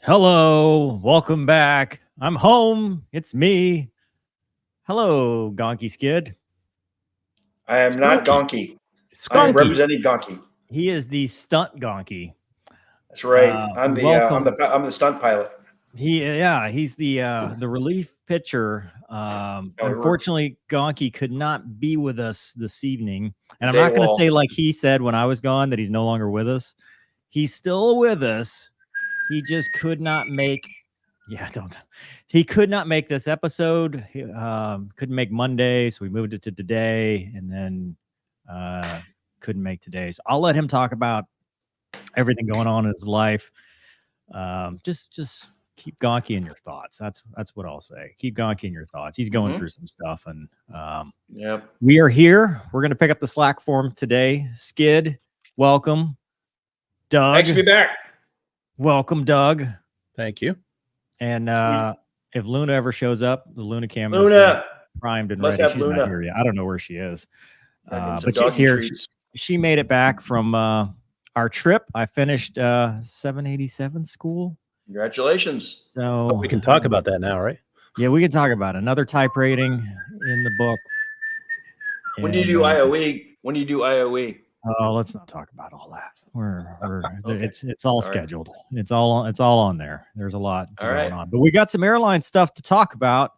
Hello, welcome back. I'm home. It's me. Hello, Gonky Skid. I am not Skunky. Gonky. I am Skunky. representing Gonky. He is the stunt Gonky. That's right. Welcome. I'm the stunt pilot. He's the relief pitcher. How it works. Unfortunately, Gonky could not be with us this evening. And He's I'm not going to AWOL. say like he said when I was gone that he's no longer with us. He's still with us. He just could not make. Yeah, don't. He could not make this episode. He couldn't make Monday, so we moved it to today, and then couldn't make today. So I'll let him talk about everything going on in his life. Just keep Gonky in your thoughts. That's what I'll say. Keep Gonky in your thoughts. He's going through some stuff, and Yep. we are here. We're going to pick up the slack for him today. Skid, welcome. Doug, Thanks to be back. welcome, Doug. Thank you. And if Luna ever shows up, the Luna camera Luna primed and Must ready. have She's Luna. not here yet. I don't know where she is, Some but she's doggy here. treats. She made it back from our trip. I finished 787 school. Congratulations. So We can talk about that now, right? Yeah, we can talk about it. Another type rating in the book. When do you do IOE? When do you do IOE? Oh, let's not talk about all that. We're Okay. it's all All right. scheduled. It's all on there. There's a lot All going right. on, but we got some airline stuff to talk about.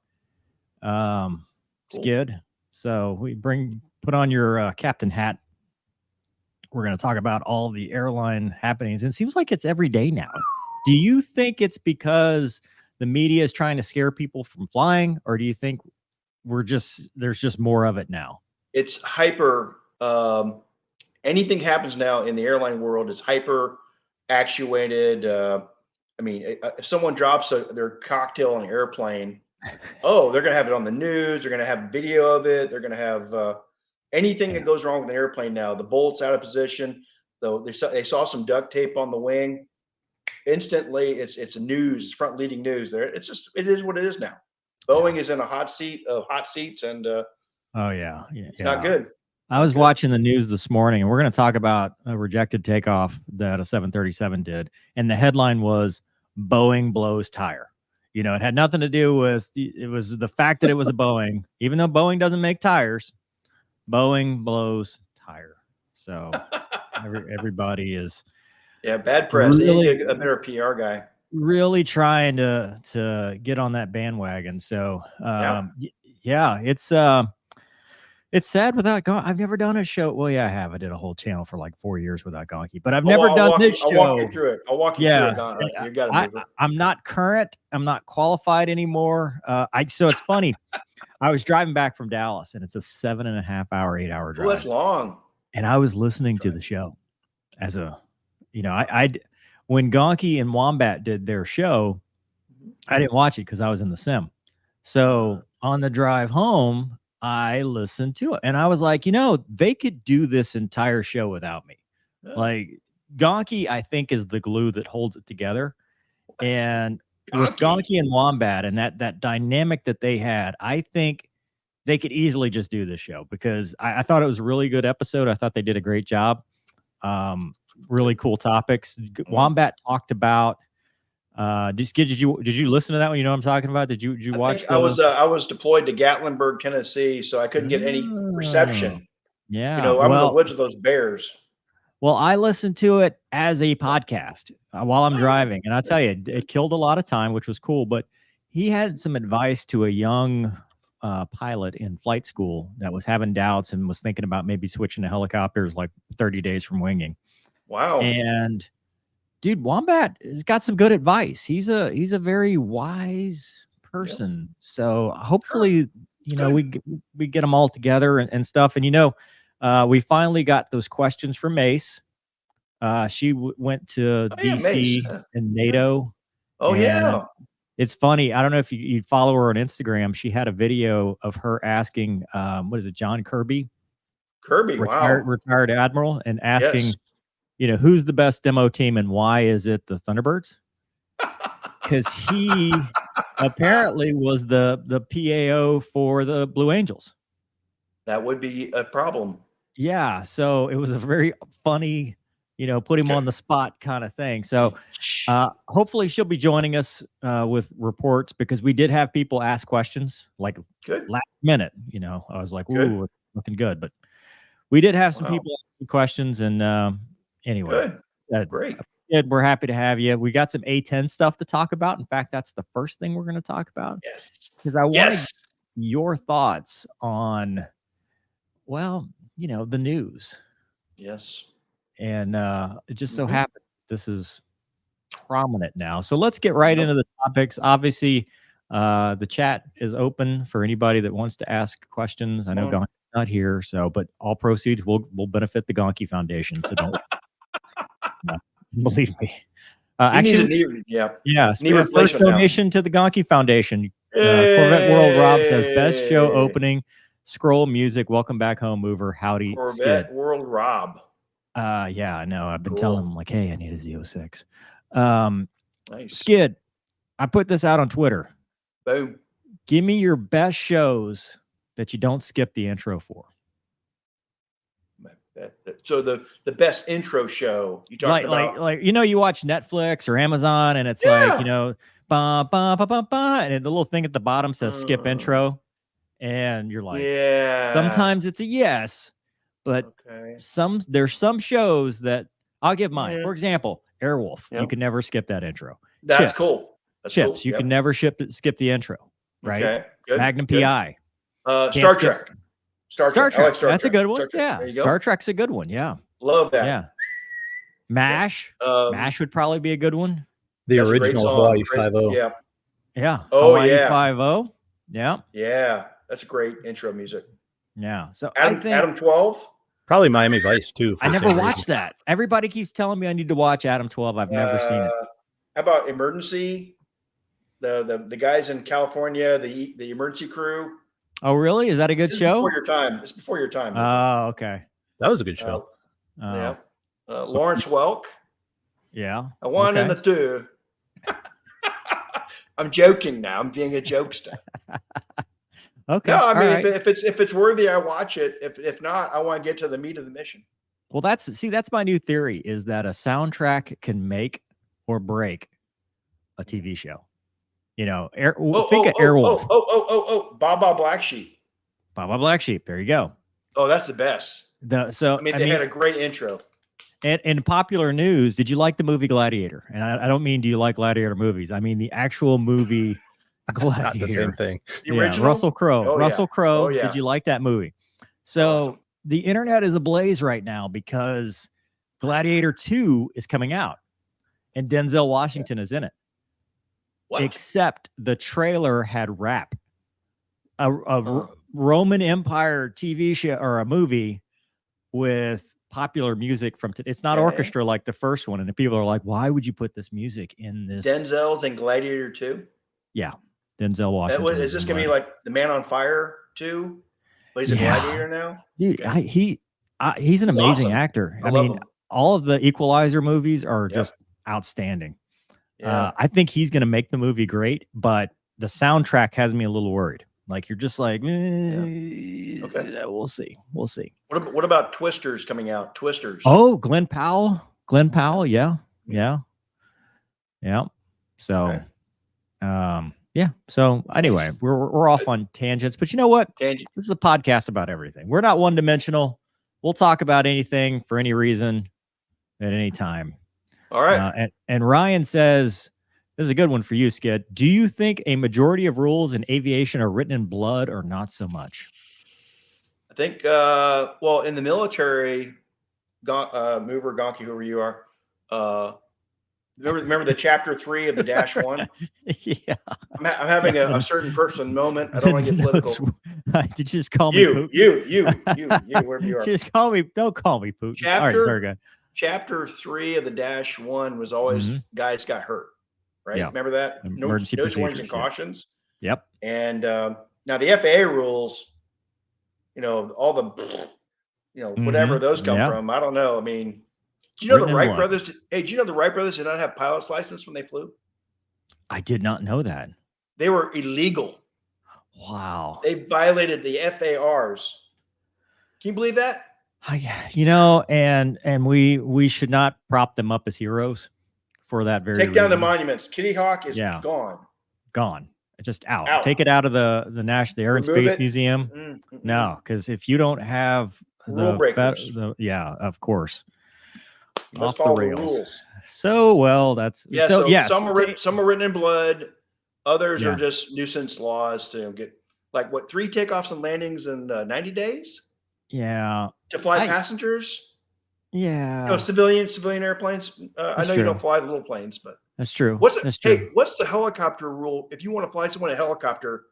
Cool. Skid. So we put on your captain hat. We're going to talk about all the airline happenings. And it seems like it's every day now. Do you think it's because the media is trying to scare people from flying, or do you think there's just more of it now? It's hyper. Anything happens now in the airline world is hyper actuated. If someone drops their cocktail on an airplane, they're going to have it on the news. They're going to have video of it. They're going to have anything that goes wrong with an airplane now. The bolt's out of position. Though they saw some duct tape on the wing. Instantly, it's news. It's front leading news. There, it is what it is now. Boeing is in a hot seat of hot seats, and it's not good. I was watching the news this morning, and we're going to talk about a rejected takeoff that a 737 did. And the headline was Boeing blows tire. You know, it had nothing to do with it was the fact that it was a Boeing, even though Boeing doesn't make tires. Boeing blows tire. So everybody is bad press. Really, they need a better PR guy. Really trying to get on that bandwagon. So it's sad without Gonky. I've never done a show. Well, yeah, I have. I did a whole channel for like 4 years without Gonky, but I've never done this show. I'll walk you through it. I'll walk you through it. You got to. I'm not current. I'm not qualified anymore. So it's funny. I was driving back from Dallas, and it's a 7.5 hour, 8 hour drive. Oh, that's long. And I was listening to the show as a, when Gonky and Wombat did their show, I didn't watch it because I was in the sim. So on the drive home, I listened to it, and I was like, they could do this entire show without me. Yeah. Like Gonky, I think, is the glue that holds it together. And with Gonky and Wombat and that dynamic that they had, I think they could easily just do this show because I thought it was a really good episode. I thought they did a great job. Really cool topics. Wombat talked about. Did you listen to that one? You know what I'm talking about? Did you watch? I was deployed to Gatlinburg, Tennessee, so I couldn't get any reception. Yeah, I'm in the woods with those bears. Well, I listened to it as a podcast while I'm driving, and I'll tell you, it killed a lot of time, which was cool. But he had some advice to a young pilot in flight school that was having doubts and was thinking about maybe switching to helicopters like 30 days from winging. Wow. And dude, Wombat has got some good advice. He's a very wise person. Yeah. So hopefully, we get them all together and stuff. And we finally got those questions from Mace. She went to DC and NATO. Oh, yeah. It's funny. I don't know if you follow her on Instagram. She had a video of her asking, John Kirby? Retired admiral, and asking, who's the best demo team and why is it the Thunderbirds? Because he apparently was the PAO for the Blue Angels. That would be a problem. Yeah. So it was a very funny put him Okay. on the spot kind of thing. So hopefully she'll be joining us with reports, because we did have people ask questions like Good. last minute. I was like, Good. ooh, it's looking good. But we did have some Wow. people asking questions. And anyway, Good. Great. Ed, we're happy to have you. We got some A10 stuff to talk about. In fact, that's the first thing we're going to talk about. Yes. Because I want Yes. your thoughts on, well, the news. Yes. And it just so happened this is prominent now. So let's get right into the topics. Obviously, the chat is open for anybody that wants to ask questions. I know Gonky's not here, but all proceeds will benefit the Gonky Foundation. So don't believe me. Actually, yeah. First donation to the Gonky Foundation. Corvette World Rob says, best show opening. Scroll music. Welcome back home, mover. Howdy, Corvette Skid. World Rob. Yeah, I know. I've been telling him, like, hey, I need a Z06. Nice. Skid, I put this out on Twitter. Boom. Give me your best shows that you don't skip the intro for. So the best intro show you talking about, like you watch Netflix or Amazon, and it's like ba ba ba ba ba, and the little thing at the bottom says skip intro, and you're like, sometimes it's a yes, but there's some shows that I'll give mine. For example, Airwolf, you can never skip that intro. That's cool. Chips, cool. You can never skip the intro, right? Okay, good. Magnum PI. Star Trek. Star Trek. I like Star That's Trek. a good one. Yeah. Star Trek's a good one. Yeah. Love that. Yeah. MASH. MASH would probably be a good one. The original Hawaii 5-0. Yeah. Yeah. Oh, Hawaii yeah. 5-0. Yeah. Yeah. That's a great intro music. Yeah. So Adam 12. Probably Miami Vice too. I never watched that. Everybody keeps telling me I need to watch Adam 12. I've never seen it. How about Emergency? The guys in California, the emergency crew. Oh, really? Is that a good show? Before your time. It's before your time. Oh, okay. That was a good show. Yeah. Lawrence Welk. Yeah. A one and a two. I'm joking now. I'm being a jokester. Okay. No, I mean, if it's worthy, I watch it. If not, I want to get to the meat of the mission. Well, that's my new theory, is that a soundtrack can make or break a TV show. Think of Airwolf. Baba Black Sheep. Baba Black Sheep. There you go. Oh, that's the best. They had a great intro. And in popular news, did you like the movie Gladiator? And I don't mean do you like Gladiator movies? I mean the actual movie Gladiator. Not the same thing. The original? Russell Crowe. Oh, Russell Crowe. Oh, yeah. Did you like that movie? So awesome. The internet is ablaze right now because Gladiator 2 is coming out, and Denzel Washington is in it. What? Except the trailer had rap. A Roman Empire TV show or a movie with popular music from today. It's not orchestra like the first one. And the people are like, why would you put this music in this? Denzel's in Gladiator 2? Yeah. Denzel Washington. Is this going to be like The Man on Fire 2? But he's a Gladiator now? Dude, he's an amazing actor. I mean, all of the Equalizer movies are just outstanding. Yeah. I think he's going to make the movie great, but the soundtrack has me a little worried. Like, you're just like, we'll see. We'll see. What about Twisters coming out? Twisters. Oh, Glenn Powell. Yeah. So, So anyway, we're off on tangents, but you know what? This is a podcast about everything. We're not one dimensional. We'll talk about anything for any reason at any time. All right. And Ryan says, this is a good one for you, Skid. Do you think a majority of rules in aviation are written in blood or not so much? I think, in the military, Mover, Gonky, whoever you are, remember the chapter 3 of the -1? Yeah. I'm having a certain person moment. I don't want to get political. Did you just call me Putin? You, wherever you are. Just call me. Don't call me Putin. All right, sorry, guys. Chapter 3 of the -1 was always guys got hurt, right? Yeah. Remember that? Emergency no warnings and procedures, cautions. Yep. And now the FAA rules, all the, whatever those come from. I don't know. I mean, do you know the Wright brothers? Do you know the Wright brothers did not have pilot's license when they flew? I did not know that. They were illegal. Wow. They violated the FARs. Can you believe that? And we should not prop them up as heroes for that very Take down the reason. monuments. Kitty Hawk is gone, just out. Out. Take it out of the Air and Remove Space it. Museum. No, because if you don't have Rule breakers. of course, you must off the follow the rails. rules. So well, that's so yes. Some are written in blood. Others are just nuisance laws to get, like, what, 3 takeoffs and landings in 90 days? Yeah. To fly passengers? Yeah. Civilian airplanes. I know you don't fly the little planes, but that's true. Hey, what's the helicopter rule? If you want to fly someone in a helicopter,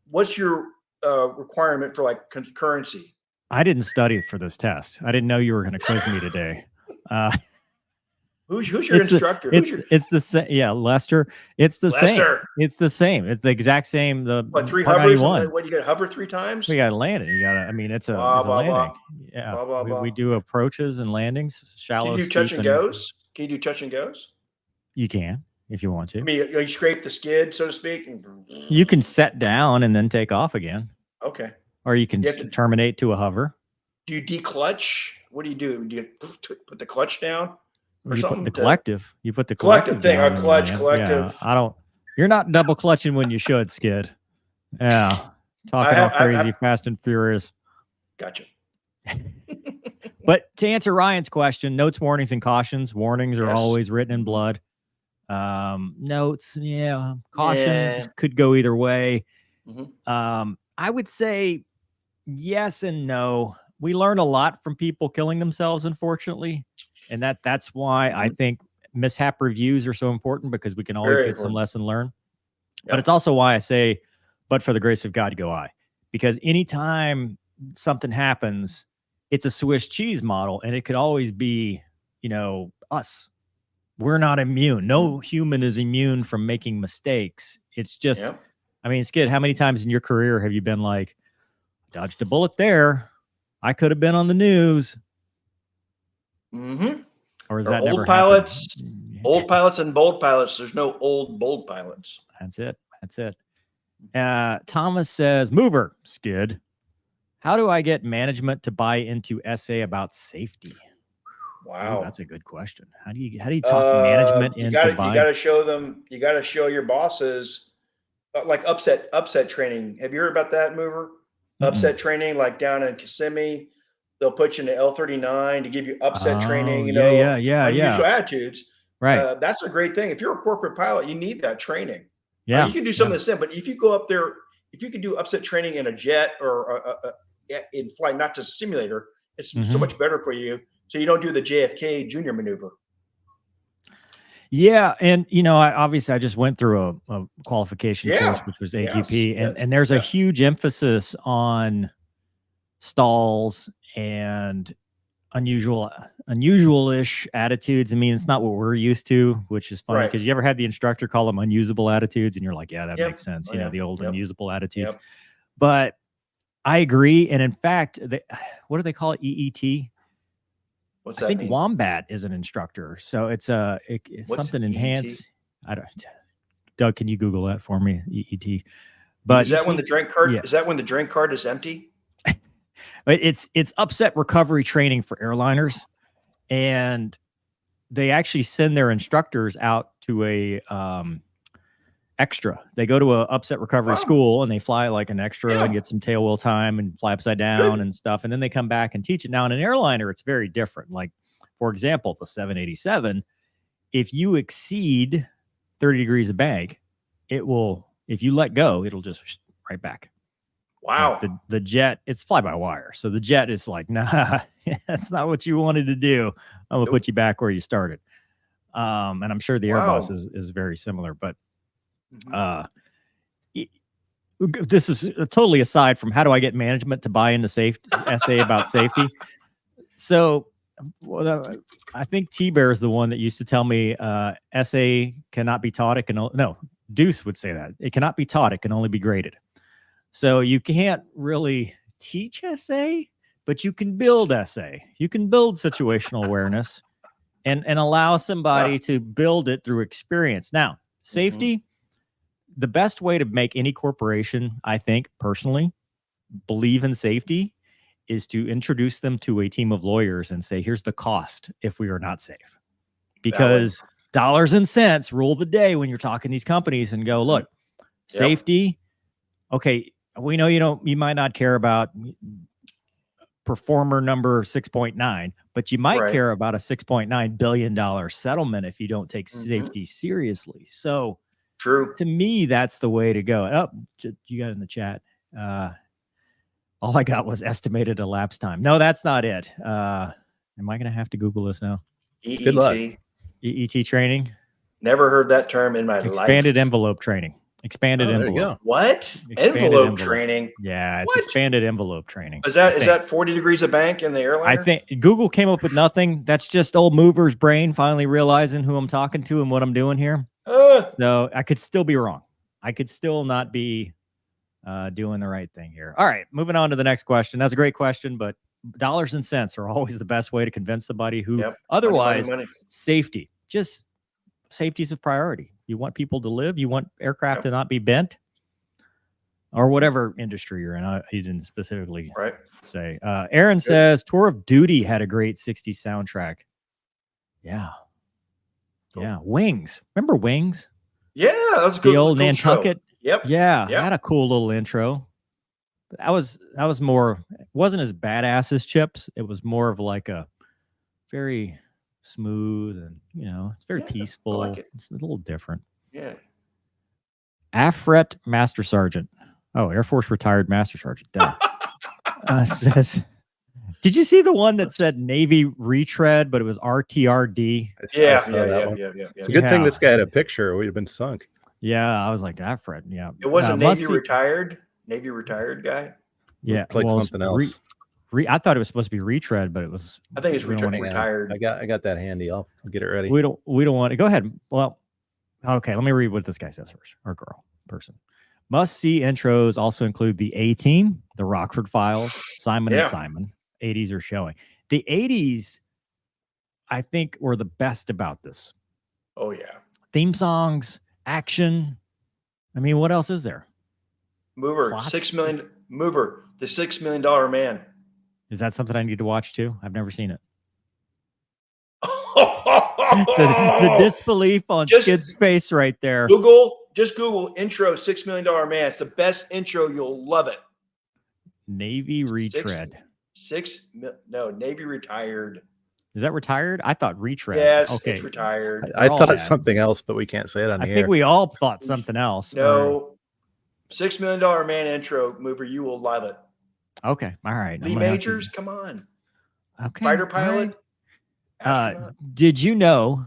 what's your requirement for, like, concurrency? I didn't study for this test. I didn't know you were going to quiz me today. Who's your instructor? It's the same. Yeah, Lester. It's the same. It's the same. It's the exact same. The 3 hovers. What, you got to hover 3 times? We got to land it. You got to. I mean, it's a landing. Yeah, we do approaches and landings. Shallow. Can you do touch and goes? Can you do touch and goes? You can if you want to. I mean, you scrape the skid, so to speak. You can set down and then take off again. Okay. Or you can terminate to a hover. Do you declutch? What do? Do you put the clutch down? Or you something? Put the collective. You put the collective thing. Down collective. Yeah, I don't. You're not double clutching when you should, Skid. Yeah, talking all crazy, fast and furious. Gotcha. But to answer Ryan's question, notes, warnings, and cautions. Warnings are always written in blood. Notes, cautions could go either way. I would say yes and no. We learn a lot from people killing themselves, unfortunately. And that's why I think mishap reviews are so important, because we can always get some lesson learned. Yep. But it's also why I say, but for the grace of God, go I. Because anytime something happens, it's a Swiss cheese model, and it could always be, us. We're not immune. No human is immune from making mistakes. It's just, I mean, Skid, how many times in your career have you been like, dodged a bullet there? I could have been on the news. Or is that old pilots? Old pilots and bold pilots. There's no old bold pilots. That's it. Thomas says, mover, Skid. How do I get management to buy into essay about safety? Wow, that's a good question. How do you talk management into buying? You got to show them. You got to show your bosses, like upset training. Have you heard about that, mover? Upset training, like down in Kissimmee. They'll put you in the L-39 to give you upset training, unusual attitudes. Right. That's a great thing. If you're a corporate pilot, you need that training. Yeah. You can do some of the same, but if you go up there, if you can do upset training in a jet or in flight, not just simulator, it's so much better for you. So you don't do the JFK junior maneuver. Yeah. And, I just went through a qualification course, which was AQP. And there's a huge emphasis on stalls and unusual-ish attitudes. I mean, it's not what we're used to, which is funny because you ever had the instructor call them unusable attitudes, and you're like, yeah, that makes sense. The old unusable attitudes. But I agree. And in fact, what do they call it? EET? What's that I think mean? Wombat is an instructor. So it's something enhanced. I don't. Doug, can you Google that for me? EET. But is that when the drink card? Is that when the drink card is empty? It's upset recovery training for airliners, and they actually send their instructors out to a extra. They go to a upset recovery school, and they fly like an extra and get some tail wheel time and fly upside down and stuff, and then they come back and teach it. Now in an airliner, it's very different. Like, for example, the 787, if you exceed 30 degrees of bank, it will, if you let go, it'll just right back. Wow. Like the jet, it's fly by wire. So the jet is like, nah, that's not what you wanted to do. I'm gonna put you back where you started. And I'm sure the Airbus is very similar, but this is totally aside from how do I get management to buy into essay about safety. So I think T-Bear is the one that used to tell me essay cannot be taught. Deuce would say that. It cannot be taught. It can only be graded. So you can't really teach essay, but you can build essay. You can build situational awareness and allow somebody to build it through experience. Now, safety, the best way to make any corporation, I think, personally, believe in safety is to introduce them to a team of lawyers and say, here's the cost if we are not safe. Because dollars and cents rule the day when you're talking these companies and go, look, safety. Okay, we know you might not care about performer number 6.9, but you might care about a $6.9 billion settlement if you don't take safety seriously. So true. To me, that's the way to go. Oh, you got it in the chat. All I got was estimated elapsed time. No, that's not it. Am I going to have to Google this now? EET. Good luck. EET training. Never heard that term in my life. Expanded envelope training. Expanded envelope. What? Envelope training? Yeah, it's expanded envelope training. Is that 40 degrees of bank in the airliner? I think Google came up with nothing. That's just old mover's brain finally realizing who I'm talking to and what I'm doing here. So I could still be wrong. I could still not be doing the right thing here. All right, moving on to the next question. That's a great question, but dollars and cents are always the best way to convince somebody who otherwise money. Safety. Just safety is a priority. You want people to live. You want aircraft to not be bent, or whatever industry you're in. He didn't specifically say. Aaron says Tour of Duty had a great 60s soundtrack. Yeah. Cool. Yeah. Wings. Remember Wings? Yeah. That was a good, the old cool Nantucket. Show. Yep. Yeah. Had a cool little intro. That was more, it wasn't as badass as Chips. It was more of like a very smooth and, it's very peaceful. I like it. It's a little different. Yeah. Afret Master Sergeant. Oh, Air Force retired Master Sergeant. Says, did you see the one that said Navy retread, but it was RTRD? Yeah. It's a good thing this guy had a picture. We'd have been sunk. Yeah, I was like, Afret. Yeah. It wasn't Navy retired guy. Yeah. Like something else. I thought it was supposed to be retread, but it was. I think it's retired. I got that handy. I'll get it ready. We don't want to go ahead. Well, okay. Let me read what this guy says first. Or person. Must see intros also include the A-Team, the Rockford Files, Simon and Simon. 80s are showing. The 80s, I think, were the best about this. Oh yeah. Theme songs, action. I mean, what else is there? Mover, Plot? $6 million. Mover, the $6 million man. Is that something I need to watch too? I've never seen it. the disbelief on Skid's face right there. Just Google intro $6 million man. It's the best intro. You'll love it. Navy retread. Navy retired. Is that retired? I thought retread. Yes, okay. It's retired. I thought something else, but we can't say it on the air. I think we all thought something else. No. $6 million man intro, Mover. You will love it. Okay. All right. Lee Majors, come on. Okay. Fighter pilot. Did you know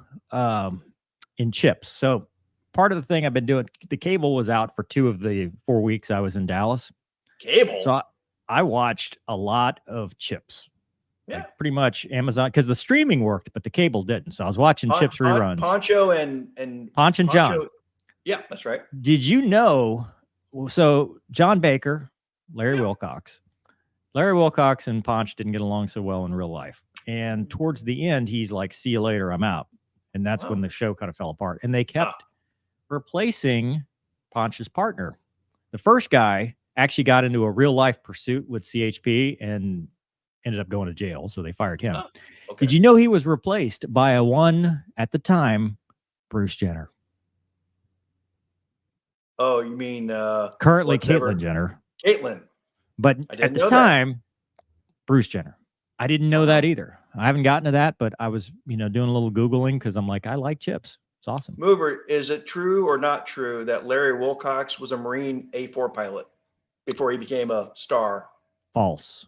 in Chips? So part of the thing I've been doing, the cable was out for 2 of the 4 weeks I was in Dallas. Cable? So I watched a lot of Chips. Yeah. Like pretty much Amazon, because the streaming worked, but the cable didn't. So I was watching Chips reruns. Poncho and John. Yeah, that's right. Did you know? So John Baker, Larry Wilcox and Ponch didn't get along so well in real life. And towards the end, he's like, see you later, I'm out. And that's when the show kind of fell apart. And they kept replacing Ponch's partner. The first guy actually got into a real life pursuit with CHP and ended up going to jail. So they fired him. Okay. Did you know he was replaced by a one at the time, Bruce Jenner? Oh, you mean currently Caitlyn Jenner. Caitlyn. But at the time, Bruce Jenner. I didn't know that either. I haven't gotten to that, but I was, doing a little Googling because I'm like, I like Chips. It's awesome. Mover, is it true or not true that Larry Wilcox was a Marine A4 pilot before he became a star? False.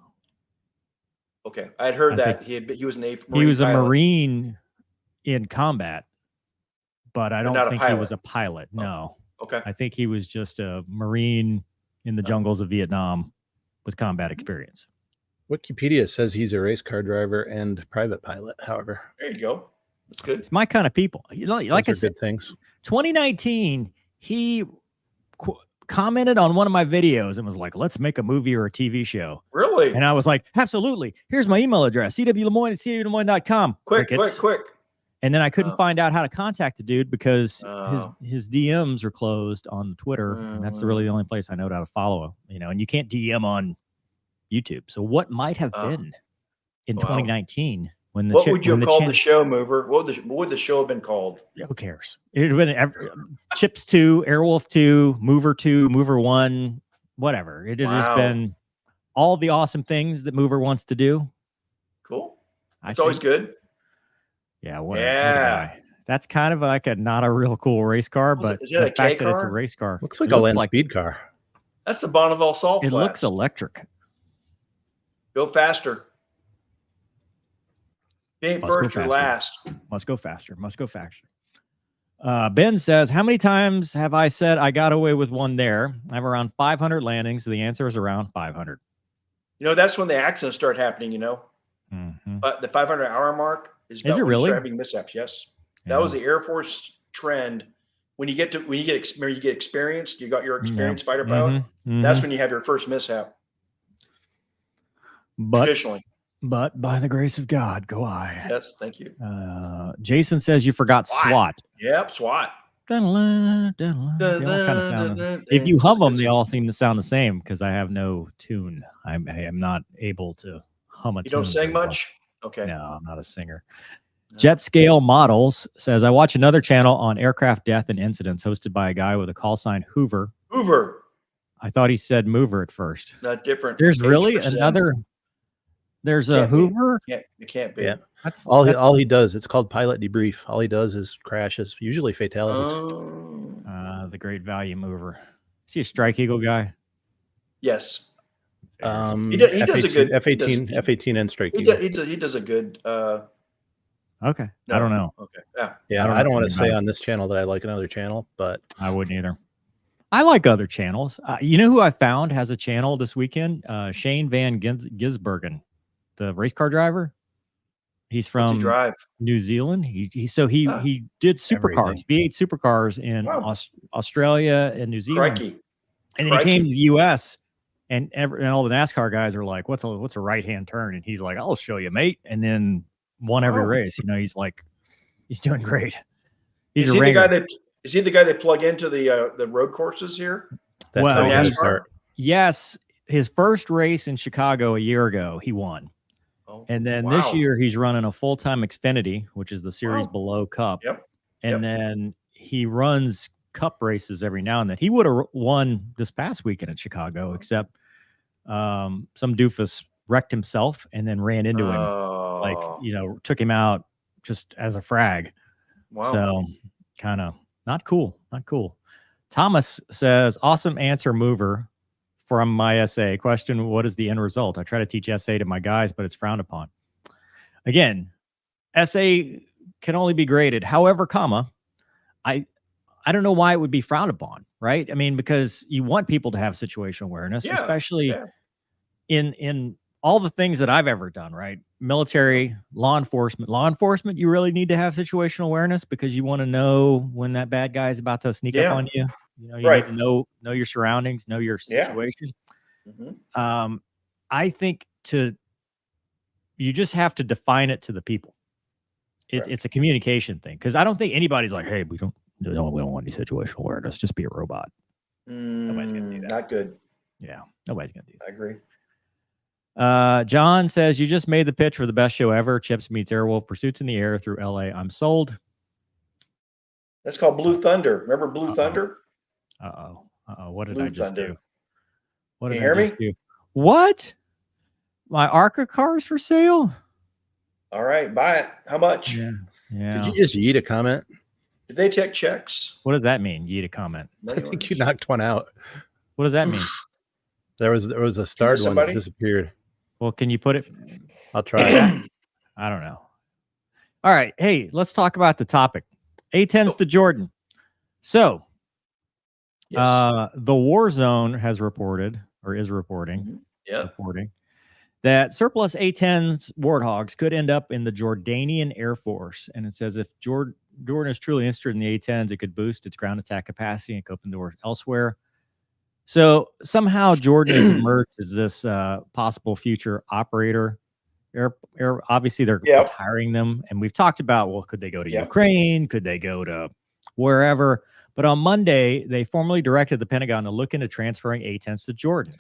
Okay. I had heard that he was an A4 Marine. He was a Marine in combat, but I don't think he was a pilot. No. Okay. I think he was just a Marine in the jungles of Vietnam with combat experience. Wikipedia says he's a race car driver and private pilot, however. There you go. That's good. It's my kind of people. Like I said, good things. 2019, he commented on one of my videos and was like, let's make a movie or a TV show. Really? And I was like, absolutely. Here's my email address, cwlemoyne@cwlemoyne.com. Quick. And then I couldn't find out how to contact the dude because his DMs are closed on Twitter. And that's really the only place I know how to follow him, and you can't DM on, YouTube. So what might have been in 2019 when the what would you have called the channel show, Mover? What would the show have been called? Who cares? It would have been Chips 2, Airwolf 2, Mover 2, Mover 1, whatever. It had just been all the awesome things that Mover wants to do. Cool. It's always good. Yeah, what a guy. That's kind of like not a real cool race car, but is it a fact K that it's a car? race car. Looks like a land speed car. That's the Bonneville Salt It Flats. looks electric. Go faster. Being first or last. Must go faster. Must go faster. Ben says, how many times have I said I got away with one there? I have around 500 landings. So the answer is around 500. You know, that's when the accidents start happening, you know. But the 500-hour mark is it really? having mishaps. Yes. That was the Air Force trend. When you get experienced, you got your experienced fighter pilot. That's when you have your first mishap. Traditionally. But by the grace of God, go I. Yes, thank you. Jason says you forgot SWAT. Yep, SWAT. They all kind of sound. If you hum them, they all seem to sound the same because I have no tune. I am not able to hum a tune. You don't sing much? Okay. No, I'm not a singer. Jet Scale Models says I watch another channel on aircraft death and incidents hosted by a guy with a call sign Hoover. Hoover. I thought he said Mover at first. Not different. There's really another. There's a Hoover. It can't be. Yeah. That's all he does. It's called pilot debrief. All he does is crashes, usually fatalities. The Great Value Mover. Is he a Strike Eagle guy? Yes. He does a good F-18 and Strike Eagle. He does a good. Okay. I don't know. Okay. Yeah. I don't want to say on this channel that I like another channel, but I wouldn't either. I like other channels. You know who I found has a channel this weekend? Shane Van Gisbergen, the race car driver. He's from New Zealand. He did supercars, V8 supercars in Australia and New Zealand. And then he came to the US and all the NASCAR guys are like, what's a right-hand turn? And he's like, I'll show you, mate. And then won every race. You know, he's doing great. Is he the guy they plug into the road courses here? That's how you start. Yes. His first race in Chicago a year ago, he won. And then this year he's running a full-time Xfinity, which is the series below Cup. And then he runs Cup races every now and then. He would have won this past weekend in Chicago, except some doofus wrecked himself and then ran into him, took him out just as a frag. So kind of not cool. Thomas says, awesome answer, Mover. From my essay question, what is the end result? I try to teach essay to my guys, but it's frowned upon. Again, essay can only be graded. However, I don't know why it would be frowned upon, right? I mean, because you want people to have situational awareness, especially in all the things that I've ever done, right? Military, law enforcement, you really need to have situational awareness because you want to know when that bad guy is about to sneak up on you. You know, you need to know your surroundings, know your situation. I think you just have to define it to the people. It's a communication thing because I don't think anybody's like, hey, we don't want any situational awareness. Just be a robot. Nobody's gonna do that. Not good. Yeah, nobody's gonna do that. I agree. John says you just made the pitch for the best show ever. Chips meets Airwolf, Pursuits in the Air through LA. I'm sold. That's called Blue Thunder. Remember Blue Thunder? What did I just do? What did I just do? What? My ARCA car is for sale? All right, buy it. How much? Yeah. Did you just yeet a comment? Did they take checks? What does that mean? Yeet a comment. I think you knocked one out. What does that mean? There was a starred one that disappeared. Well, can you put it? I'll try it. I don't know. All right. Hey, let's talk about the topic. A10s to Jordan. So the War Zone has reported or is reporting that surplus A10s Warthogs could end up in the Jordanian Air Force. And it says if Jordan is truly interested in the A10s, it could boost its ground attack capacity and open doors elsewhere. So somehow Jordan has emerged as this possible future operator. Obviously, they're retiring them. And we've talked about, well, could they go to Ukraine? Could they go to wherever? But on Monday, they formally directed the Pentagon to look into transferring A10s to Jordan.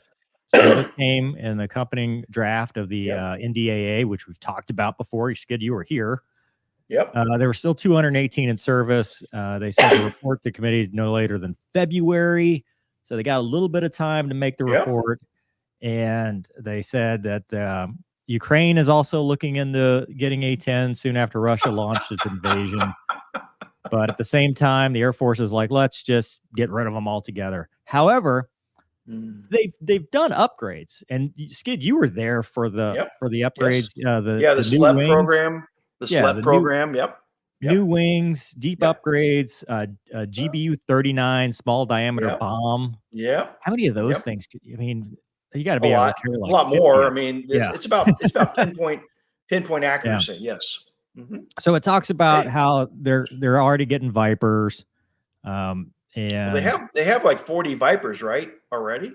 So this came in the accompanying draft of the NDAA, which we've talked about before. Skid, you were here. Yep. There were still 218 in service. They said to report to committee no later than February. So they got a little bit of time to make the report. And they said that Ukraine is also looking into getting A-10 soon after Russia launched its invasion. But at the same time, the Air Force is like, let's just get rid of them altogether. However, they've done upgrades. And Skid, you were there for the upgrades. The SLEP wings. program. The SLEP program. New wings, deep upgrades, GBU 39 small diameter bomb. How many of those things? I mean, you got to be able to carry like a lot 50. more. I mean, it's about pinpoint accuracy. Yes. So it talks about how they're already getting Vipers, and they have like 40 Vipers, right? Already.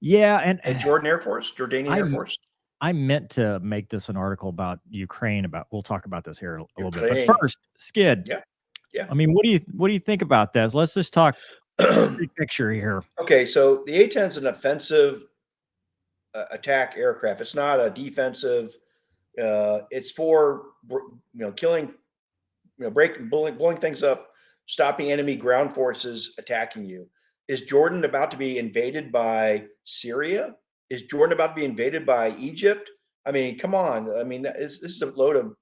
Yeah, and at Jordanian Air Force. I meant to make this an article about Ukraine. We'll talk about this here a little bit. But first, Skid. Yeah. I mean, what do you think about this? Let's just talk big picture here. Okay, so the A-10 is an offensive attack aircraft. It's not a defensive. It's for killing, blowing things up, stopping enemy ground forces attacking you. Is Jordan about to be invaded by Syria? Is Jordan about to be invaded by Egypt? I mean, come on. I mean, this is a load of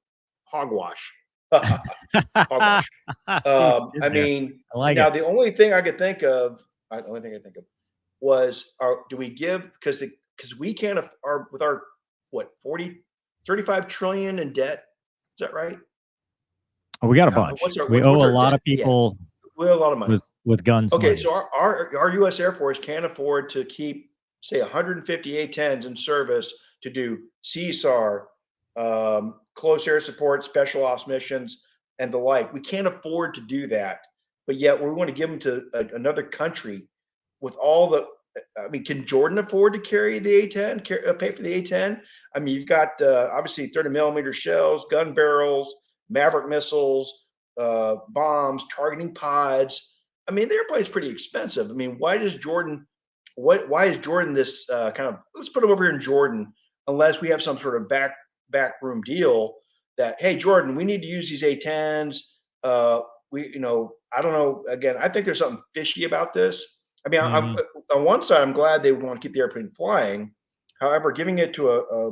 hogwash. Hogwash. I mean, the only thing I could think of, was, do we give, because we can't, with our, 35 trillion in debt. Is that right? Oh, we got a bunch. We owe a lot of people. We owe a lot of money with guns. Okay, so our U.S. Air Force can't afford to keep, say, 150 A-10s in service to do CSAR, close air support, special ops missions, and the like. We can't afford to do that, but yet we want to give them to another country with all the. I mean, can Jordan afford to carry the A-10? Pay for the A-10? I mean, you've got obviously 30mm shells, gun barrels, Maverick missiles, bombs, targeting pods. I mean, the airplane's pretty expensive. I mean, why is Jordan this kind of, let's put him over here in Jordan, unless we have some sort of backroom deal that, hey, Jordan, we need to use these A-10s. I don't know. Again, I think there's something fishy about this. I mean, on one side, I'm glad they want to keep the airplane flying. However, giving it to a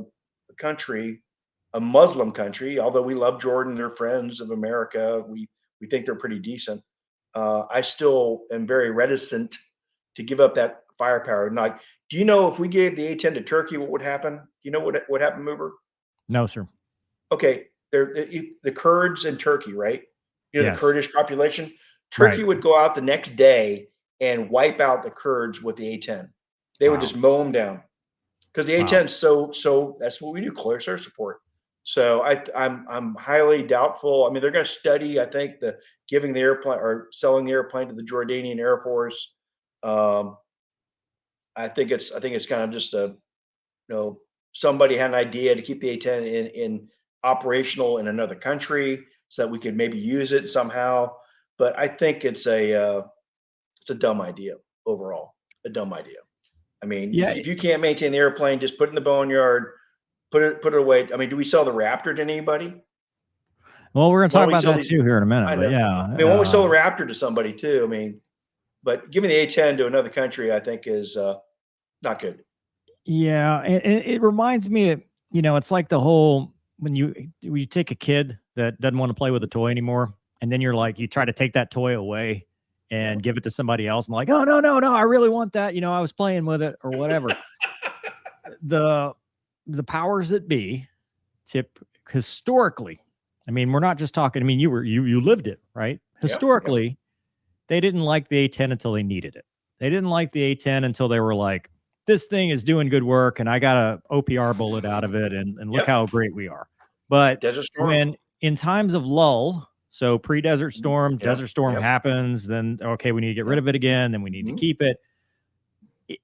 country, a Muslim country, although we love Jordan, they're friends of America. We think they're pretty decent. I still am very reticent to give up that firepower. Like, do you know if we gave the A-10 to Turkey, what would happen? Do you know what happened, Mover? No, sir. Okay, the Kurds in Turkey, right? Yes. The Kurdish population. Turkey would go out the next day and wipe out the Kurds with the A-10. They would just mow them down because the A-10 is so. That's what we do, close air support. So I'm highly doubtful. I mean, they're going to study. I think giving the airplane or selling the airplane to the Jordanian Air Force. I think it's kind of just somebody had an idea to keep the A-10 in operational in another country so that we could maybe use it somehow. But I think it's a dumb idea overall. A dumb idea. I mean, if you can't maintain the airplane, just put it in the boneyard, put it away. I mean, do we sell the Raptor to anybody? Well, we're going to talk about that too here in a minute. But yeah, I mean, when we sell the Raptor to somebody too, I mean, but giving the A-10 to another country, I think is not good. Yeah, it reminds me of, it's like the whole when you take a kid that doesn't want to play with a toy anymore, and then you're like, you try to take that toy away and give it to somebody else, and like, oh no, I really want that. I was playing with it or whatever. The powers that be, historically, I mean, we're not just talking. I mean, you lived it, right? Historically, they didn't like the A-10 until they needed it. They didn't like the A-10 until they were like, this thing is doing good work, and I got a OPR bullet out of it, and look how great we are. But when in times of lull, so pre-Desert Storm, Desert Storm happens, then okay, we need to get rid of it again, then we need to keep it.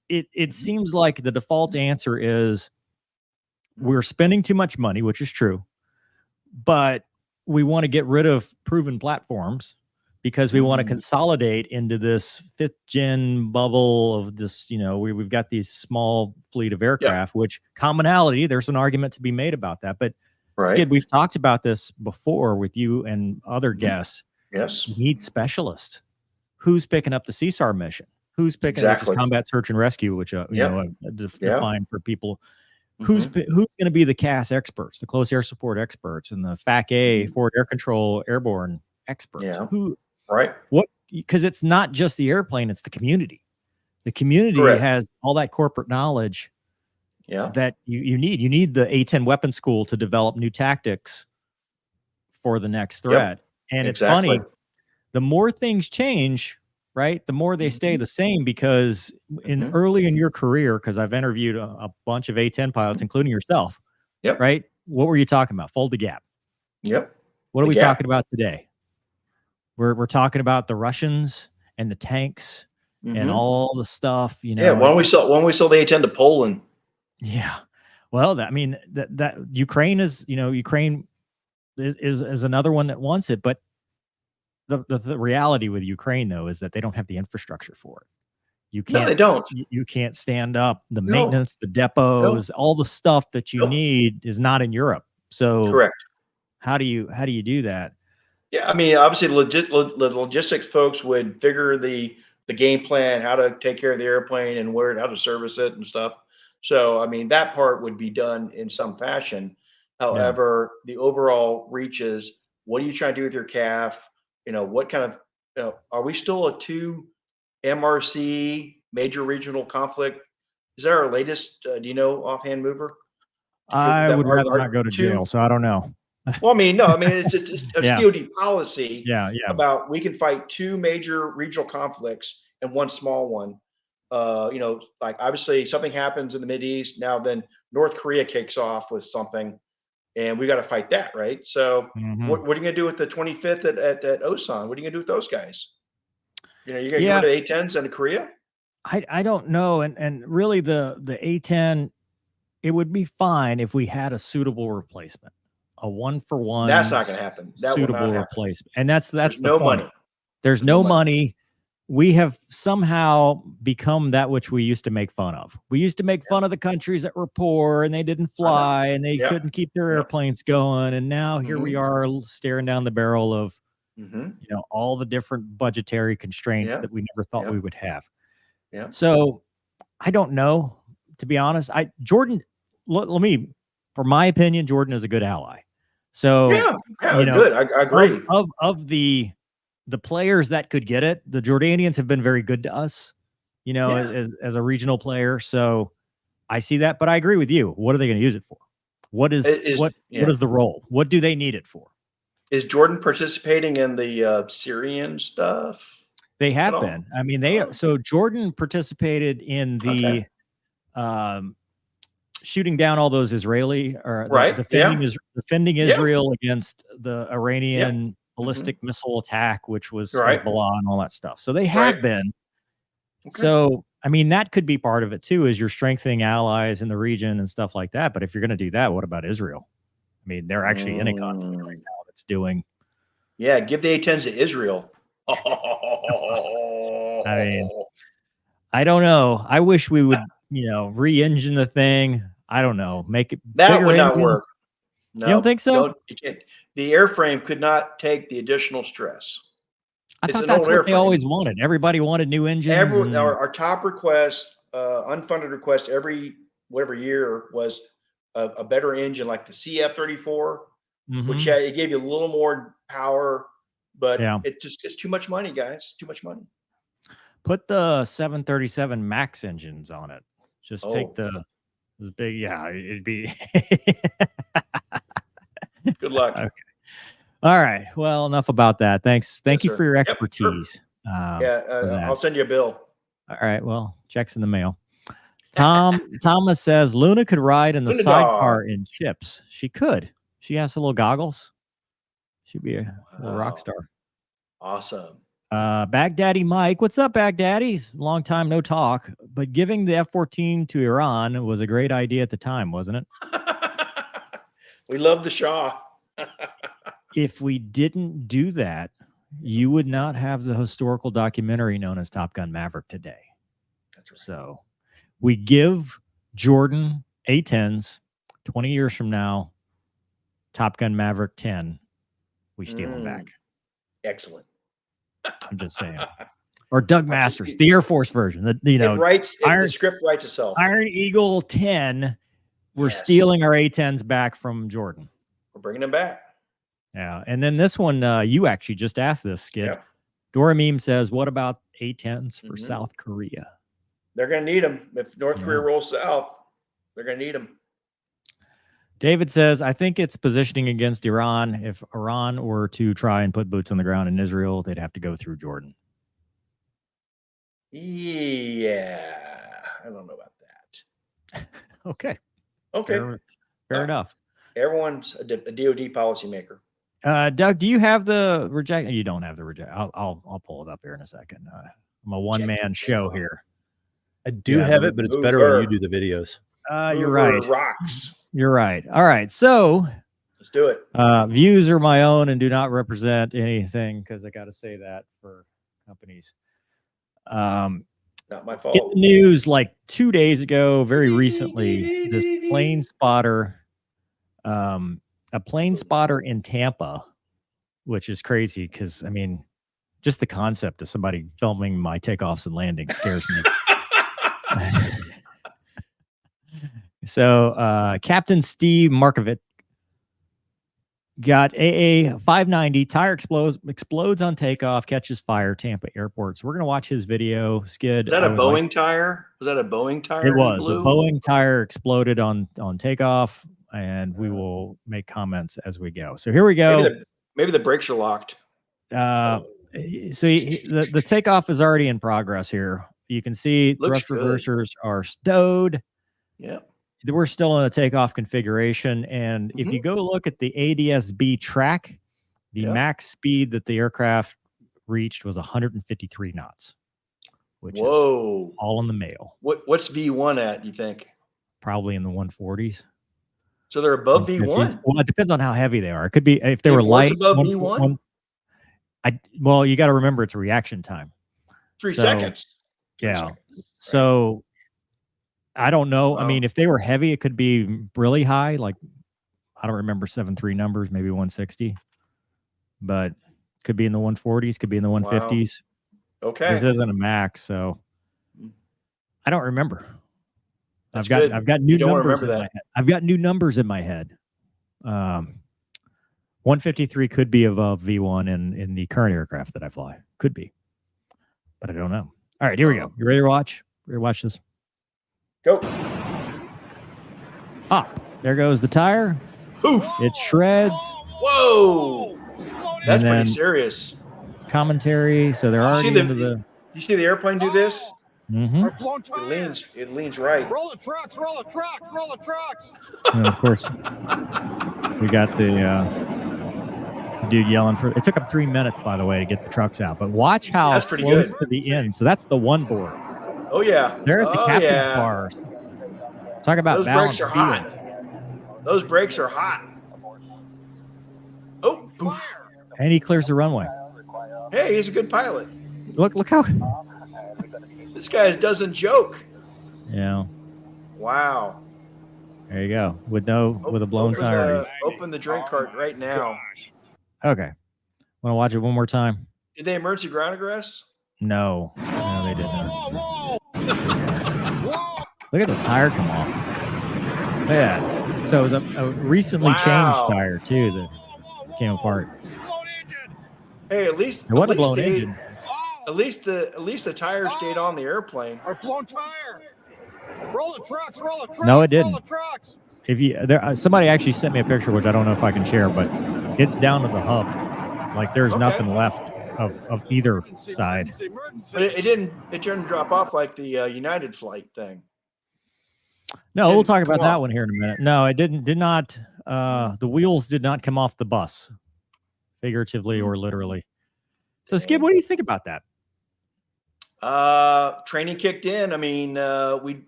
It seems like the default answer is we're spending too much money, which is true, but we want to get rid of proven platforms because we want to consolidate into this 5th-gen bubble of this, we've got these small fleet of aircraft, which commonality, there's an argument to be made about that. But Skid, we've talked about this before with you and other guests. Yes. You need specialists. Who's picking up the CSAR mission? Who's picking up this combat search and rescue, which define for people? Who's going to be the CAS experts, the close air support experts, and the FAC-A, forward air control, airborne experts? Yeah. What? Because it's not just the airplane; it's the community. The community has all that corporate knowledge. That you need. You need the A-10 weapon school to develop new tactics for the next threat. And it's funny, the more things change, right, the more they stay the same, because early in your career, because I've interviewed a bunch of A-10 pilots, including yourself, right? What were you talking about? Fold the gap. What are we talking about today? We're talking about the Russians and the tanks and all the stuff, when we sold the A-10 to Poland. Yeah. Well, that Ukraine is, Ukraine is another one that wants it, but the reality with Ukraine, though, is that they don't have the infrastructure for it. You can't. No, they don't. You can't stand up the maintenance, the depots, all the stuff that you need is not in Europe. So how do you do that? Yeah, obviously the logistics folks would figure the game plan, how to take care of the airplane and how to service it and stuff. So that part would be done in some fashion. However, the overall reach is, what are you trying to do with your CAF? What kind of, are we still a 2 MRC major regional conflict? Is that our latest, do you know, offhand mover? I would rather not go to jail, so I don't know. Well, no, it's just a COD policy about we can fight 2 major regional conflicts and 1 small one. Like obviously something happens in the Mideast, now then North Korea kicks off with something, and we got to fight that, right? So what are you gonna do with the 25th at Osan? What are you gonna do with those guys? You're gonna get rid of A-10s in Korea? I don't know, and really the A-10, it would be fine if we had a suitable replacement, a 1-for-1. That's not gonna happen. That suitable replacement, and that's There's the no point. money. There's no money. We have somehow become that which we used to make fun of. We used to make fun of the countries that were poor and they didn't fly and they couldn't keep their airplanes going. And now here we are staring down the barrel of, all the different budgetary constraints that we never thought we would have. So I don't know, to be honest. Jordan, for my opinion, Jordan is a good ally. So good. I agree. Of the players that could get it, the Jordanians have been very good to us, as a regional player. So I see that, but I agree with you. What are they going to use it for? What is the role? What do they need it for? Is Jordan participating in the Syrian stuff? They have been. So Jordan participated in the shooting down all those Israeli or defending Israel against the Iranian ballistic missile attack, which was Hezbollah and all that stuff. So they have been. So, that could be part of it too, is you're strengthening allies in the region and stuff like that. But if you're going to do that, what about Israel? They're actually in a conflict right now that's doing. Yeah, give the A-10s to Israel. I don't know. I wish we would, re-engine the thing. I don't know. Make it. That would not work. No, you don't think so? You can't. The airframe could not take the additional stress. I thought that's what they always wanted. Everybody wanted new engines. Our top request, unfunded request whatever year was a better engine like the CF-34, which it gave you a little more power, but it's too much money, guys. Too much money. Put the 737 MAX engines on it. Just take the big. Yeah, it'd be. Good luck. Okay. All right. Well, enough about that. Thanks. Thank you for your expertise. I'll send you a bill. All right. Well, check's in the mail. Thomas says Luna could ride in the sidecar in chips. She could. She has a little goggles. She'd be a little rock star. Awesome. Baghdaddy Mike. What's up, Baghdaddy? Long time no talk. But giving the F-14 to Iran was a great idea at the time, wasn't it? We love the Shah. If we didn't do that, you would not have the historical documentary known as Top Gun Maverick today. That's right. So we give Jordan A-10s 20 years from now, Top Gun Maverick 10, we steal them back. Excellent. I'm just saying. Or Doug Masters, the Air Force version. The script writes itself. Iron Eagle 10, we're stealing our A-10s back from Jordan. We're bringing them back. Yeah. And then this one, you actually just asked this, Skid. Yep. Dora Meme says, what about A-10s for South Korea? They're going to need them. If North Korea rolls south, they're going to need them. David says, I think it's positioning against Iran. If Iran were to try and put boots on the ground in Israel, they'd have to go through Jordan. Yeah. I don't know about that. Okay. Fair enough. Everyone's a DOD policymaker. Doug, do you have the reject? You don't have the reject. I'll pull it up here in a second. I'm a one-man show here. I do have it, but it's better when you do the videos. You're right. Rocks. You're right. All right. So let's do it. Views are my own and do not represent anything because I got to say that for companies. Not my fault. In the news like 2 days ago, very recently, this plane spotter, a plane spotter in Tampa, which is crazy because, I mean, just the concept of somebody filming my takeoffs and landings scares me. So Captain Steve Markovic got AA 590 tire explodes on takeoff, catches fire, Tampa airport. So we're gonna watch his video. Skid. Is that a Boeing tire? Was that a Boeing tire? It was. A Boeing tire exploded on takeoff, and we will make comments as we go. So here we go. Maybe the brakes are locked. So the takeoff is already in progress here. You can see thrust reversers are stowed. Yeah. We're still in a takeoff configuration. And if you go look at the ADS-B track, the max speed that the aircraft reached was 153 knots, which is all in the mail. What's V1 at, do you think? Probably in the 140s. So they're above V1? Well, it depends on how heavy they are. It could be, if they were light. Above V1? Well, you got to remember it's reaction time. 3 seconds. Yeah. So I don't know. I mean, if they were heavy, it could be really high. Like, I don't remember 7.3 numbers, maybe 160, but could be in the 140s, could be in the 150s. Okay. This isn't a max, so I don't remember. That's I've got new numbers in my head. I've got new numbers in my head. 153 could be above V1 in the current aircraft that I fly. Could be, but I don't know. All right, here we go. You ready to watch? Ready to watch this? Go. There goes the tire. Poof. It shreds. Whoa. That's pretty serious. Commentary. So they're already into the. You see the airplane do this? Mm-hmm. It leans right. Roll the trucks. And of course, we got the dude yelling for. It took him 3 minutes, by the way, to get the trucks out. But watch how close to the end. So that's the one board. Oh yeah, they're at the captain's bars. Talk about those balance. Brakes are hot. Those brakes are hot. Oh, poof. And he clears the runway. Hey, he's a good pilot. Look how this guy doesn't joke. Yeah. Wow. There you go. With a blown tire. Open the drink cart right now. Okay. Want to watch it one more time? Did they emergency ground egress? No, they didn't. Look at the tire come off. Look at that. So it was a recently changed tire too that came apart. Hey, at least it wasn't a blown engine. At least the tire stayed on the airplane. Our blown tire. Roll the trucks. No, it didn't. If you somebody actually sent me a picture, which I don't know if I can share, but it's down to the hub. Like there's nothing left of either side. But it didn't drop off like the United flight thing. No, we'll talk about that one here in a minute. No, it did not. The wheels did not come off the bus, figuratively or literally. So Skip, what do you think about that? Training kicked in. I mean, we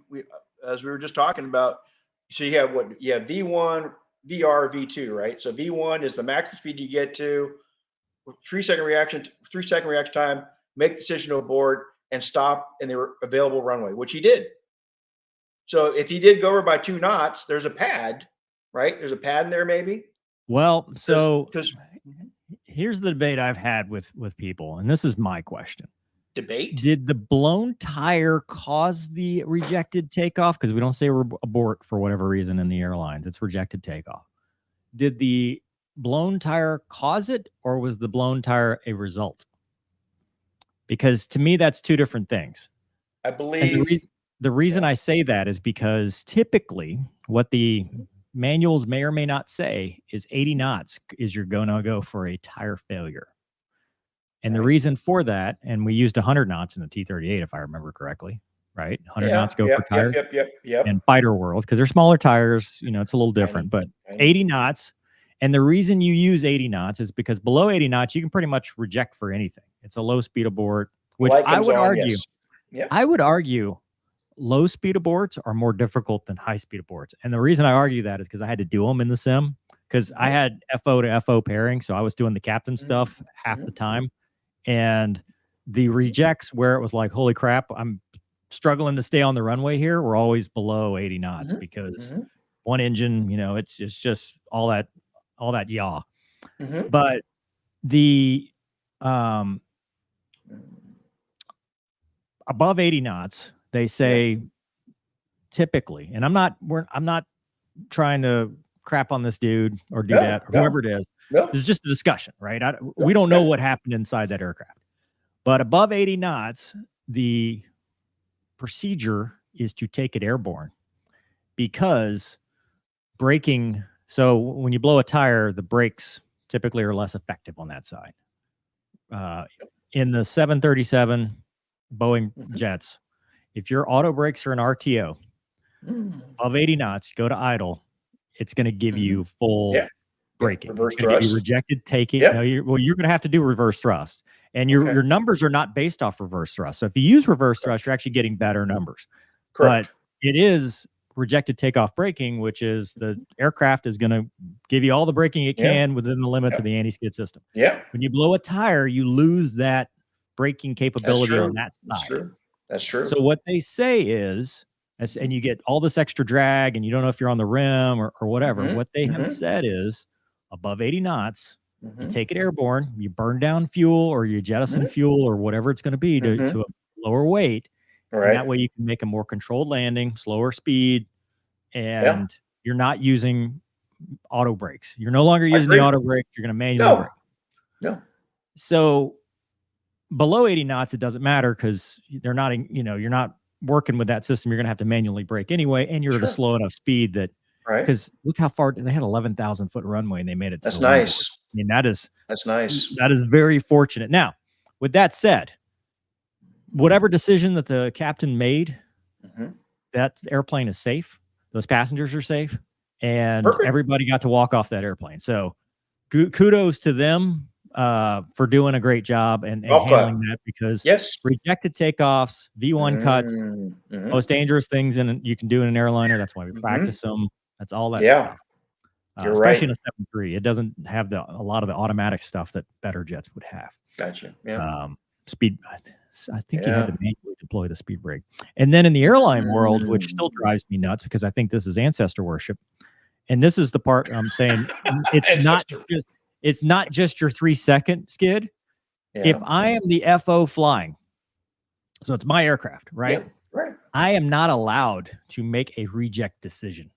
as we were just talking about, so you have V1, VR, V2, right? So V1 is the max speed you get to 3-second reaction, 3-second reaction time, make decision to abort and stop in the available runway, which he did. So if he did go over by 2 knots, there's a pad, right? There's a pad in there, maybe. Well, so because here's the debate I've had with people, and this is my question. debate. Did the blown tire cause the rejected takeoff? Because we don't say abort for whatever reason in the airlines. It's rejected takeoff. Did the blown tire cause it, or was the blown tire a result? Because to me, that's 2 different things. I And believe the reason I say that is because typically what the manuals may or may not say is 80 knots is you're going to go for a tire failure. And the reason for that, and we used 100 knots in the T-38, if I remember correctly, right? 100 knots go for tires. Yep. And fighter world, because they're smaller tires, you know, it's a little different, but 80 knots. And the reason you use 80 knots is because below 80 knots, you can pretty much reject for anything. It's a low speed abort, which I would argue, I would argue low speed aborts are more difficult than high speed aborts. And the reason I argue that is because I had to do them in the sim, because I had FO to FO pairing. So I was doing the captain stuff half the time. And the rejects where it was like, holy crap, I'm struggling to stay on the runway here, were always below 80 knots because one engine, you know, it's just all that yaw. But the above 80 knots, they say typically, and I'm not trying to crap on this dude or do that or whoever it is. This is just a discussion, right? We don't know what happened inside that aircraft. But above 80 knots, the procedure is to take it airborne, because braking. So when you blow a tire, the brakes typically are less effective on that side. In the 737 Boeing jets, if your auto brakes are an RTO of 80 knots, go to idle, it's going to give you full braking. Reverse It's gonna give you thrust. rejected taking. No, you're going to have to do reverse thrust. And your numbers are not based off reverse thrust. So if you use reverse thrust, you're actually getting better numbers. Correct. But it is rejected takeoff braking, which is the aircraft is going to give you all the braking it can within the limits of the anti-skid system. When you blow a tire, you lose that braking capability on that side. That's true. So what they say is, and you get all this extra drag and you don't know if you're on the rim or whatever. What they have said is above 80 knots, you take it airborne, you burn down fuel or you jettison fuel or whatever it's going to be to a lower weight. And that way you can make a more controlled landing, slower speed, and you're not using auto brakes. You're no longer using the auto brakes. You're going to manually brake. So below 80 knots, it doesn't matter because they're not, you're not working with that system. You're going to have to manually brake anyway. And you're at a slow enough speed that, because look how far they had 11,000 foot runway and they made it. That's nice. I mean, that's nice. That is very fortunate. Now, with that said, whatever decision that the captain made, that airplane is safe. Those passengers are safe, and everybody got to walk off that airplane. So kudos to them for doing a great job and handling that, because rejected takeoffs, V1 cuts, most dangerous things you can do in an airliner. That's why we practice them. That's all that stuff. Especially in a 7.3, it doesn't have a lot of the automatic stuff that better jets would have. Gotcha. Speed. I think you had to manually deploy the speed brake. And then in the airline world, which still drives me nuts because I think this is ancestor worship. And this is the part I'm saying it's not just your 3-second skid. If I am the FO flying, so it's my aircraft, right? I am not allowed to make a reject decision.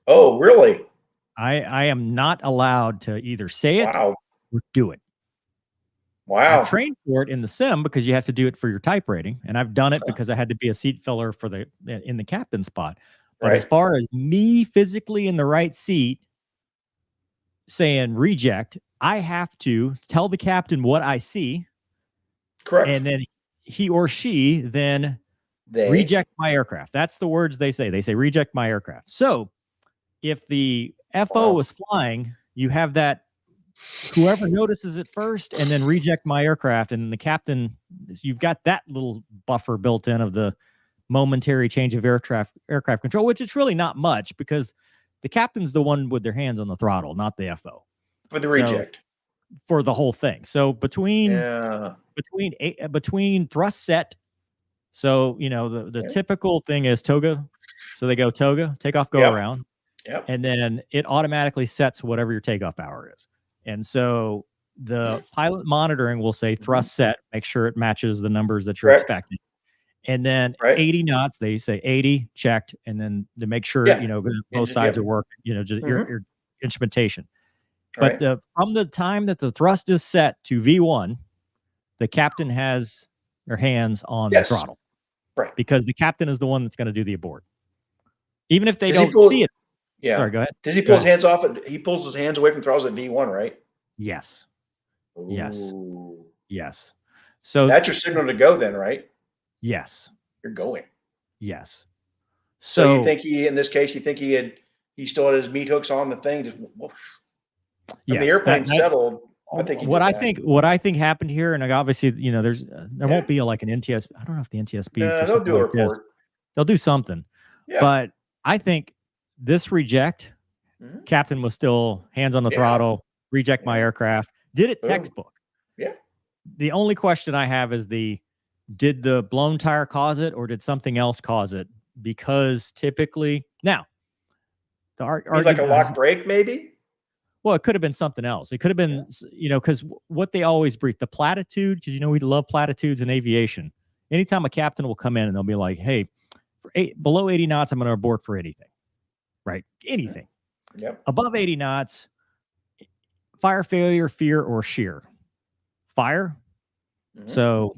Oh, really? I am not allowed to either say it or do it. Wow. I've trained for it in the sim because you have to do it for your type rating. And I've done it because I had to be a seat filler in the captain spot. But as far as me physically in the right seat saying reject, I have to tell the captain what I see. Correct. And then he or she then reject my aircraft. That's the words they say. They say reject my aircraft. So if the FO was flying, you have that whoever notices it first and then reject my aircraft, and the captain, you've got that little buffer built in of the momentary change of aircraft control, which it's really not much because the captain's the one with their hands on the throttle, not the FO. For the reject. for the whole thing. So between Yeah. between thrust set, so the typical thing is toga. So they go toga, take off, go Yep. around, Yep. and then it automatically sets whatever your takeoff hour is. And so the pilot monitoring will say thrust set, make sure it matches the numbers that you're Correct. expecting. And then Right. 80 knots, they say 80 checked, and then to make sure both sides are working, just your instrumentation. But Right. from the time that the thrust is set to V1, the captain has their hands on the throttle, right? Because the captain is the one that's going to do the abort, even if they Does he don't pull- see it. Yeah. Sorry, go ahead. Does he pull his hands off? He pulls his hands away from throttles at V1, right? Yes. Ooh. Yes. So that's your signal to go then, right? Yes. You're going. Yes. So you think in this case, he still had his meat hooks on the thing, just whoosh. Yes, the airplane settled. I think what I think happened here, and obviously, there won't be like an NTS. I don't know if the NTSB. They'll do a report. They'll do something. Yeah. But I think this reject, captain was still hands on the throttle, reject my aircraft, did it textbook. Yeah. The only question I have is did the blown tire cause it, or did something else cause it? Because typically now, the like a lock brake, maybe. Well, it could have been something else. It could have been, because what they always brief, the platitude, because we love platitudes in aviation. Anytime a captain will come in and they'll be like, hey, below 80 knots, I'm going to abort for anything, right? Anything. Yep. Above 80 knots, fire failure, fear, or shear. Fire. So,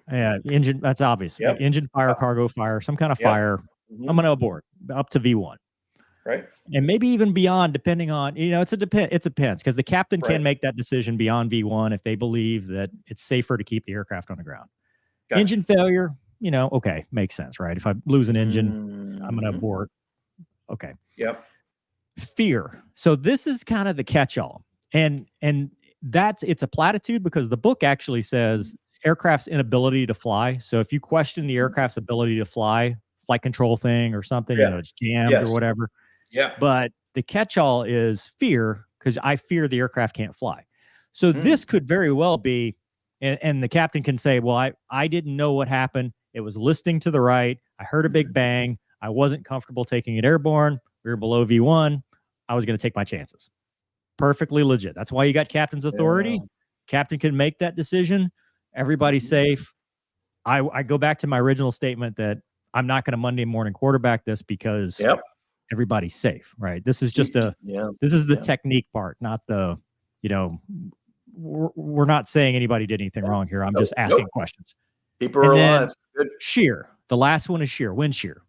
engine, that's obvious. Yep. Engine fire, cargo fire, some kind of fire. I'm going to abort up to V1. Right. And maybe even beyond, depending on, it depends, because the captain can make that decision beyond V1 if they believe that it's safer to keep the aircraft on the ground. Gotcha. Engine failure, okay, makes sense, right? If I lose an engine, I'm going to abort. Okay. Yep. Fear. So this is kind of the catch-all. And it's a platitude, because the book actually says aircraft's inability to fly. So if you question the aircraft's ability to fly, flight control thing or something, it's jammed or whatever. Yeah. But the catch-all is fear, because I fear the aircraft can't fly. So this could very well be, and the captain can say, well, I didn't know what happened. It was listing to the right. I heard a big bang. I wasn't comfortable taking it airborne. We were below V1. I was going to take my chances. Perfectly legit. That's why you got captain's authority. Yeah. Captain can make that decision. Everybody's safe. I go back to my original statement that I'm not going to Monday morning quarterback this, because everybody's safe, right? This is just this is the technique part, not the, we're not saying anybody did anything wrong here. I'm just asking questions. People are alive. Good. Shear. The last one is shear, wind shear.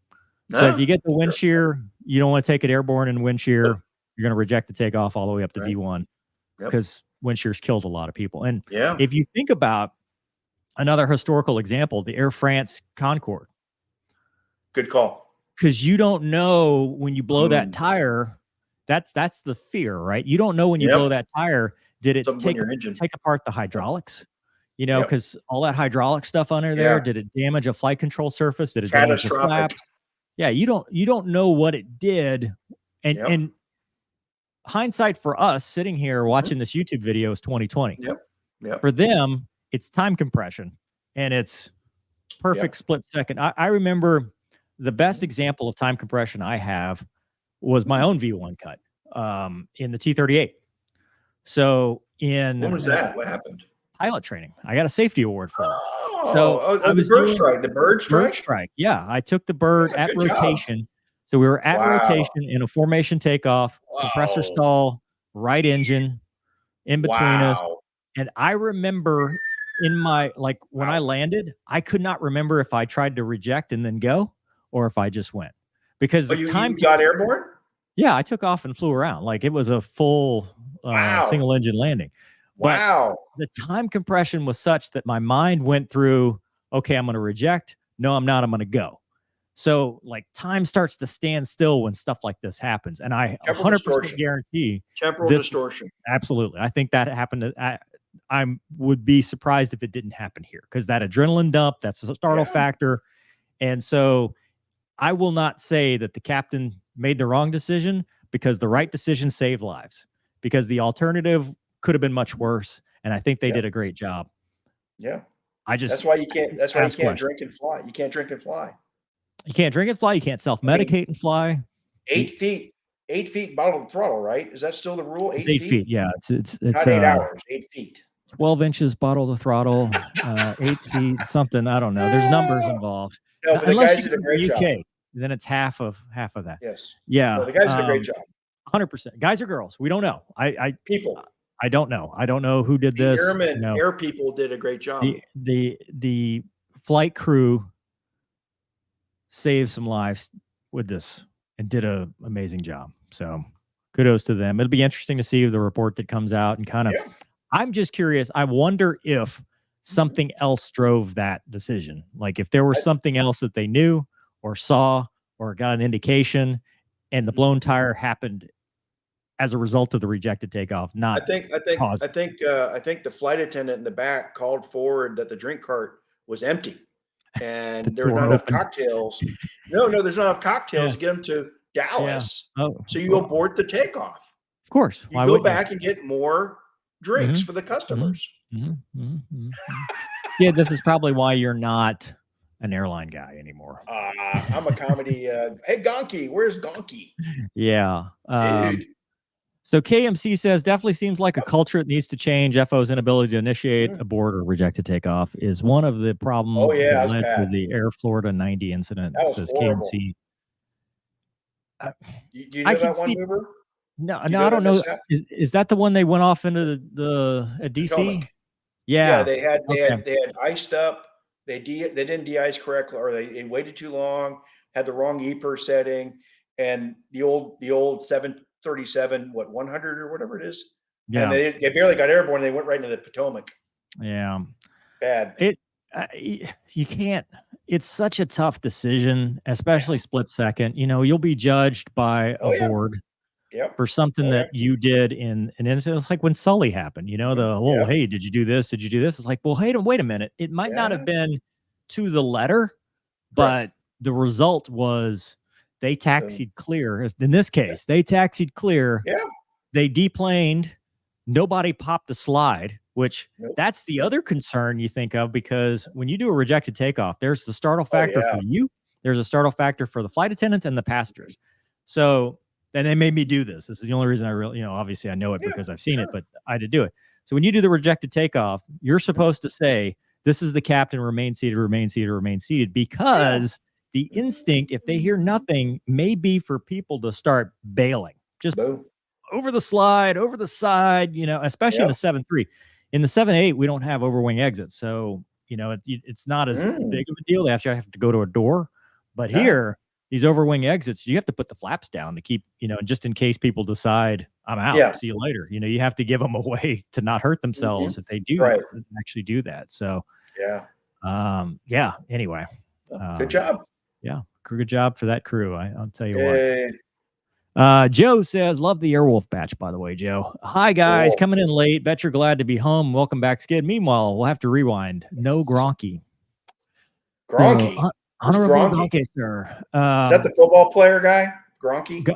So if you get the wind shear, you don't want to take it airborne in wind shear. You're going to reject the takeoff all the way up to V1, because wind shear's killed a lot of people. And if you think about another historical example, the Air France Concorde. Good call. Because you don't know when you blow that tire. That's the fear, right? You don't know when you blow that tire. Did it take apart the hydraulics? Because all that hydraulic stuff under there, did it damage a flight control surface? Did it damage the flaps? Yeah, you don't know what it did. And hindsight for us sitting here watching this YouTube video is 2020. Yep. For them, it's time compression, and it's perfect split second. I remember the best example of time compression I have was my own V1 cut in the T-38. So when was that? What happened? Pilot training. I got a safety award for it. The bird strike. Yeah, I took the bird at rotation. Job. So we were at rotation in a formation takeoff, compressor stall, right engine in between us. And I remember when I landed, I could not remember if I tried to reject and then go, or if I just went, because you got airborne. Yeah, I took off and flew around like it was a full single engine landing. But the time compression was such that my mind went through, okay, I'm going to reject. No, I'm not. I'm going to go. So time starts to stand still when stuff like this happens. And I 100% guarantee temporal distortion. Absolutely. I think that happened. I would be surprised if it didn't happen here, because that adrenaline dump, that's a startle factor. And so I will not say that the captain made the wrong decision, because the right decision saved lives, because the alternative could have been much worse. And I think they Yeah. did a great job. Yeah. I just That's why you can't. That's why you ask can't questions. drink and fly. You can't drink and fly. You can't drink and fly. You can't self-medicate and fly. 8 feet. 8 feet bottom throttle. Right? Is that still the rule? It's 8 8 feet. Yeah, it's Not 8 hours. 8 feet. 12 inches bottle to throttle, 8 feet, something. I don't know. There's numbers involved. No, but the Unless guys you did a go to great the job. UK, then it's half of that. Yes. Yeah. No, the guys did a great job. 100%. Guys or girls? We don't know. People. I don't know. I don't know who did The this. airmen, No. air people did a great job. The flight crew saved some lives with this and did an amazing job. So kudos to them. It'll be interesting to see the report that comes out and kind of. Yeah. I'm just curious. I wonder if something else drove that decision. Like if there was something else that they knew or saw or got an indication, and the blown tire happened as a result of the rejected takeoff. Not. I think the flight attendant in the back called forward that the drink cart was empty, and there was not enough cocktails. No, there's not enough cocktails to get them to Dallas. Yeah. Oh, so you abort the takeoff. Of course. You go back and get more drinks for the customers. Yeah, this is probably why you're not an airline guy anymore. I'm a comedy. Hey, Gonky, where's Gonky? Yeah. Dude. So KMC says definitely seems like a culture that needs to change. FO's inability to initiate, abort, or reject a takeoff is one of the problems that led to the Air Florida 90 incident. That was says horrible. KMC. Do you know that one mover? No, I don't know. Is that the one they went off into the at DC? Potomac. Yeah, they had iced up. They didn't de-ice correctly, or they waited too long. Had the wrong EPR setting, and the old 737 100 or whatever it is. Yeah, and they barely got airborne. They went right into the Potomac. Yeah, bad. You can't. It's such a tough decision, especially split second. You know, you'll be judged by a board. Yep. For something that you did in an incident. It's like when Sully happened, you know, hey, did you do this? Did you do this? It's like, well, hey, wait a minute. It might not have been to the letter, but the result was they taxied clear. In this case, they taxied clear. Yeah. They deplaned. Nobody popped the slide, which that's the other concern you think of, because when you do a rejected takeoff, there's the startle factor for you. There's a startle factor for the flight attendants and the passengers. So, and they made me do this. This is the only reason I really, obviously I know it because I've seen it, but I had to do it. So when you do the rejected takeoff, you're supposed to say, this is the captain, remain seated, remain seated, remain seated, because the instinct, if they hear nothing, may be for people to start bailing. Just over the slide, over the side, especially in the 7.3. In the 7.8, we don't have overwing exits. So, it's not as big of a deal. They actually have to go to a door. But here, these overwing exits, you have to put the flaps down to keep, just in case people decide I'm out, see you later. You have to give them a way to not hurt themselves if they do actually do that. So, anyway. Good job. Yeah. Good job for that crew. I'll tell you what. Joe says, love the Airwolf batch, by the way, Joe. Hi, guys. Coming in late. Bet you're glad to be home. Welcome back, Skid. Meanwhile, we'll have to rewind. No Gronky. Honorable Gonky, sir. Is that the football player guy? Gronky?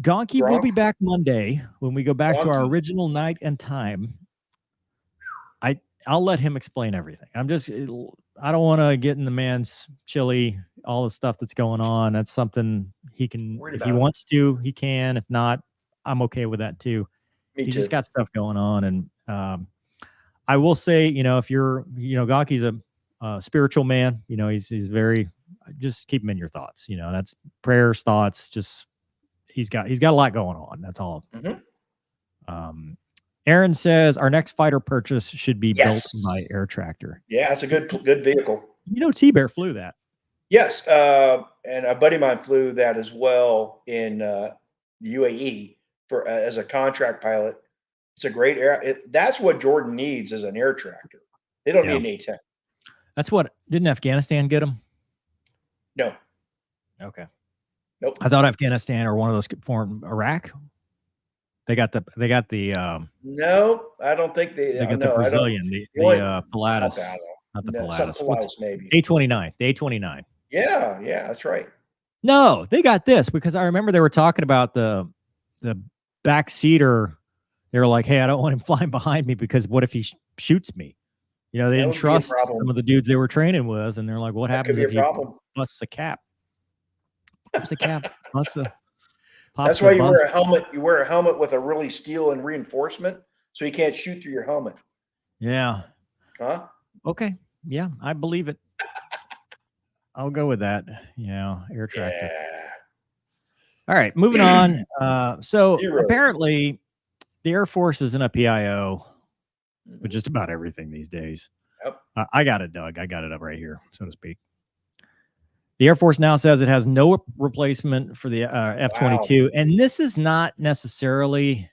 Gonky will be back Monday when we go back to our original night and time. I'll let him explain everything. I don't want to get in the man's chili, all the stuff that's going on. That's something he can, if he wants to, he can. If not, I'm okay with that too. He's just got stuff going on. And I will say, if you're, Gonky's a spiritual man, he's very, just keep him in your thoughts. That's prayers, thoughts. Just he's got a lot going on. That's all. Aaron says our next fighter purchase should be built by Air Tractor. Yeah, it's a good vehicle. T-Bear flew that. Yes, and a buddy of mine flew that as well in the UAE as a contract pilot. It's a great that's what Jordan needs as an Air Tractor. They don't need an A-10. That's what didn't Afghanistan get them? No. Okay. Nope. I thought Afghanistan or one of those formed Iraq. They got the no, I don't think they got the Brazilian, the Pilatus. Not the Pilatus. Maybe. A29. The A29. Yeah, that's right. No, they got this because I remember they were talking about the backseater They were like, "Hey, I don't want him flying behind me because what if he shoots me?" You know, they That didn't would be a trust some problem. of the dudes they were training with, and they're like, "What That could happens be a if he problem. busts a cap? Pops a cap, busts a That's pops a why you wear buzz." a helmet. You wear a helmet with a really steel and reinforcement, so he can't shoot through your helmet. Yeah. Huh? Okay. Yeah, I believe it. I'll go with that. Air tractor. Yeah. All right, moving on. So Zero. apparently, the Air Force is in a PIO with Mhm. just about everything these days. Yep. I got it, Doug. I got it up right here, so to speak. The Air Force now says it has no replacement for the Wow. F-22, and this is not necessarily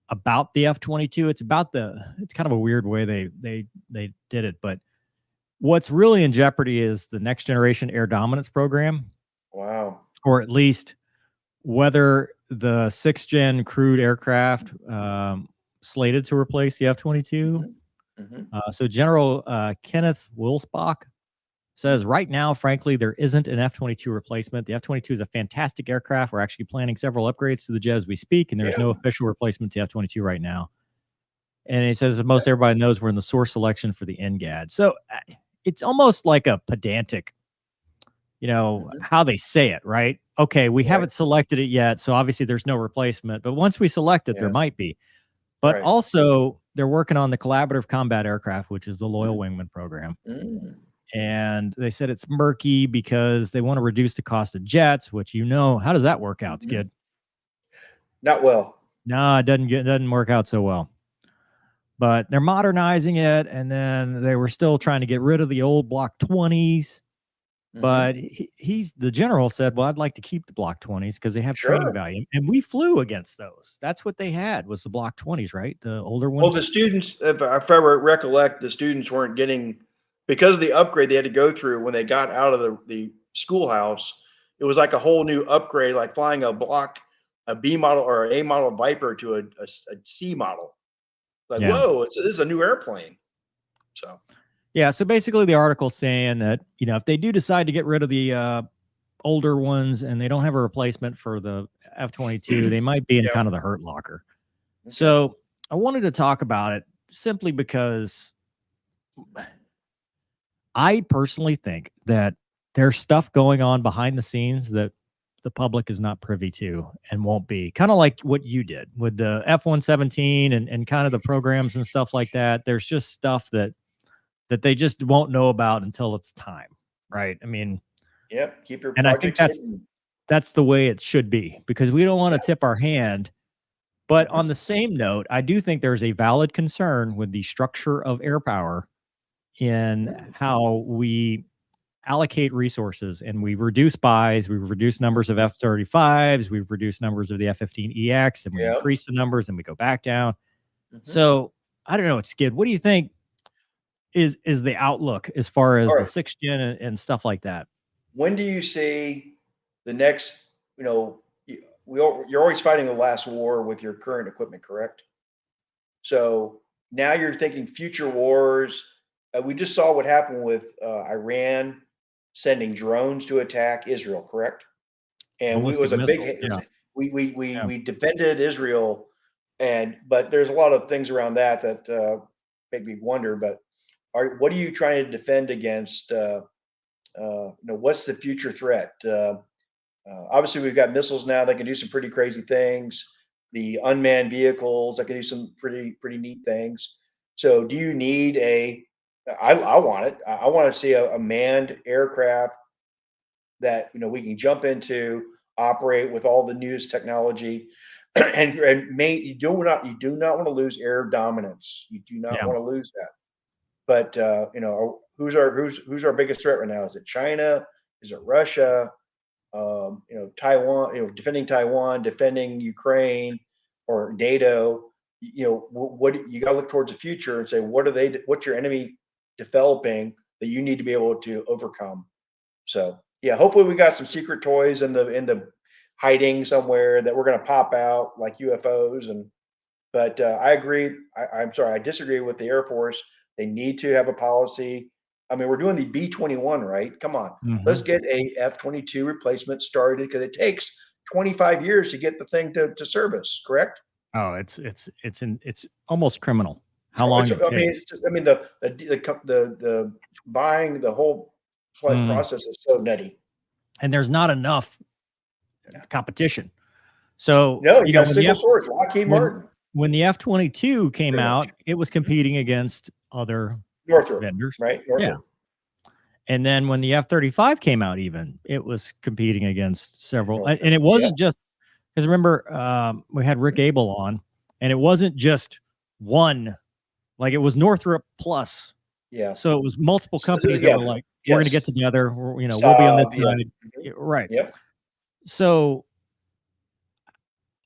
about the F-22. It's about it's kind of a weird way they did it, but what's really in jeopardy is the Next Generation Air Dominance program, Wow. or at least whether the 6th-gen crewed aircraft slated to replace the F-22. So General Kenneth Wilsbach says right now, frankly, there isn't an F-22 replacement. The F-22 is a fantastic aircraft. We're actually planning several upgrades to the jet as we speak, and there's no official replacement to F-22 right now. And he says most everybody knows we're in the source selection for the NGAD. So it's almost like a pedantic, how they say it, right? Okay, we haven't selected it yet, so obviously there's no replacement. But once we select it, there might be. But also, they're working on the Collaborative Combat Aircraft, which is the Loyal Wingman program. And they said it's murky because they want to reduce the cost of jets, which how does that work out, Skid? Not well. No, it doesn't work out so well. But they're modernizing it, and then they were still trying to get rid of the old Block 20s. But the general said, well, I'd like to keep the Block 20s because they have training value. And we flew against those. That's what they had, was the Block 20s, right? The older ones. Well, the students, if I recollect, the students weren't getting, because of the upgrade they had to go through when they got out of the schoolhouse. It was like a whole new upgrade, like flying a B model or A model Viper to a C model. Like, whoa, this is a new airplane. So. Yeah, so basically the article's saying that, if they do decide to get rid of the older ones and they don't have a replacement for the F-22, they might be in kind of the hurt locker. Okay. So I wanted to talk about it simply because I personally think that there's stuff going on behind the scenes that the public is not privy to and won't be. Kind of like what you did with the F-117 and kind of the programs and stuff like that. There's just stuff that they just won't know about until it's time, right? I mean, keep your and I think that's the way it should be, because we don't want to tip our hand. But on the same note, I do think there's a valid concern with the structure of air power in how we allocate resources, and we reduce buys, we reduce numbers of F-35s, we've reduced numbers of the F-15EX, and we increase the numbers and we go back down. So I don't know, Skid, what do you think is the outlook as far as the 6th gen and stuff like that? When do you see the next, you're always fighting the last war with your current equipment, correct? So now you're thinking future wars. We just saw what happened with Iran sending drones to attack Israel, correct? And we defended Israel, but there's a lot of things around that make me wonder. But what are you trying to defend against? What's the future threat? Obviously, we've got missiles now that can do some pretty crazy things. The unmanned vehicles that can do some pretty neat things. So, do you need I want it. I want to see a manned aircraft that we can jump into, operate with all the newest technology, and you do not want to lose air dominance. You do not want to lose that. But who's our biggest threat right now? Is it China? Is it Russia? Taiwan, defending Taiwan, defending Ukraine or NATO. What you got to look towards the future and say, what's your enemy developing that you need to be able to overcome? So hopefully we got some secret toys in the hiding somewhere that we're going to pop out like UFOs. But I agree. I'm sorry, I disagree with the Air Force. They need to have a policy. I mean, we're doing the B-21, right? Come on, let's get a F-22 replacement started, because it takes 25 years to get the thing to service, correct? Oh, it's almost criminal how long it I mean, takes. the buying the whole Mm. process is so nutty. And there's not enough competition. So, No, you you know, got single source, Lockheed Martin, when the F-22 came pretty out, much. it was competing against other Northrop, vendors. right? Yeah. Northrop. And then when the F-35 came out, even it was competing against several. Northrop. And it wasn't just because remember, we had Rick Abel on, and it wasn't just one, like it was Northrop plus. Yeah. So it was multiple So, companies yeah, that were like, we're going to yes. get together. We're, you know, we'll be on this Saab, yeah. side. Mhm. Right. Yep. So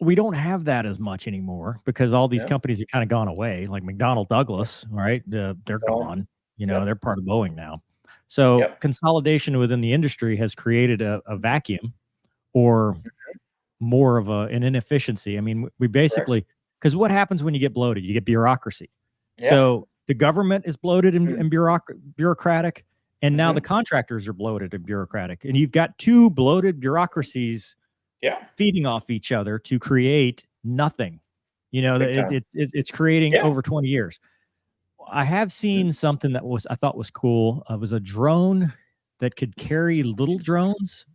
we don't have that as much anymore because all these Yeah. companies have kind of gone away, like McDonnell Douglas, right? They're gone. You know, Yep. they're part of Boeing now. So Yep. consolidation within the industry has created a vacuum or more of an inefficiency. I mean, we basically, because what happens when you get bloated? You get bureaucracy. Yeah. So the government is bloated and, Mm. and bureaucratic, and now Mhm. the contractors are bloated and bureaucratic. And you've got two bloated bureaucracies Yeah. feeding off each other to create nothing. You know, Big time. it's creating Yeah. over 20 years. I have seen something that I thought was cool. It was a drone that could carry little drones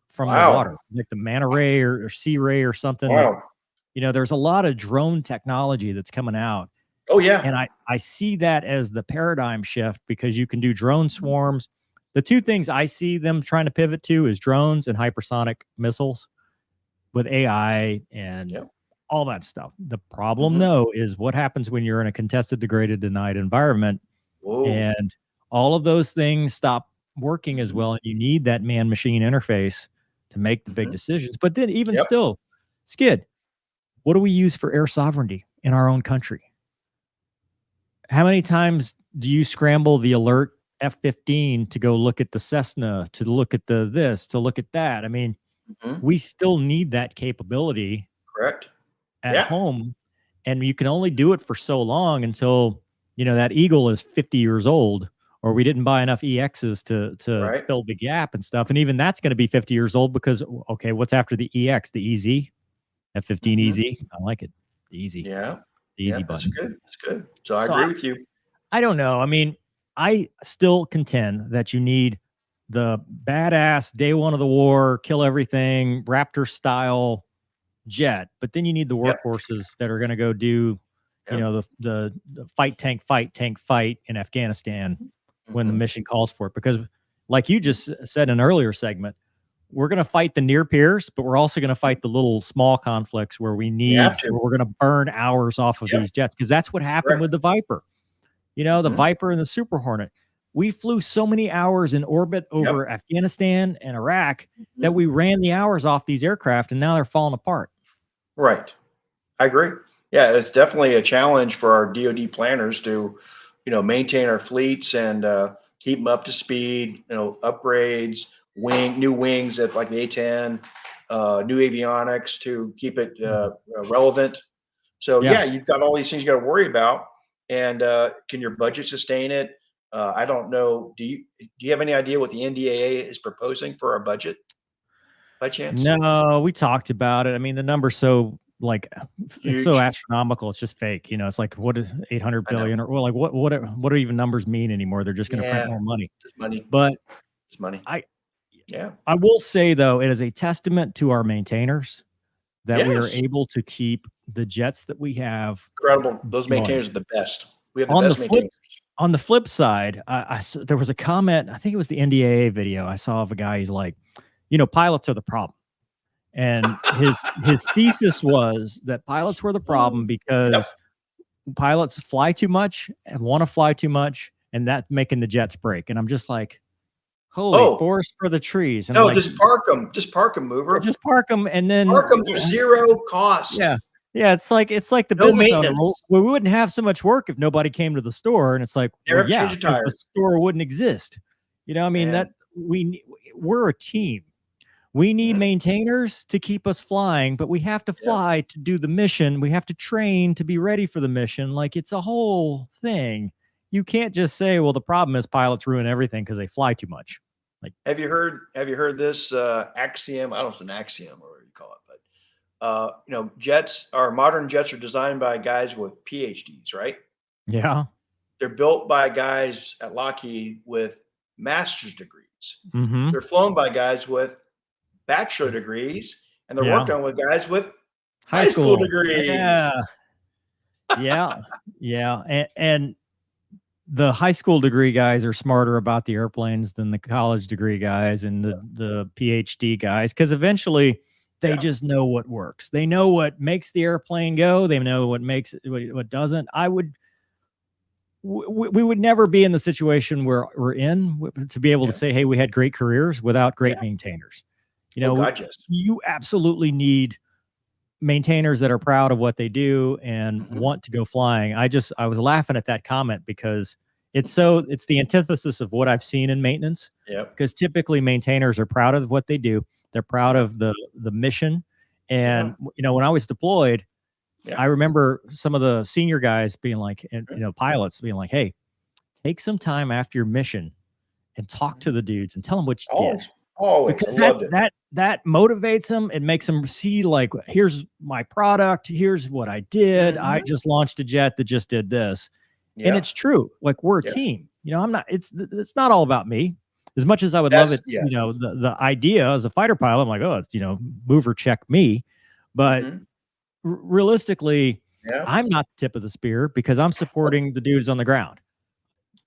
from the Wow. water, like the manta ray or sea ray or something. Wow. That, you know, there's a lot of drone technology that's coming out. Oh yeah. And I see that as the paradigm shift because you can do drone swarms. The two things I see them trying to pivot to is drones and hypersonic missiles with AI and Yep. all that stuff. The problem, though, is what happens when you're in a contested, degraded, denied environment, Whoa. and all of those things stop working as well. And you need that man-machine interface to make the big decisions. But then, even Yep. still, Skid, what do we use for air sovereignty in our own country? How many times do you scramble the alert F-15 to go look at the Cessna, to look at the this, to look at that? I mean, we still need that capability Correct. at Yeah. home, and you can only do it for so long until, you know, that Eagle is 50 years old, or we didn't buy enough EXs to Right. fill the gap and stuff. And even that's going to be 50 years old because, okay, what's after the EX? The EZ? F-15 EZ? I like it. The EZ. Yeah. The easy Yeah, that's button. good. That's good. So I So agree with you. I don't know. I mean, I still contend that you need the badass day one of the war, kill everything, Raptor style jet, but then you need the Yep. workhorses that are going to go do, you Yep. know, the fight tank in Afghanistan when the mission calls for it. Because, like you just said in an earlier segment, we're going to fight the near peers, but we're also going to fight the little small conflicts where we need, have to. where we're going to burn hours off of Yep. these jets. Because that's what happened Correct. with the Viper. You know, the Mhm. Viper and the Super Hornet. We flew so many hours in orbit over Afghanistan and Iraq that we ran the hours off these aircraft, and now they're falling apart. Right. I agree. Yeah, it's definitely a challenge for our DoD planners to, you know, maintain our fleets and keep them up to speed. You know, upgrades, new wings at like the A-10, new avionics to keep it relevant. So Yeah. you've got all these things you got to worry about. And can your budget sustain it? I don't know. Do you have any idea what the NDAA is proposing for our budget by chance? No, we talked about it. I mean, the number's so like it's so Huge. astronomical. It's just fake. You know, it's like what is 800 I know. billion or well, like what do even numbers mean anymore? They're just going to print more money. Just money. But It's money. I Yeah. I will say though, it is a testament to our maintainers that we are Yes. able to keep the jets that we have Incredible. Those going. maintainers are the best. We have the On the best maintainers. On the flip side, there was a comment, I think it was the NDAA video I saw of a guy, he's like, you know, pilots are the problem. And his thesis was that pilots were the problem because pilots fly too much and want to fly too much, and that's making the jets break. And I'm just like, holy forest for the trees. And No, like, just park them. Just park them, mover. just park them and then Park them for zero cost. Yeah. Yeah, it's like the No business owner. maintenance. Well, we wouldn't have so much work if nobody came to the store. And it's like, Never well, have to yeah, change a 'cause tire. the store wouldn't exist. You know, I mean, Man. we're a team. We need maintainers to keep us flying, but we have to fly to do the mission. We have to train to be ready for the mission. Like it's a whole thing. You can't just say, well, the problem is pilots ruin everything because they fly too much. Like, Have you heard this axiom? I don't know if it's an axiom or what you call it, modern jets are designed by guys with PhDs, right? Yeah. They're built by guys at Lockheed with master's degrees. Mm-hmm. They're flown by guys with bachelor degrees, and they're worked Yeah. on with guys with High school school. degrees. Yeah. Yeah. Yeah. And the high school degree guys are smarter about the airplanes than the college degree guys and the PhD guys, because eventually they just know what works. They know what makes the airplane go. They know what makes what doesn't. We would never be in the situation where we're in to be able to say, hey, we had great careers without great maintainers. You know, God, yes. you absolutely need maintainers that are proud of what they do and want to go flying. I was laughing at that comment because it's the antithesis of what I've seen in maintenance. Yeah. Because typically maintainers are proud of what they do. They're proud of the mission. And when I was deployed, I remember some of the senior guys being like, and pilots being like, hey, take some time after your mission and talk to the dudes and tell them what you did. Always. Because I loved it. that motivates them. It makes them see, like, here's my product. Here's what I did. I just launched a jet that just did this. And it's true. Like, we're a team. It's not all about me. As much as I would love it, the idea as a fighter pilot, I'm like, oh, it's, move or check me. But realistically, I'm not the tip of the spear because I'm supporting the dudes on the ground.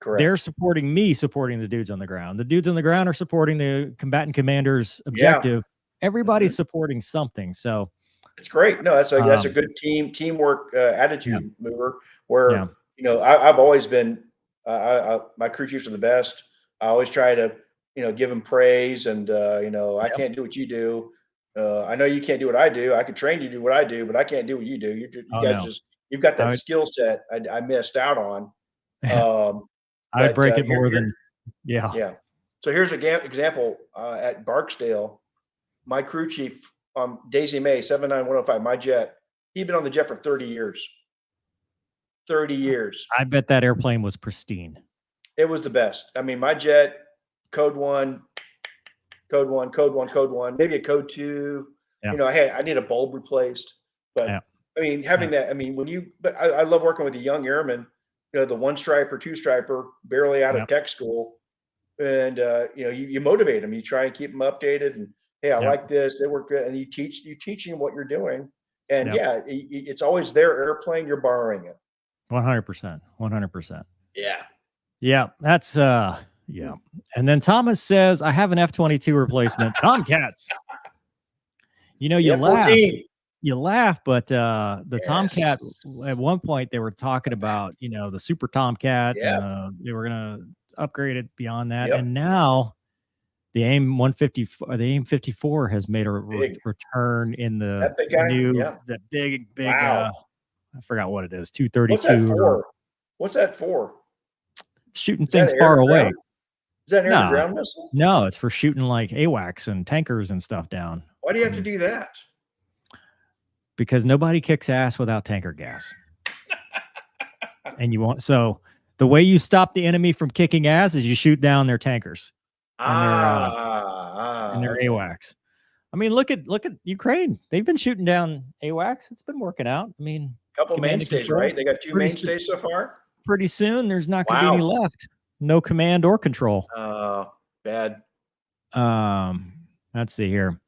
Correct. They're supporting me, supporting the dudes on the ground. The dudes on the ground are supporting the combatant commander's objective. Everybody's supporting something. So it's great. No, that's a good teamwork attitude mover. Where I've always been. My crew chiefs are the best. I always try to give them praise, and I can't do what you do. I know you can't do what I do. I could train you to do what I do, but I can't do what you do. You've got that skill set I missed out on. I would break it more than, Yeah. So here's an example at Barksdale. My crew chief, Daisy May, 79105, my jet, he'd been on the jet for 30 years. 30 years. I bet that airplane was pristine. It was the best. I mean, my jet, code one, maybe a code 2. I need a bulb replaced. But I mean, having that, I mean, but I love working with the young airmen. The one striper, two striper, barely out of tech school, and you motivate them. You try and keep them updated. And hey, I like this. They work good, and you teach them what you're doing. And it's always their airplane. You're borrowing it. 100%. 100%. Yeah. That's And then Thomas says, I have an F-22 replacement, Tomcats. You laugh, but the Tomcat, at one point they were talking about, the Super Tomcat. They were going to upgrade it beyond that. And now the AIM 150 or the AIM 54 has made a return in the that big, wow. I forgot what it is, 232. What's that for? Shooting things far away. Is that an air-to-ground missile? No, it's for shooting like AWACS and tankers and stuff down. Why do you have to do that? Because nobody kicks ass without tanker gas. And so the way you stop the enemy from kicking ass is you shoot down their tankers and their AWACS. I mean, look at Ukraine. They've been shooting down AWACS. It's been working out. I mean, a couple mainstays, right? They got 2 mainstays so far. Pretty soon, there's not going to be any left. No command or control. Bad. Let's see here.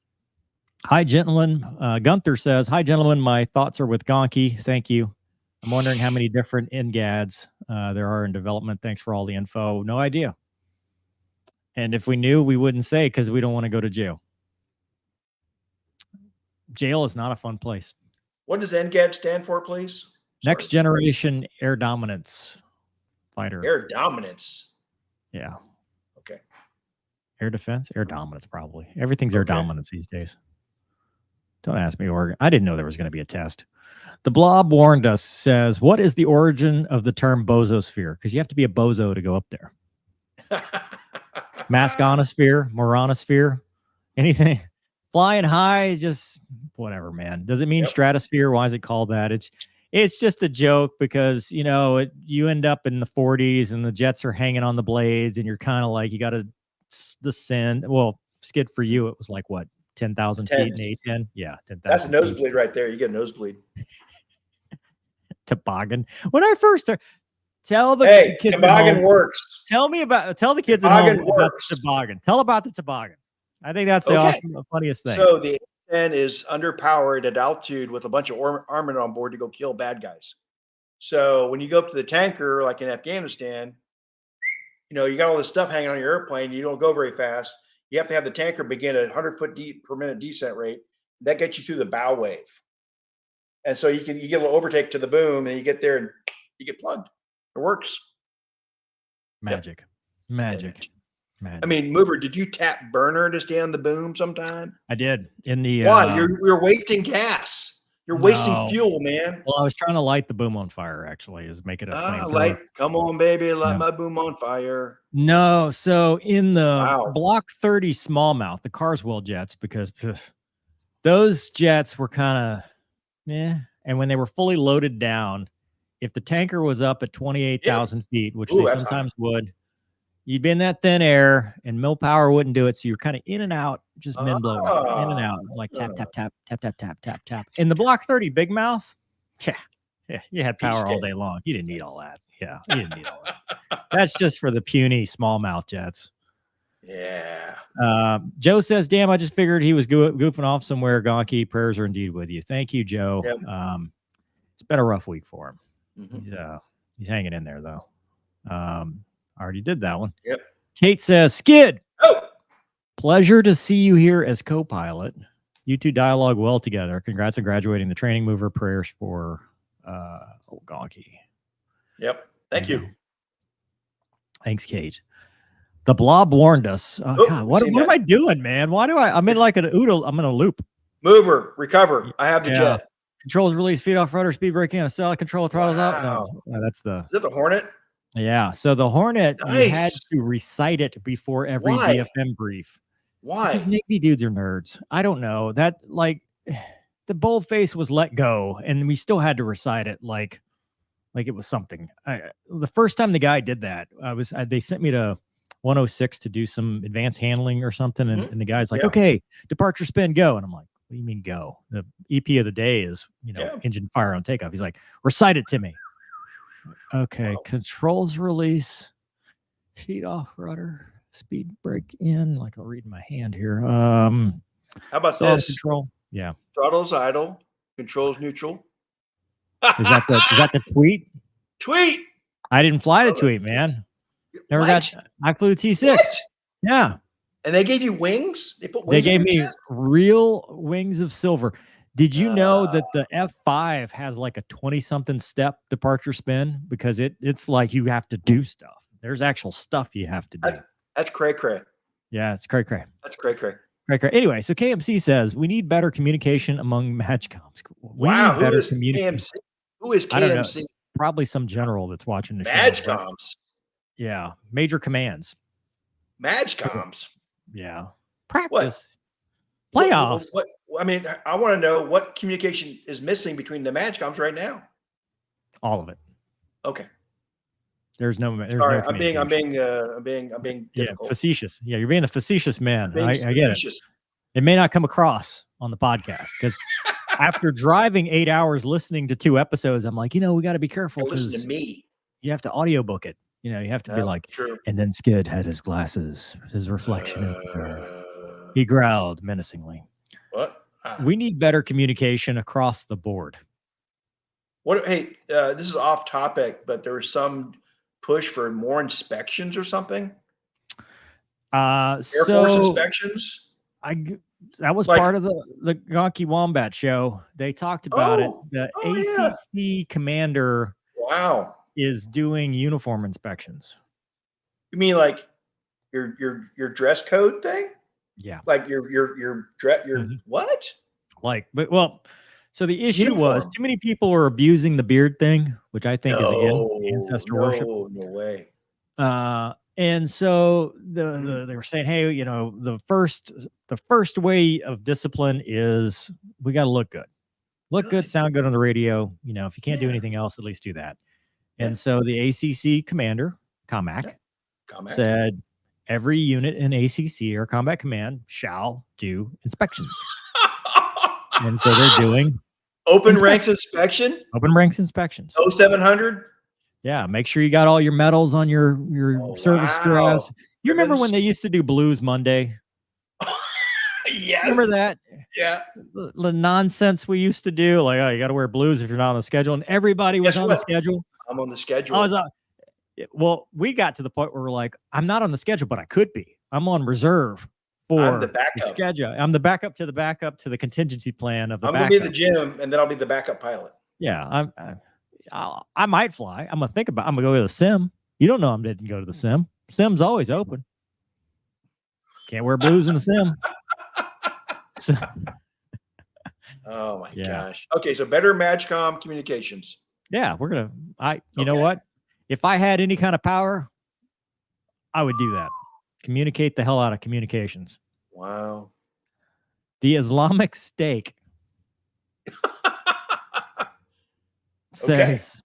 Hi, gentlemen. Gunther says, hi, gentlemen. My thoughts are with Gonky. Thank you. I'm wondering how many different NGADs there are in development. Thanks for all the info. No idea. And if we knew, we wouldn't say because we don't want to go to jail. Jail is not a fun place. What does NGAD stand for, please? Next Generation Air Dominance Fighter. Air Dominance. Yeah. Okay. Air Defense? Air Dominance, probably. Everything's Air Dominance these days. Don't ask me, Oregon. I didn't know there was going to be a test. The Blob warned us, says, what is the origin of the term bozosphere? Because you have to be a bozo to go up there. Maskonosphere, moronosphere, anything. Flying high, just whatever, man. Does it mean stratosphere? Why is it called that? It's just a joke because, you end up in the 40s and the jets are hanging on the blades and you're kind of like, you got to descend. Well, skid for you, it was like, what, 10,000 feet in A10. Yeah, 10,000. That's a nosebleed right there. You get a nosebleed. Toboggan. When I first started, tell the kids at toboggan home, works. tell the kids at home about the toboggan. Tell about the toboggan. I think that's the funniest thing. So the A10 is underpowered at altitude with a bunch of armament on board to go kill bad guys. So when you go up to the tanker, like in Afghanistan, you got all this stuff hanging on your airplane. You don't go very fast. You have to have the tanker begin at 100 foot per minute descent rate. That gets you through the bow wave. And so you get a little overtake to the boom, and you get there and you get plugged. It works. Magic. I mean, Mover, did you tap burner to stay on the boom sometime? I did. In the why? You're wasting gas. You're wasting fuel, man. Well, I was trying to light the boom on fire. Actually, is make it a flamethrower. Come on, baby, light my boom on fire. No, so in the Block 30 smallmouth, the Carswell jets, because those jets were kind of and when they were fully loaded down, if the tanker was up at 28,000 feet, which they sometimes would, you'd be in that thin air, and mill power wouldn't do it. So you're kind of in and out, just min blow, in and out, like tap, tap, tap, tap, tap, tap, tap, tap. In the Block 30 big mouth, you had power all day long. You didn't need all that. Yeah, you didn't need all that. That's just for the puny smallmouth jets. Yeah. Joe says, damn, I just figured he was goofing off somewhere. Gonky, prayers are indeed with you. Thank you, Joe. Yep. It's been a rough week for him. Mm-hmm. He's hanging in there, though. Already did that one. Yep. Kate says, Skid. Oh, pleasure to see you here as co-pilot. You two dialogue well together. Congrats on graduating the training mover. Prayers for Gonky. Yep. Thank you. Thanks, Kate. The blob warned us. God, what am I doing, man? Why do I'm in like an oodle? I'm in a loop. Mover, recover. I have the jet. Controls release, feet off rudder, speed braking, a solid control, throttles out. No, is that the Hornet? Yeah. So the Hornet, you had to recite it before every DFM brief. Why? Because Navy dudes are nerds. I don't know. That the boldface was let go, and we still had to recite it like it was something. The first time the guy did that, they sent me to 106 to do some advanced handling or something, and the guy's like, okay, departure spin, go. And I'm like, what do you mean go? The EP of the day is, engine fire on takeoff. He's like, recite it to me. Okay, controls release, feet off rudder, speed brake in. Like I'll read my hand here. How about this? Control. Yeah. Throttles idle, controls neutral. Is that the tweet? Tweet. I didn't fly the tweet, man. Never got. I flew T6. What? Yeah. And they gave you wings? They gave me real wings of silver. Did you know that the F5 has like a 20-something step departure spin? Because it's like you have to do stuff. There's actual stuff you have to do. That's cray-cray. Yeah, it's cray-cray. That's cray-cray. Cray-cray. Anyway, so KMC says, we need better communication among MAGCOMs. Who is KMC? Who is KMC? I don't know. Probably some general that's watching the show. MAGCOMs. Yeah, major commands. MAGCOMs. Yeah. Practice. Playoffs. What? I mean, I want to know what communication is missing between the MAGCOMs right now. All of it. Okay. There's no. Sorry, I'm being difficult. Facetious. Yeah, you're being a facetious man. I get it. It may not come across on the podcast because after driving 8 hours listening to 2 episodes, I'm like, we got to be careful. Listen to me. You have to audiobook it. You have to be like, true. And then Skid had his glasses, his reflection in the mirror. He growled menacingly. What? We need better communication across the board. What? Hey, this is off topic, but there was some push for more inspections or something. Air Force inspections. That was part of the Gonky Wombat show. They talked about it. The ACC commander. Wow. Is doing uniform inspections. You mean like your dress code thing? Yeah. Like your dress what? So the issue was too many people are abusing the beard thing, which I think is again ancestor worship. No way. And so they were saying, hey, the first way of discipline is we got to look good. Look good, sound good on the radio. If you can't do anything else, at least do that. And so the ACC commander, Comac, said, every unit in ACC or Combat Command shall do inspections. And so they're doing open ranks inspection. open ranks inspections. 0700. Yeah, make sure you got all your medals on your service dress. You remember when they used to do Blues Monday? Yes. Remember that? Yeah. The nonsense we used to do, like, oh, you got to wear blues if you're not on the schedule, and everybody was Guess on what? the schedule. I'm on the schedule. I was well, we got to the point where we're like, I'm not on the schedule, but I could be. I'm on reserve for I'm the backup. schedule. I'm the backup to the contingency plan of the I'm backup. gonna be in the gym, and then I'll be the backup pilot. Yeah, I might fly. I'm gonna go to the sim. You don't know I didn't go to the sim. Sim's always open. Can't wear blues in the sim. So, oh my gosh. Okay, so better MAGCOM communications. Yeah, you know what? If I had any kind of power, I would do that. Communicate the hell out of communications. Wow. The Islamic State says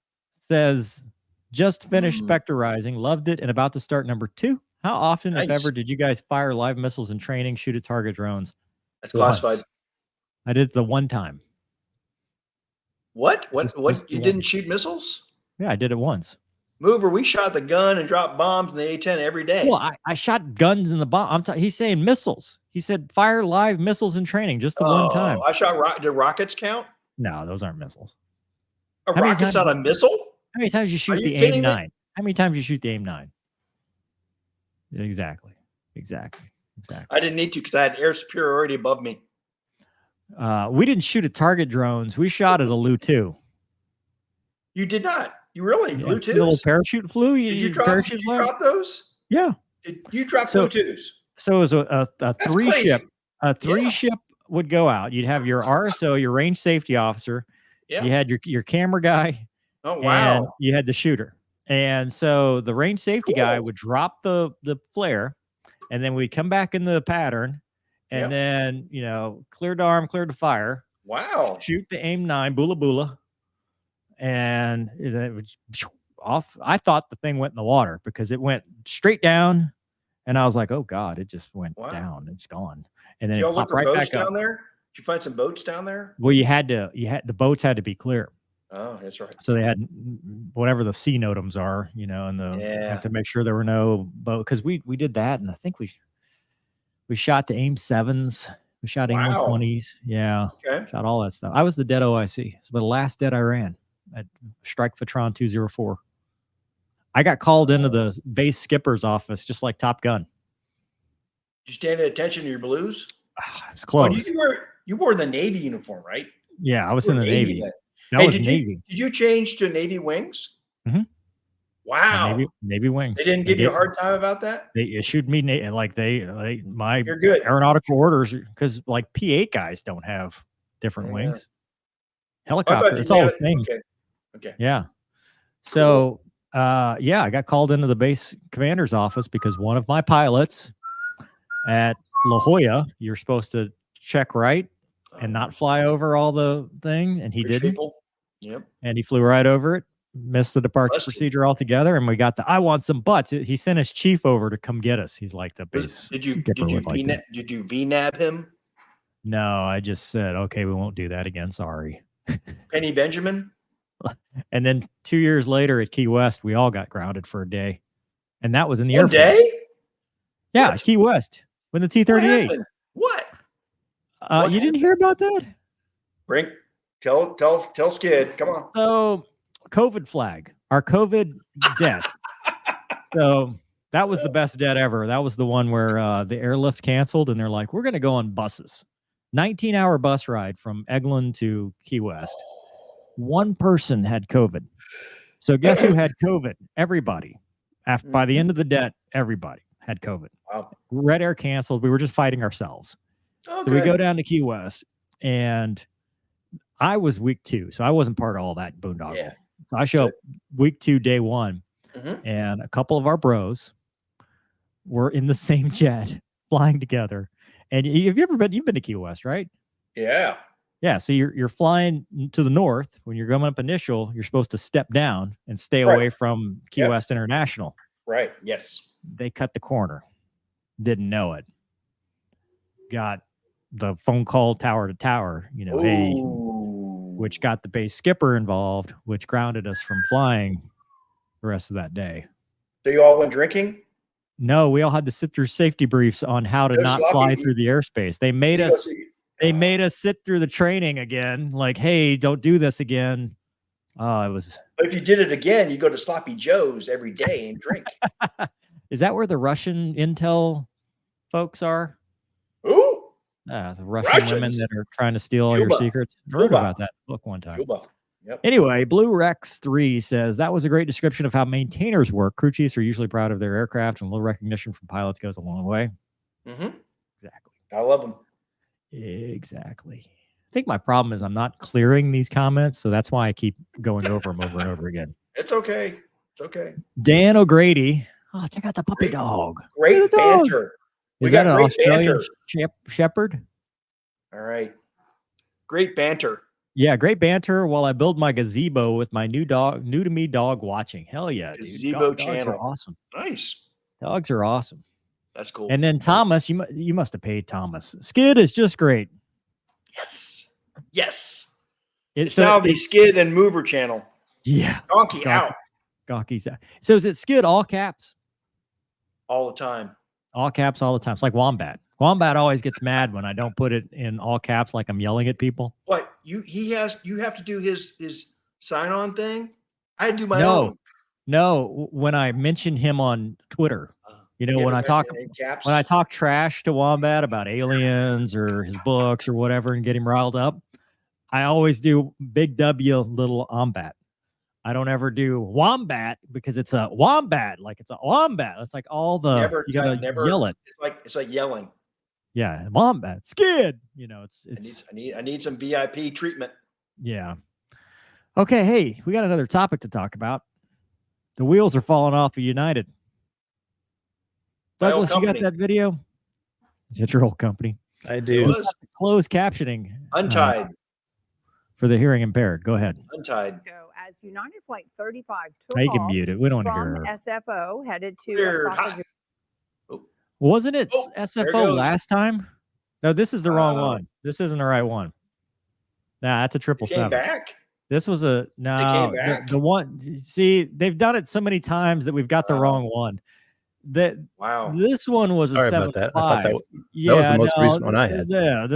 just finished specterizing, loved it, and about to start number 2. How often, if ever, did you guys fire live missiles in training, shoot at target drones? That's classified. I did it the one time. What? You didn't shoot missiles? Yeah, I did it once. Mover, we shot the gun and dropped bombs in the A-10 every day. Well, I shot guns in the bomb. He's saying missiles. He said fire live missiles in training just the one time. I shot do rockets count? No, those aren't missiles. A rocket's not a missile? How many times you shoot the AIM-9? How many times you shoot the AIM-9? Exactly. I didn't need to because I had air superiority above me. We didn't shoot at target drones. We shot at a Lu-2. You did not. You really? Yeah, Lu-2s? the little parachute flew. Did you drop those? Yeah. Did you drop Lu-2s? So it was a three-ship. A three-ship would go out. You'd have your RSO, your range safety officer. Yeah. You had your camera guy. Oh, wow. And you had the shooter. And so the range safety guy would drop the flare, and then we'd come back in the pattern, and then, clear to arm, clear to fire. Wow. Shoot the AIM-9, bula bula. And it was off. I thought the thing went in the water because it went straight down, and I was like, "Oh God!" It just went down. It's gone, and then it popped right back up. Down there? Did you find some boats down there? Well, the boats had to be clear. Oh, that's right. So they had whatever the C NOTAMs are, and have to make sure there were no boat, because we did that, and I think we shot the AIM-7s. We shot AIM-120s. Yeah. Okay. Shot all that stuff. I was the dead OIC. It's the last dead I ran at Strike Fatron 204. I got called into the base skipper's office just like Top Gun. Did you stand at attention to your blues? It's close. You wore the Navy uniform, right? Yeah, I was in the Navy. That was Navy. Did you change to Navy wings? Mm-hmm. Wow. Navy wings. They didn't give you a hard time about that? They issued me my You're good. aeronautical orders, because like P8 guys don't have different wings. Helicopter, it's all the same. Okay. Yeah. So I got called into the base commander's office because one of my pilots at La Jolla, you're supposed to check right and not fly over all the thing, and he didn't. Yep. And he flew right over it, missed the departure procedure altogether, and we got I want some butts. He sent his chief over to come get us. He's like the base. Did you VNAB him? No, I just said, okay, we won't do that again. Sorry. Penny Benjamin. And then 2 years later at Key West, we all got grounded for a day, and that was in the Air Force. Day? Yeah, what? Key West with the T-38. What? You didn't hear about that? Tell Skid. Come on. So, COVID flag, our COVID debt. So that was the best debt ever. That was the one where the airlift canceled, and they're like, we're going to go on buses. 19-hour bus ride from Eglin to Key West. One person had COVID. So guess who had COVID? Everybody. By the end of the debt, everybody had COVID. Wow. Red Air canceled. We were just fighting ourselves. So we go down to Key West, and I was week 2, so I wasn't part of all that boondoggle. Yeah. So I show up week 2, day 1, and a couple of our bros were in the same jet flying together. And you've been to Key West, right? Yeah. Yeah. So you're flying to the north. When you're going up initial, you're supposed to step down and stay away from Key West International. Right. Yes. They cut the corner. Didn't know it. Got the phone call tower to tower, hey, which got the base skipper involved, which grounded us from flying the rest of that day. So you all went drinking? No, we all had to sit through safety briefs on how to not fly through the airspace. They made us sit through the training again, like, hey, don't do this again. It was. But if you did it again, you go to Sloppy Joe's every day and drink. Is that where the Russian intel folks are? Ooh. The Russian women that are trying to steal all your secrets. I wrote about that book one time. Yep. Anyway, Blue Rex 3 says that was a great description of how maintainers work. Crew chiefs are usually proud of their aircraft, and a little recognition from pilots goes a long way. Mm-hmm. Exactly. I love them. Exactly. I think my problem is I'm not clearing these comments, so that's why I keep going over them over and over again. It's okay. It's okay. Dan O'Grady. Oh, check out the puppy dog. Great banter. Is that an Australian shepherd? All right. Great banter. Yeah, great banter while I build my gazebo with my new to me dog watching. Hell yeah, gazebo dude. Dogs are awesome. Nice. Dogs are awesome. That's cool. And then Thomas, you must have paid Thomas. Skid is just great. Yes. It's now the Skid and Mover channel. Yeah. Gonky out. Gonky's out. So is it Skid all caps? All the time. All caps all the time. It's like Wombat. Wombat always gets mad when I don't put it in all caps, like I'm yelling at people. What? You have to do his sign-on thing? I do my own. No, when I mention him on Twitter, when I talk trash to Wombat about aliens or his books or whatever and get him riled up, I always do big W little Ombat. I don't ever do Wombat because it's a Wombat, like it's a Wombat. It's like all the you gotta yell it. It's like yelling. Yeah, Wombat, Skid. It's I need some VIP treatment. Yeah. Okay, hey, we got another topic to talk about. The wheels are falling off of United. Douglas, you got that video? Is that your old company? I do. Closed captioning. Untied. For the hearing impaired. Go ahead. Untied. As United Flight 35 took you can mute it. We don't want to hear her. SFO headed to Wasn't it SFO last time? No, this is the wrong one. This isn't the right one. Nah, that's a 777. Back? This was the one. See, they've done it so many times that we've got the wrong one. This one was a 7.5. That was the most recent one I had. Yeah,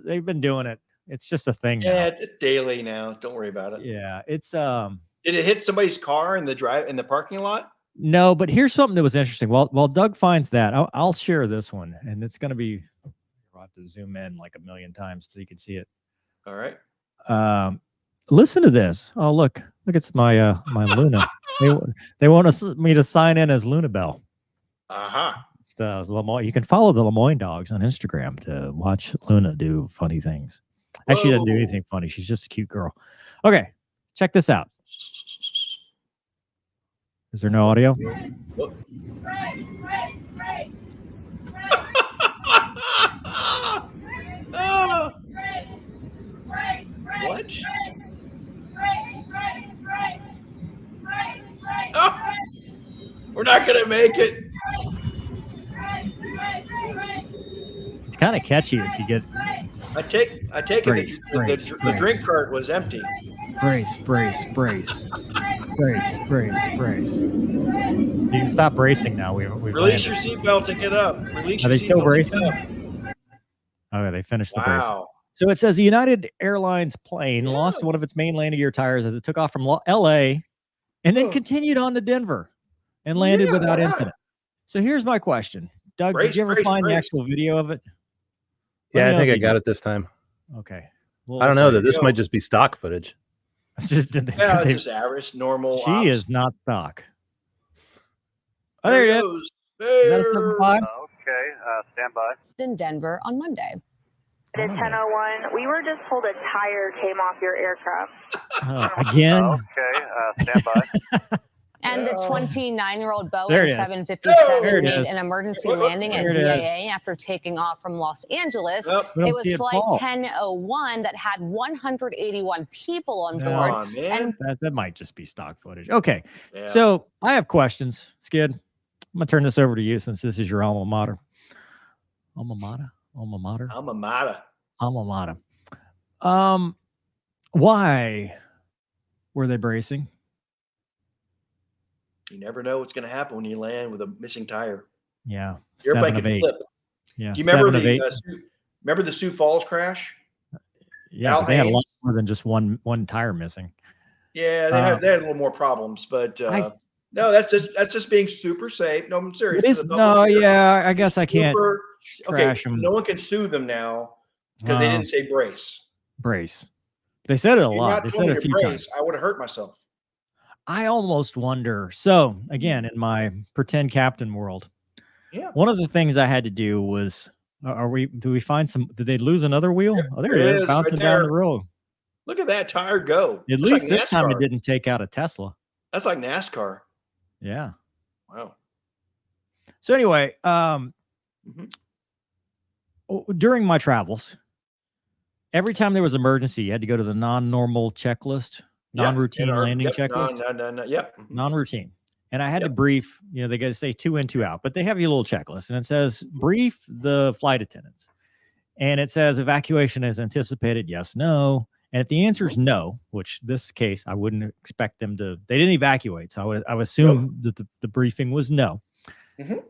they've been doing it. It's just a thing. Yeah, it's daily now. Don't worry about it. Yeah, it's Did it hit somebody's car in the parking lot? No, but here's something that was interesting. While Doug finds that, I'll share this one, and it's going to be. I'll have to zoom in like a million times so you can see it. All right. Listen to this. Oh, look, it's my my Luna. They want me to sign in as Lunabelle. It's the Lemoyne. You can follow the Lemoyne dogs on Instagram to watch Luna do funny things. Actually, she doesn't do anything funny. She's just a cute girl. Okay, check this out. Is there no audio? What? Oh, we're not gonna make it. It's kind of catchy if you get. I take it the drink cart was empty. Brace. You can stop bracing now. We've release your seatbelt and get up. Are they still bracing? Okay, they finished the bracing. So it says a United Airlines plane lost one of its main landing gear tires as it took off from LA and then continued on to Denver and landed without incident. So here's my question. Doug, did you ever find the actual video of it? Yeah, I think I got it this time. Okay. Well, I don't know that this might just be stock footage. It's just it's just average, normal. She is not stock. Oh, there it is. Is that a 7.5? Okay, stand by. In Denver on Monday. At 10:01, we were just told a tire came off your aircraft. Again? Okay, stand by. And the 29-year-old Boeing 757 made an emergency landing at DIA after taking off from Los Angeles. It was flight 1001 that had 181 people on board. Oh, man. That might just be stock footage. Okay, so I have questions, Skid. I'm going to turn this over to you since this is your alma mater. Alma mater. Alma mater. Alma mater. Alma mater. Why were they bracing? You never know what's going to happen when you land with a missing tire. Yeah, The airplane 7 of could 8. flip. Yeah, Do you remember 7 of 8. Remember the Sioux Falls crash? Yeah, but they had a lot more than just one tire missing. Yeah, they had a little more problems, but no, that's just being super safe. No, I'm serious. It is I guess I can't trash them. No one can sue them now because they didn't say brace. Brace. They said it a lot. They Not told said me it a to few brace. times. I would have hurt myself. I almost wonder. So again, in my pretend captain world, yeah, one of the things I had to do was, do we find some? Did they lose another wheel? Oh, there it is, bouncing down the road. Look at that tire go. At least this time it didn't take out a Tesla. That's like NASCAR. Yeah. Wow. So anyway, during my travels, every time there was emergency, you had to go to the non-normal checklist, non-routine landing checklist. Non-routine. And I had to brief, they got to say 2 in, 2 out, but they have your little checklist and it says brief the flight attendants. And it says evacuation is anticipated. Yes, no. And if the answer is no, which this case, I wouldn't expect them to, they didn't evacuate. So I would assume that the briefing was no.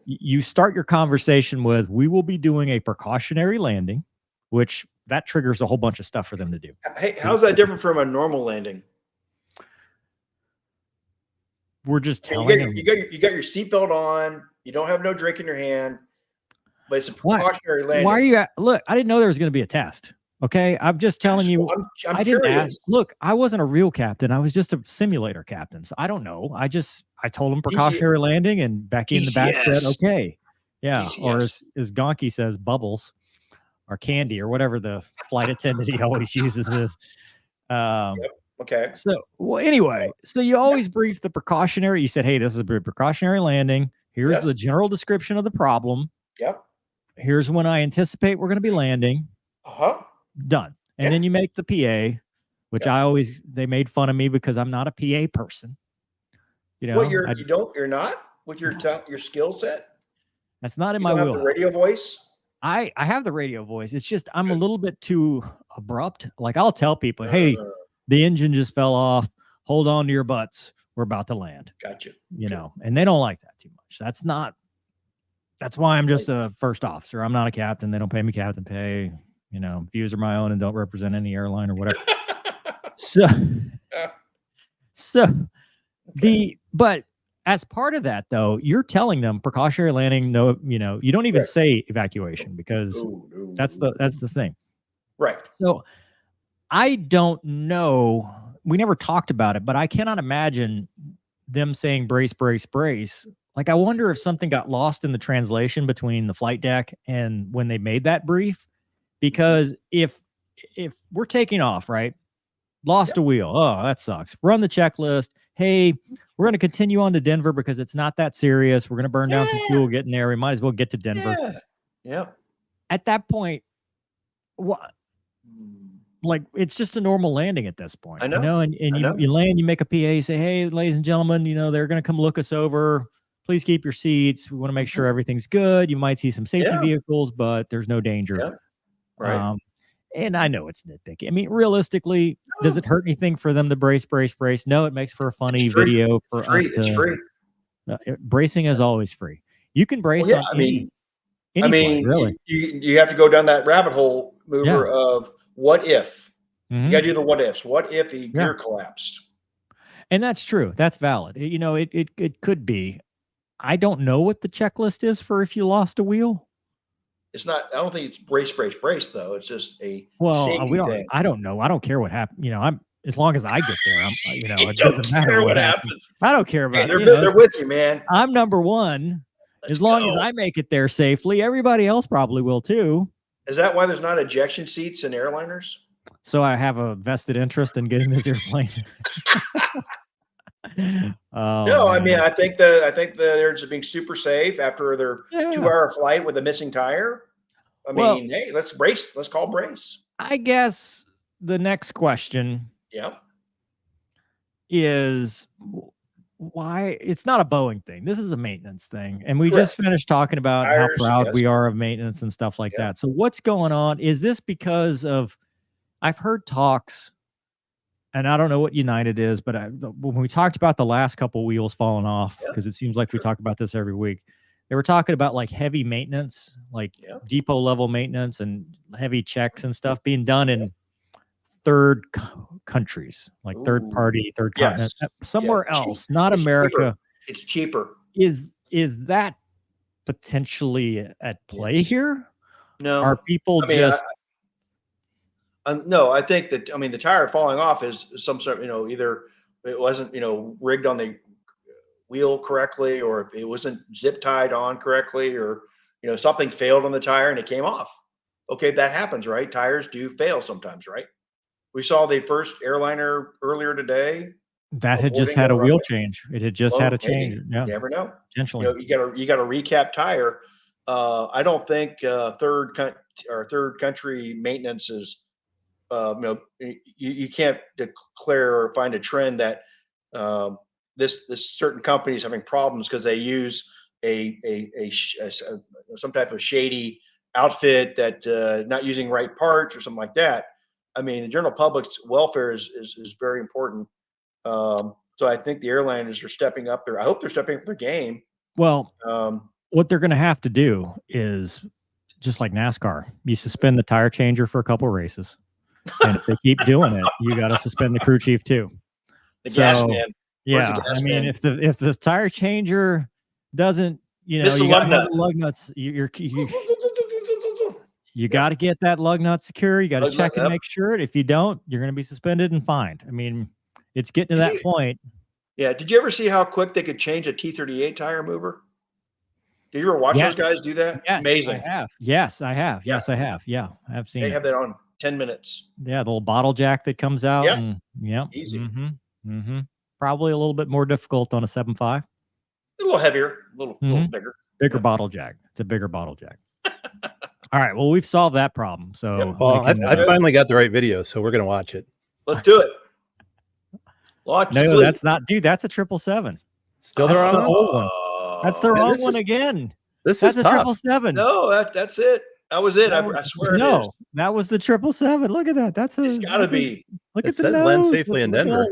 You start your conversation with, we will be doing a precautionary landing, which that triggers a whole bunch of stuff for them to do. Hey, how's that different from a normal landing? We're just telling them. You got your seatbelt on. You don't have no drink in your hand, but it's a precautionary landing. Why are you look, I didn't know there was going to be a test. Okay. I'm just telling you, I'm I didn't curious. ask. Look, I wasn't a real captain. I was just a simulator captain. So I don't know. I told him precautionary landing, and Becky in the back said, okay. Yeah. DCS. Or as Gonky says, bubbles or candy or whatever the flight attendant he always uses is. Okay. So anyway, so you always brief the precautionary. You said, hey, this is a precautionary landing. Here's the general description of the problem. Yep. Here's when I anticipate we're going to be landing. Done. And then you make the PA, which they made fun of me because I'm not a PA person. You're not with your skill set. That's not in my wheelhouse. The radio voice. I have the radio voice. It's just I'm a little bit too abrupt. Like I'll tell people, hey, the engine just fell off. Hold on to your butts. We're about to land. Gotcha. And they don't like that too much. That's why I'm just a first officer. I'm not a captain. They don't pay me captain pay. Views are my own and don't represent any airline or whatever. But as part of that though, you're telling them precautionary landing. No, you don't even say evacuation because that's the thing. Right. So I don't know. We never talked about it, but I cannot imagine them saying brace, brace, brace. Like, I wonder if something got lost in the translation between the flight deck and when they made that brief. Because if we're taking off, right? Lost a wheel. Oh, that sucks. Run the checklist. Hey, we're going to continue on to Denver because it's not that serious. We're going to burn down some fuel getting there. We might as well get to Denver. Yeah. At that point, what? Like, it's just a normal landing at this point. I know. And you land, you make a PA, you say, hey, ladies and gentlemen, they're going to come look us over. Please keep your seats. We want to make sure everything's good. You might see some safety vehicles, but there's no danger. Yeah. Right. And I know it's nitpicky. I mean, realistically, does it hurt anything for them to brace, brace, brace? No, it makes for a funny video for us to. It's free. Bracing is always free. You can brace on any flight, really. You have to go down that rabbit hole mover of what if. You got to do the what ifs. What if the gear collapsed? And that's true. That's valid. It could be. I don't know what the checklist is for if you lost a wheel. It's not. I don't think it's brace, brace, brace though. It's just a safety thing. I don't know. I don't care what happens. I'm as long as I get there. It doesn't matter what happens. I don't care about. They're with you, man. I'm number one. As long as I make it there safely, everybody else probably will too. Is that why there's not ejection seats in airliners? So I have a vested interest in getting this airplane. No, I mean, I think they're just being super safe after their 2-hour flight with a missing tire. I mean, hey, let's brace. Let's call brace. I guess the next question is why it's not a Boeing thing. This is a maintenance thing. And we Correct. just finished talking about how Tires, proud yes. we are of maintenance and stuff like that. So what's going on? Is this because of, I've heard talks, and I don't know what United is, but when we talked about the last couple wheels falling off, because it seems like we talk about this every week, they were talking about like heavy maintenance, like depot level maintenance and heavy checks and stuff being done in third countries, like third party, third continent, somewhere else, not America. It's cheaper. Is that potentially at play here? No. Are people no, I think that, I mean, the tire falling off is some sort of, either it wasn't, rigged on the wheel correctly, or it wasn't zip tied on correctly, or, something failed on the tire and it came off. Okay. That happens, right? Tires do fail sometimes, right? We saw the first airliner earlier today. That had just had a wheel change. It had just had a change. Yeah. You never know. Potentially. You got a recap tire. I don't think third country maintenance is, you can't declare or find a trend that this certain company is having problems because they use some type of shady outfit that not using right parts or something like that. I mean, the general public's welfare is very important. So I think the airliners are stepping up I hope they're stepping up their game. Well, what they're going to have to do is just like NASCAR. You suspend the tire changer for a couple of races. And if they keep doing it, you got to suspend the crew chief too. Gas man. Yeah. I mean, if the tire changer doesn't, you got to have the lug nuts. You got to get that lug nut secure. You got to check and make sure. If you don't, you're going to be suspended and fined. I mean, it's getting to that point. Yeah. Did you ever see how quick they could change a T38 tire mover? Did you ever watch those guys do that? Yes, amazing. I have. Yes, I have. Yes, I have. Yeah, I've seen. They have that on 10 minutes. Yeah, the little bottle jack that comes out. Yeah. Easy. Probably a little bit more difficult on a 7.5. A little heavier, a little bigger. Bigger bottle jack. It's a bigger bottle jack. All right. Well, we've solved that problem. So I finally got the right video, so we're gonna watch it. Let's do it. No, that's not, dude. That's a 777. Still the wrong one. That's the wrong one again. That's a 777. No, that's it. That was it. I swear. No, that was the 777. Look at that. It's gotta be. Look at the nose. Land safely in Denver.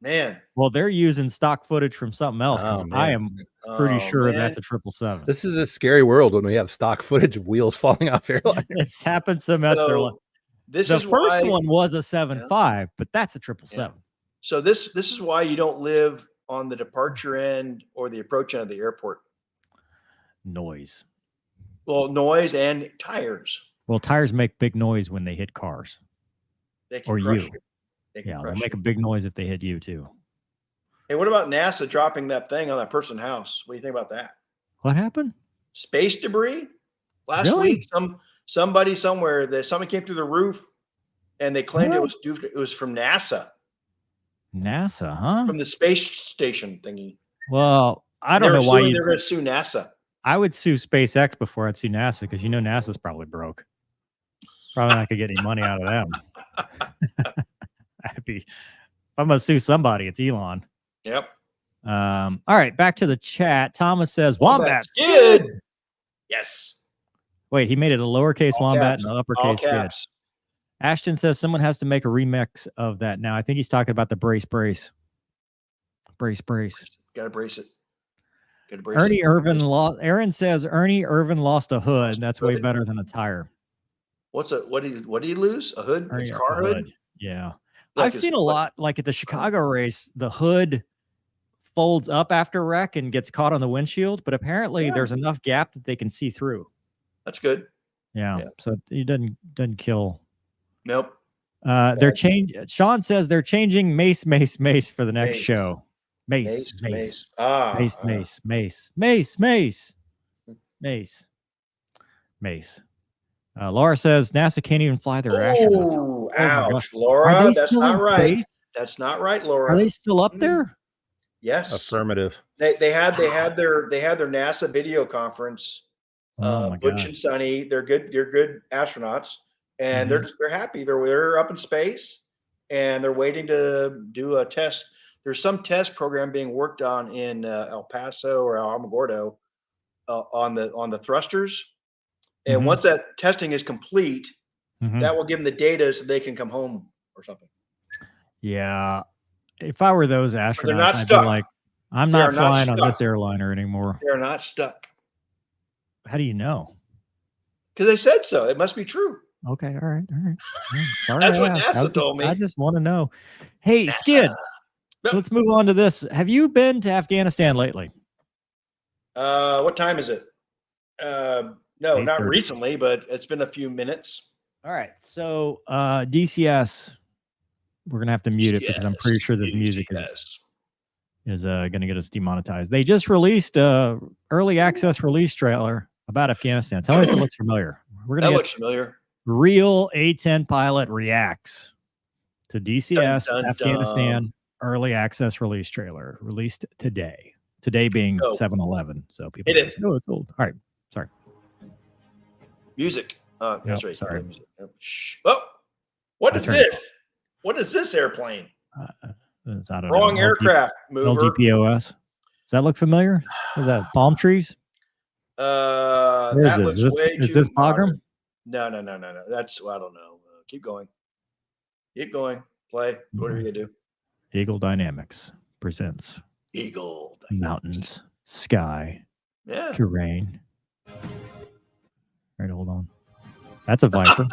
Man. Well, they're using stock footage from something else. I am pretty sure that's a 777. This is a scary world when we have stock footage of wheels falling off airliners. It's happened semester. So the first one was a 7.5, but that's a 777. So this is why you don't live on the departure end or the approach end of the airport. Noise. Well, noise and tires. Well, tires make big noise when they hit cars. They can or crush you. They'll make a big noise if they hit you too. Hey, what about NASA dropping that thing on that person's house? What do you think about that? What happened? Space debris. Last week, somebody somewhere, somebody came through the roof, and they claimed it was from NASA. NASA, huh? From the space station thingy. Well, I don't know why they're going to sue NASA. I would sue SpaceX before I'd sue NASA because NASA's probably broke. Probably not gonna get any money out of them. If I'm gonna sue somebody, it's Elon. Yep. All right, back to the chat. Thomas says Wombat Skid. Yes. Wait, he made it a lowercase All Wombat caps. and an uppercase Skid. Ashton says someone has to make a remix of that now. I think he's talking about the brace. Brace. Gotta brace it. Ernie Irvin lost. Aaron says Ernie Irvin lost a hood. That's way better than a tire. What did he lose? A hood? A car hood? Yeah. I've seen a lot, like at the Chicago race, the hood folds up after wreck and gets caught on the windshield, but apparently there's enough gap that they can see through. That's good. Yeah. So he doesn't kill. Nope. Sean says they're changing Mace for the next show. Mace. Laura says NASA can't even fly their astronauts. Oh, ouch, Laura. That's not right. Space? That's not right, Laura. Are they still up there? Yes. Affirmative. They had their NASA video conference. Butch and Sonny, they're good astronauts, and they're happy. They're up in space, and they're waiting to do a test. there's some test program being worked on in El Paso or Alamogordo on the thrusters. And once that testing is complete, that will give them the data so they can come home or something. Yeah. If I were those astronauts, they're not I'd stuck. be like, I'm not flying on this airliner anymore. They're not stuck. How do you know? Because they said so. It must be true. Okay. All right. Sorry. That's what NASA told me. I just want to know. Hey, NASA. Skid, let's move on to this. Have you been to Afghanistan lately? What time is it? No, not recently, but it's been a few minutes. All right. So DCS, we're gonna have to mute it because I'm pretty sure this music is gonna get us demonetized. They just released a early access release trailer about Afghanistan. Tell me if it looks familiar. We're gonna looks familiar. Real A-10 pilot reacts to DCS Afghanistan early access release trailer released today. Today being 7/11. So people say, oh, it's old. All right. Sorry. Music. That's right. Sorry. Oh, what is this? What is this airplane? Wrong aircraft mover. LGPOS. Does that look familiar? What is that? Palm trees? That looks way too. Is this Bagram? No. That's I don't know. Keep going. Play. What are you gonna do? Eagle Dynamics presents Eagle Mountains, Sky, Terrain. All right, hold on. That's a Viper.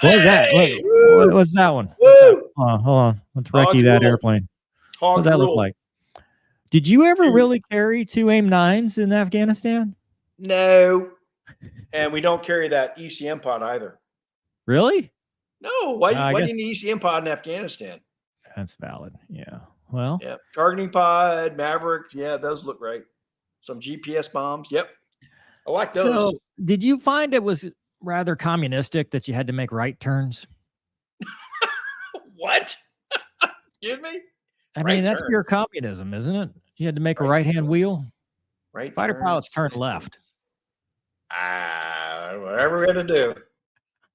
What is that? Wait, what's that one? Hold on. Let's recce that airplane. What does that look like? Did you ever really carry 2 AIM-9s in Afghanistan? No. And we don't carry that ECM pod either. Really? No. Why do you need ECM pod in Afghanistan? That's valid. Yeah. Well. Yeah. Targeting pod, Maverick. Yeah, those look right. Some GPS bombs. Yep. I like those. So, did you find it was rather communistic that you had to make right turns? What? Excuse me? I mean, that's pure communism, isn't it? You had to make a right-hand wheel. Right. Fighter pilots turn left. Whatever we're gonna do,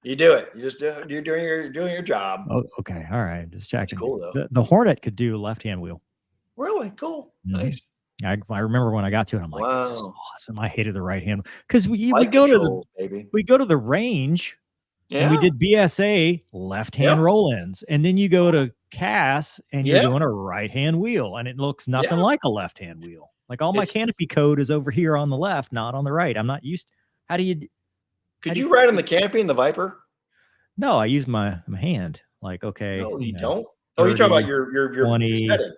you do it. You're doing your job. Oh, okay. All right. Just checking. That's cool though. The Hornet could do left-hand wheel. Really cool. Nice. I remember when I got to it, I'm like, this is awesome. I hated the right hand because we go to the range and we did BSA left-hand roll-ins, and then you go to CAS and you're doing a right-hand wheel, and it looks nothing like a left-hand wheel. Like all my canopy code is over here on the left, not on the right. I'm not used. How do you? Could you ride on the canopy in the Viper? No, I use my hand. Like, okay. No, you don't. Oh, you're talking about your 20 setting.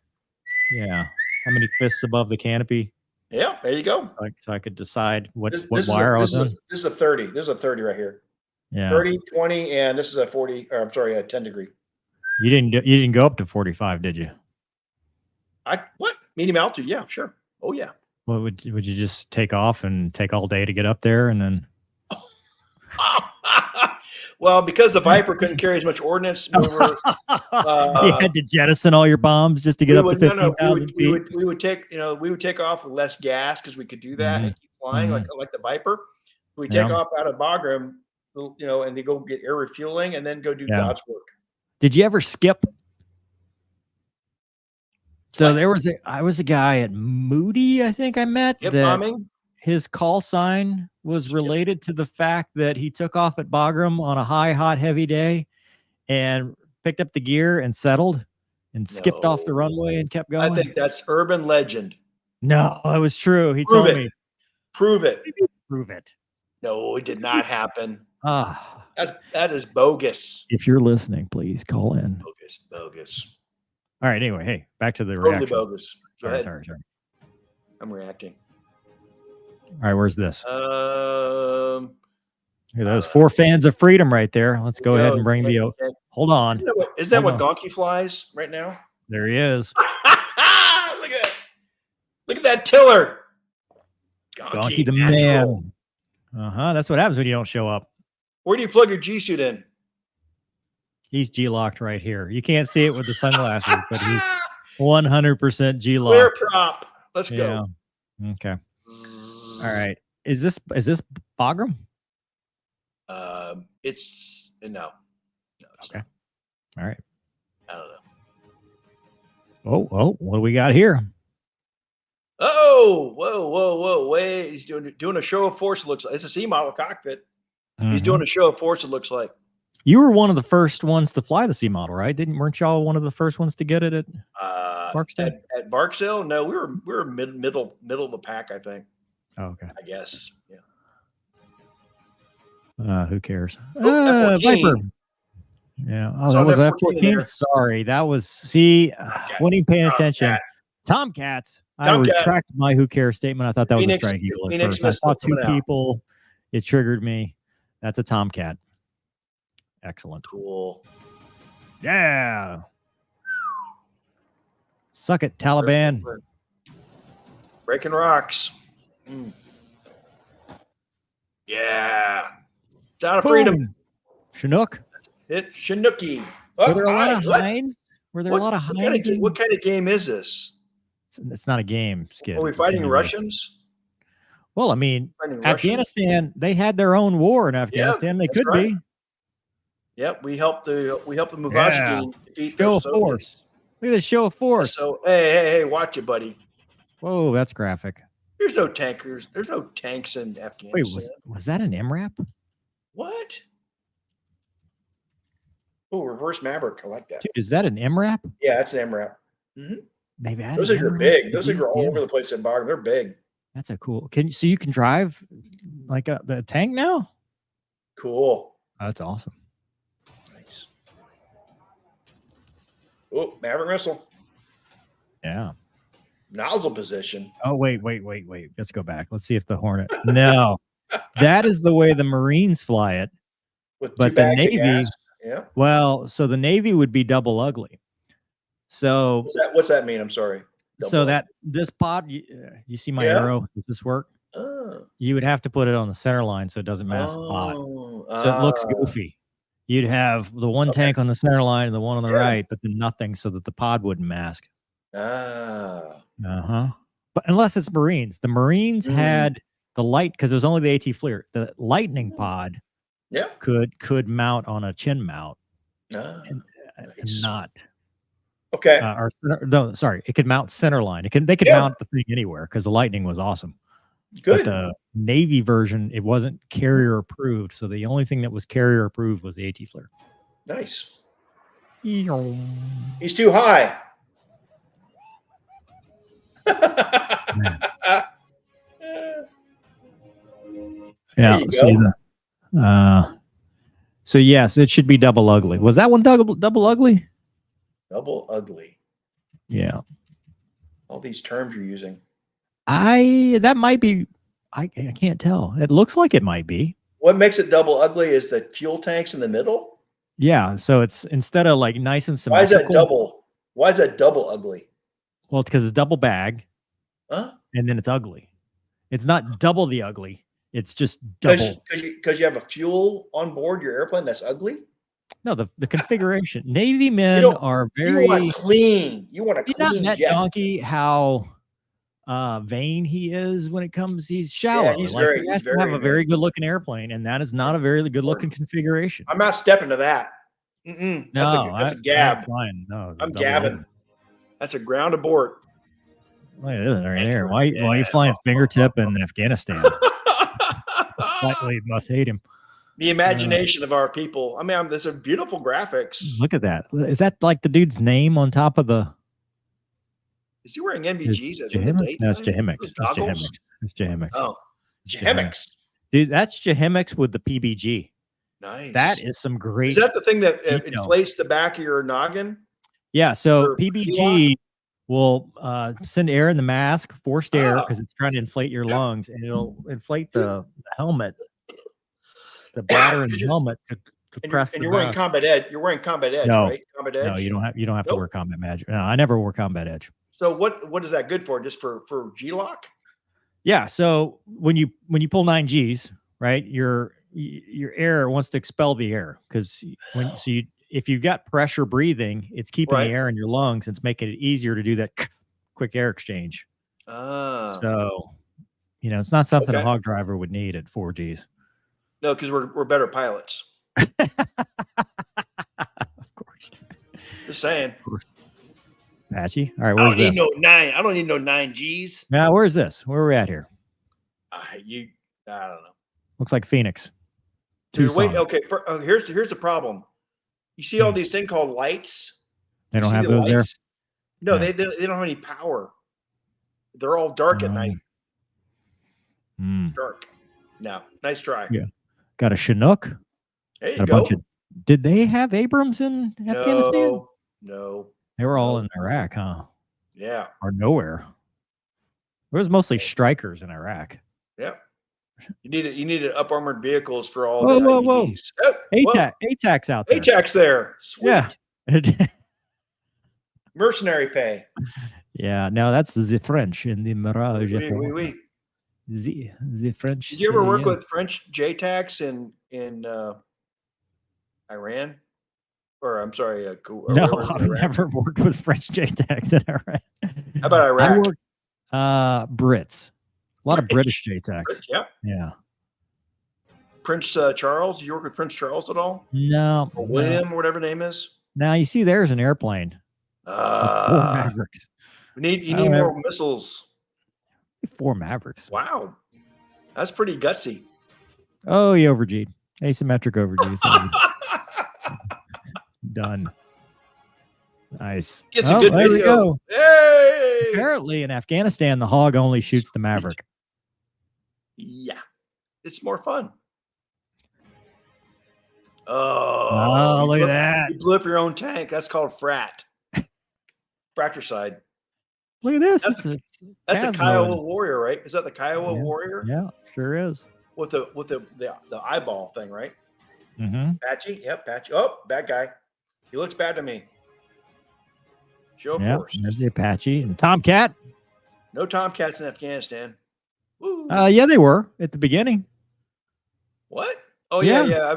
Yeah. How many fists above the canopy? Yeah, there you go. So I could decide what wire I was on. This is a 30. This is a 30 right here. Yeah. 30, 20, and this is a 40. Or I'm sorry, a 10 degree. You didn't go up to 45, did you? What? Medium altitude? Yeah, sure. Oh yeah. Well, would you just take off and take all day to get up there and then? Well, because the Viper couldn't carry as much ordnance, you had to jettison all your bombs just to get up to 15,000 feet. We would take off with less gas because we could do that and keep flying like the Viper. We take off out of Bagram, and they go get air refueling and then go do God's work. Did you ever skip? So I was a guy at Moody, I think I met. Bombing. His call sign was related to the fact that he took off at Bagram on a high, hot, heavy day and picked up the gear and settled and skipped off the runway and kept going. I think that's urban legend. No, it was true. He told me. Prove it. Prove it. No, it did not happen. That is bogus. If you're listening, please call in. Bogus. All right. Anyway, hey, back to the totally reaction. Bogus. Sorry. I'm reacting. All right, where's this? Those 4 fans of freedom right there. Let's go ahead and bring the. Hold on. Is that what Gonky flies right now? There he is. Look at that tiller. Gonky the man. That's what happens when you don't show up. Where do you plug your G suit in? He's G-locked right here. You can't see it with the sunglasses, but he's 100% G-locked. Clear prop. Let's go. Okay. All right. Is this Bagram? It's no. Okay. All right. I don't know. Oh, what do we got here? Oh, whoa. Wait, he's doing a show of force. It looks like it's a C model cockpit. He's doing a show of force. It looks like. You were one of the first ones to fly the C model, right? Weren't y'all one of the first ones to get it at Barksdale? At Barksdale? No, we were middle of the pack, I think. Oh, okay. I guess. Yeah. Who cares? F-14. Viper. Yeah. Oh, that was F-14. Sorry, that was. When you paying attention, Tomcats. I retract my "who cares" statement. I thought that was a Strike Eagle at first. I saw two people. It triggered me. That's a Tomcat. Excellent. Cool. Yeah. Suck it, Taliban. Breaking rocks. Yeah. Sound of freedom. Chinook. It's Chinooki. Were there a lot of Hinds? What kind of game is this? It's not a game, Skid. Are we fighting Russians? Well, I mean, Afghanistan, they had their own war in Afghanistan. They could be. Yep, we helped the Mujahideen defeat show of force. Look at this show of force. So hey, watch it, buddy. Whoa, that's graphic. There's no tankers. There's no tanks in Afghanistan. Wait, was that an MRAP? What? Oh, reverse Maverick. I like that. Dude, is that an MRAP? Yeah, that's an MRAP. Mm-hmm. Those are big. Those are all over the place at bottom. They're big. That's a cool. So you can drive like the tank now? Cool. Oh, that's awesome. Nice. Oh, Maverick missile. Yeah. Nozzle position. Oh, wait. Let's go back. Let's see if the Hornet. No, that is the way the Marines fly it. But the Navy, yeah. Well, so the Navy would be double ugly. So what's that mean? I'm sorry. This pod, you see my arrow? Does this work? You would have to put it on the center line so it doesn't mask the pod. So it looks goofy. You'd have the one tank on the center line and the one on the right, but then nothing so that the pod wouldn't mask. But unless it's Marines, the Marines had the light because it was only the AT Fleer. The Lightning pod, could mount on a chin mount, and not. Okay. It could mount center line. They could mount the thing anywhere because the Lightning was awesome. Good. But the Navy version, it wasn't carrier approved, so the only thing that was carrier approved was the AT Fleer. Nice. He's too high. Yeah. So yes, it should be double ugly. Was that one double ugly? Double ugly. Yeah. All these terms you're using. That might be. I can't tell. It looks like it might be. What makes it double ugly is the fuel tanks in the middle. Yeah. So it's instead of like nice and symmetrical. Why is that double? Why is that double ugly? Well, it's because it's double bag. Huh? And then it's ugly. It's not double the ugly. It's just double. Because you have a fuel on board your airplane that's ugly? No, the configuration. Navy men are very. You want clean. You want a clean. You not met Gonky how vain he is when it comes. He's shallow. Yeah, he has to have a very good looking airplane, and that is not a very good looking configuration. I'm not stepping to that. That's a gab. No, I'm gabbing. That's a ground abort. Look at this right there. Why are you flying fingertip in Afghanistan? Slightly must hate him. The imagination of our people. I mean, there's a beautiful graphics. Look at that. Is that like the dude's name on top of the? Is he wearing NVGs? No, it's Jahimix. It's Jahimix. Oh, Jahimix. Dude, that's Jahimix with the PBG. Nice. That is some great. Is that the thing that inflates the back of your noggin? Yeah. So PBG will send air in the mask, forced air, because it's trying to inflate your lungs, and it'll inflate the helmet, the bladder and the helmet to press. And you're wearing combat edge. You're wearing combat edge, right? Combat edge. No, you don't have to wear combat edge. No, I never wore combat edge. So what is that good for? Just for G-lock? Yeah. So when you pull 9Gs, right, your air wants to expel the air because if you've got pressure breathing, it's keeping the air in your lungs. And it's making it easier to do that quick air exchange. So, it's not something a hog driver would need at 4Gs. No, because we're better pilots. Of course. Just saying. Apache. All right, I where's don't need this? no 9. I don't need no 9Gs. Now, where's this? Where are we at here? I don't know. Looks like Phoenix. Dude, wait. Tucson. Okay. Here's the problem. You see all these things called lights? They don't You see have the those there? lights? No, Yeah. they don't have any power. They're all dark at night. Dark. No, nice try. Yeah. Got a Chinook. There you Got a go. bunch of. Did they have Abrams in Afghanistan? No. They were all in Iraq, huh? Yeah. Or nowhere. There was mostly strikers in Iraq. Yep. You needed up armored vehicles for all Whoa, the whoa, whoa. IEDs. Oh, ATAC's out there. ATAC's there. Sweet. Yeah. Mercenary pay. Yeah. No, that's the French in the Mirage. Oui. The French. Did you ever work with French JTACs in Iran? Or I'm sorry, no, I've never worked with French JTACs in Iran. How about Iraq? I worked Brits. A lot of British JTACs. Yeah. Yeah. Prince Charles. Did you work with Prince Charles at all? No. Or William, or whatever the name is. Now you see, there's an airplane. 4 Mavericks. You need more missiles. 4 Mavericks. Wow, that's pretty gutsy. Oh, you overg'd. Asymmetric overg. Done. Nice. Gets a good there we video. go. Hey! Apparently, in Afghanistan, the Hog only shoots the Maverick. Yeah, it's more fun. Oh, look at that. You blew up your own tank. That's called fratricide. Look at this. That's a Kiowa warrior, right? Is that the Kiowa warrior? Yeah, sure is. With the eyeball thing, right? Mm-hmm. Patchy. Yep, Patchy. Oh, bad guy. He looks bad to me. Show of force. There's the Apache and Tomcat. No Tomcats in Afghanistan. Woo. Yeah, they were at the beginning. What? Oh yeah. I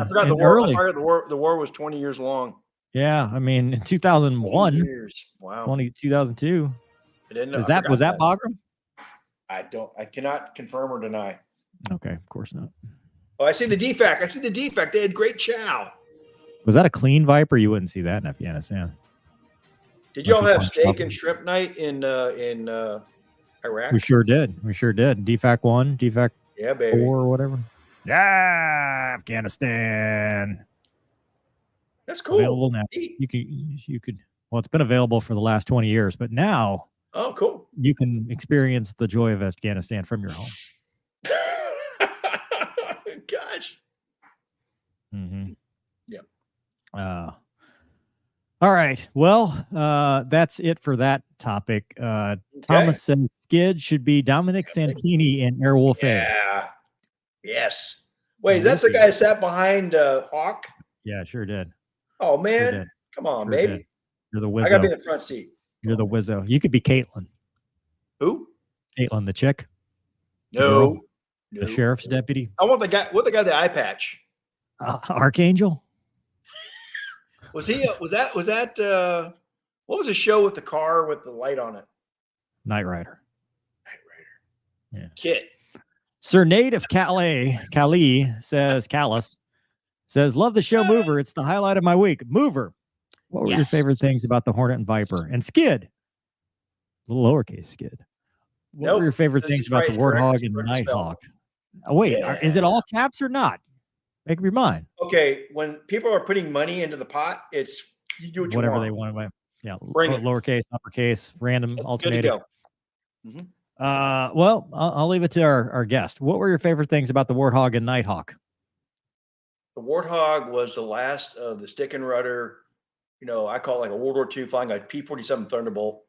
forgot the war. Early. The war was 20 years long. Yeah, I mean, in 2001. Years. Wow. 2002. I didn't know. Was that Bagram? I cannot confirm or deny. Okay, of course not. Oh, I see the defect. They had great chow. Was that a clean Viper? You wouldn't see that in Afghanistan. Did y'all have steak and shrimp night in Iraq? We sure did. DFAC 1, DFAC 4, or whatever. Yeah, Afghanistan. That's cool. Available now. You could. Well, it's been available for the last 20 years, but now. Oh, cool. You can experience the joy of Afghanistan from your home. Gosh. Mm-hmm. Yep. All right. Well, that's it for that topic. Thomas says Skid should be Dominic Santini and Airwolf A. Yeah. Yes. Wait, is that the guy who sat behind Hawk? Yeah, sure did. Oh man, come on, baby. Did. You're the Wizzo. I gotta be in the front seat. You're the Wizzo. You could be Caitlin. Who? Caitlin, the chick. No. The sheriff's deputy. I want the guy. What the guy? The eye patch. Archangel. Was he? Was that? What was the show with the car with the light on it? Knight Rider. Yeah. Kit. Sir Nate of Calais says, love the show Mover. It's the highlight of my week. Mover, what were your favorite things about the Hornet and Viper? And Skid, little lowercase Skid. What were your favorite things about the Warthog and Nighthawk? Oh, wait, is it all caps or not? Make up your mind. Okay, when people are putting money into the pot, it's you do what whatever you want. they want. Yeah, lowercase, uppercase, random, alternative. Good to go. Mm-hmm. Well, I'll leave it to our guest. What were your favorite things about the Warthog and Nighthawk? The Warthog was the last of the stick and rudder. I call it like a World War II flying a P-47 Thunderbolt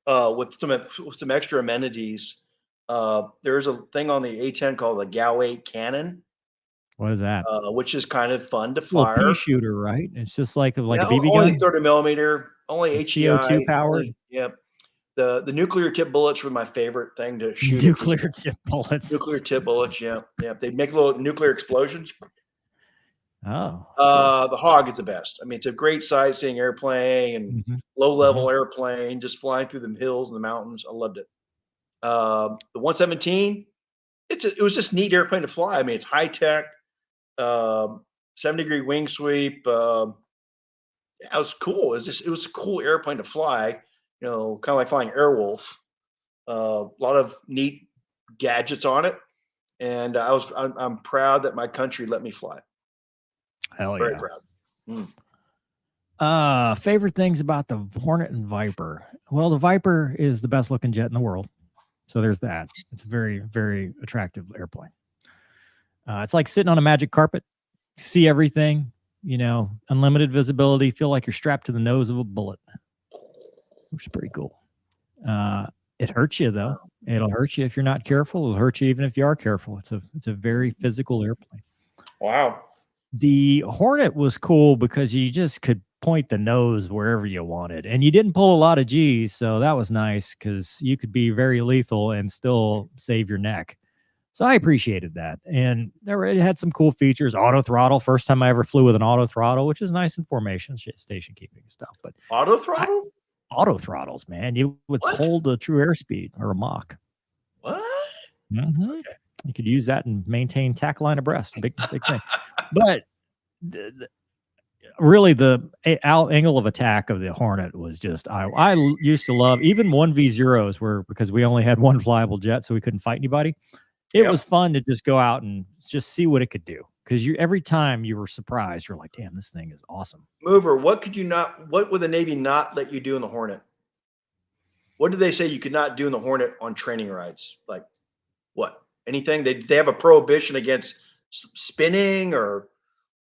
with some extra amenities. There's a thing on the A-10 called the GAU-8 cannon. What is that? Which is kind of fun to fire. Pea shooter, right? It's just like a BB gun. Only 30 millimeter, only CO2 powered. Yep. The nuclear tip bullets were my favorite thing to shoot. Nuclear tip bullets. Nuclear tip bullets. Yeah. They make little nuclear explosions. Oh. The Hog is the best. I mean, it's a great sightseeing airplane and low level airplane, just flying through the hills and the mountains. I loved it. The 117, it was just neat airplane to fly. I mean, it's high tech. 7-degree wing sweep. It was cool. It was a cool airplane to fly. kind of like flying Airwolf. A lot of neat gadgets on it, and I'm proud that my country let me fly. Hell Very yeah. proud. Favorite things about the Hornet and Viper. Well, the Viper is the best looking jet in the world. So there's that. It's a very, very attractive airplane. It's like sitting on a magic carpet, see everything, unlimited visibility, feel like you're strapped to the nose of a bullet, which is pretty cool. It hurts you though. It'll hurt you if you're not careful. It'll hurt you even if you are careful. It's a very physical airplane. Wow. The Hornet was cool because you just could point the nose wherever you wanted, and you didn't pull a lot of G's, so that was nice because you could be very lethal and still save your neck. So I appreciated that, and it had some cool features. Auto throttle, first time I ever flew with an auto throttle, which is nice in formation, station keeping and stuff. But auto throttle, auto throttles, man, you would hold a true airspeed or a Mach. What? Okay. You could use that and maintain tack line abreast. Big thing. But really, the angle of attack of the Hornet was just, I used to love, even 1v0s were, because we only had one flyable jet, so we couldn't fight anybody. It was fun to just go out and just see what it could do. Because every time you were surprised, you're like, damn, this thing is awesome. Mover, what would the Navy not let you do in the Hornet? What did they say you could not do in the Hornet on training rides? Like what? Anything? They have a prohibition against spinning, or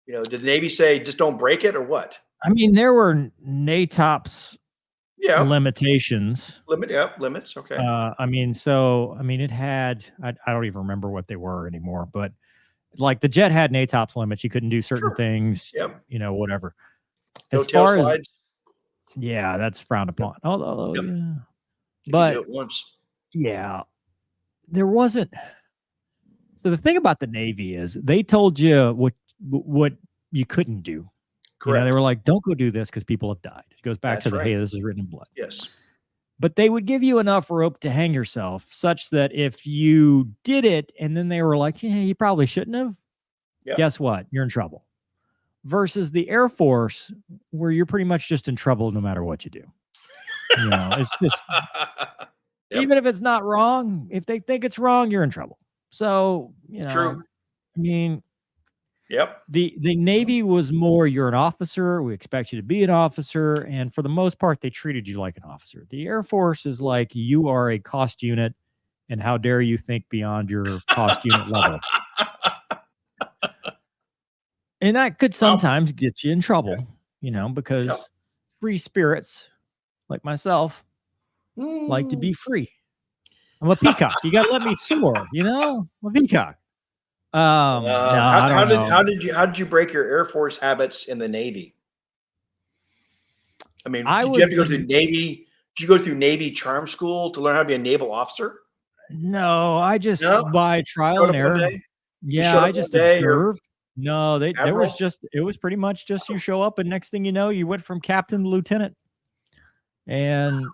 did the Navy say just don't break it, or what? I mean, there were NATOPS limitations. Limits. Okay. It had, I don't even remember what they were anymore, but like the jet had NATOPS limits. You couldn't do certain things. Yep. Whatever. No as tail far slides. Yeah, that's frowned upon. Although, Yep. yeah. You But can do it once. yeah, there wasn't. So the thing about the Navy is they told you what you couldn't do. Correct. They were like, don't go do this because people have died. It goes back That's to the, right. hey, this is written in blood. Yes. But they would give you enough rope to hang yourself such that if you did it and then they were like, yeah, you probably shouldn't have. Yep. Guess what? You're in trouble. Versus the Air Force, where you're pretty much just in trouble no matter what you do. It's just, even if it's not wrong, if they think it's wrong, you're in trouble. So, True. I mean, Yep. The Navy was more, you're an officer, we expect you to be an officer, and for the most part, they treated you like an officer. The Air Force is like, you are a cost unit, and how dare you think beyond your cost unit level. And that could sometimes get you in trouble, because free spirits like myself like to be free. I'm a peacock. You got to let me soar, I'm a peacock. How did you break your Air Force habits in the Navy? I mean, did you have to go through Navy? Did you go through Navy charm school to learn how to be a naval officer? No, I just by trial and error. Yeah, I just observed. No, it was pretty much just you show up, and next thing you know, you went from captain to lieutenant. And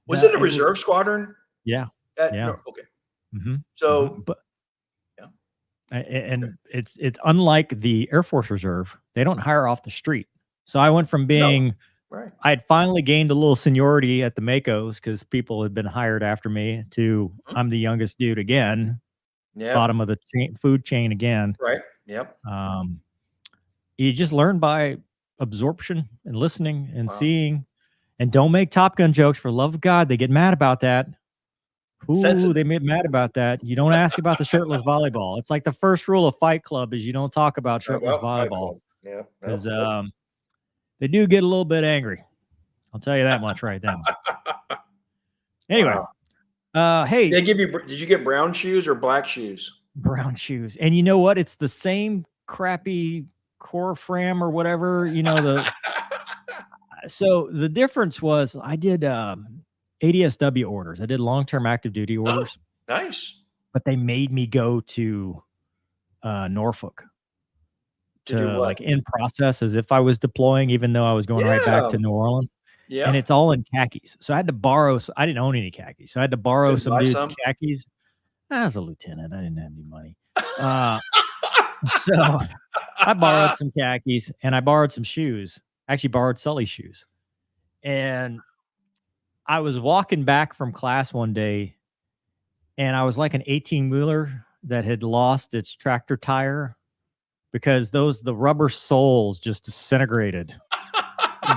was it a reserve squadron? Yeah. No, okay. Mm-hmm. So, but and it's unlike the Air Force Reserve. They don't hire off the street. So I went from being, I had finally gained a little seniority at the Makos because people had been hired after me, to I'm the youngest dude again. Yeah. Bottom of the food chain again. Right. Yep. You just learn by absorption and listening and seeing, and don't make Top Gun jokes, for the love of God. They get mad about that. Ooh, they get mad about that. You don't ask about the shirtless volleyball. It's like the first rule of Fight Club is you don't talk about shirtless volleyball. Yeah. Because they do get a little bit angry. I'll tell you that much right now. Anyway, hey. Did you get brown shoes or black shoes? Brown shoes. And you know what? It's the same crappy core frame or whatever, so the difference was I did ADSW orders. I did long-term active duty orders. Oh, nice. But they made me go to Norfolk to like in process as if I was deploying, even though I was going right back to New Orleans. Yeah. And it's all in khakis. So I had to borrow. I didn't own any khakis. So I had to borrow some dude's khakis. I was a lieutenant. I didn't have any money. So I borrowed some khakis and I borrowed some shoes. I actually borrowed Sully's shoes. And I was walking back from class one day, and I was like an 18-wheeler that had lost its tractor tire because the rubber soles just disintegrated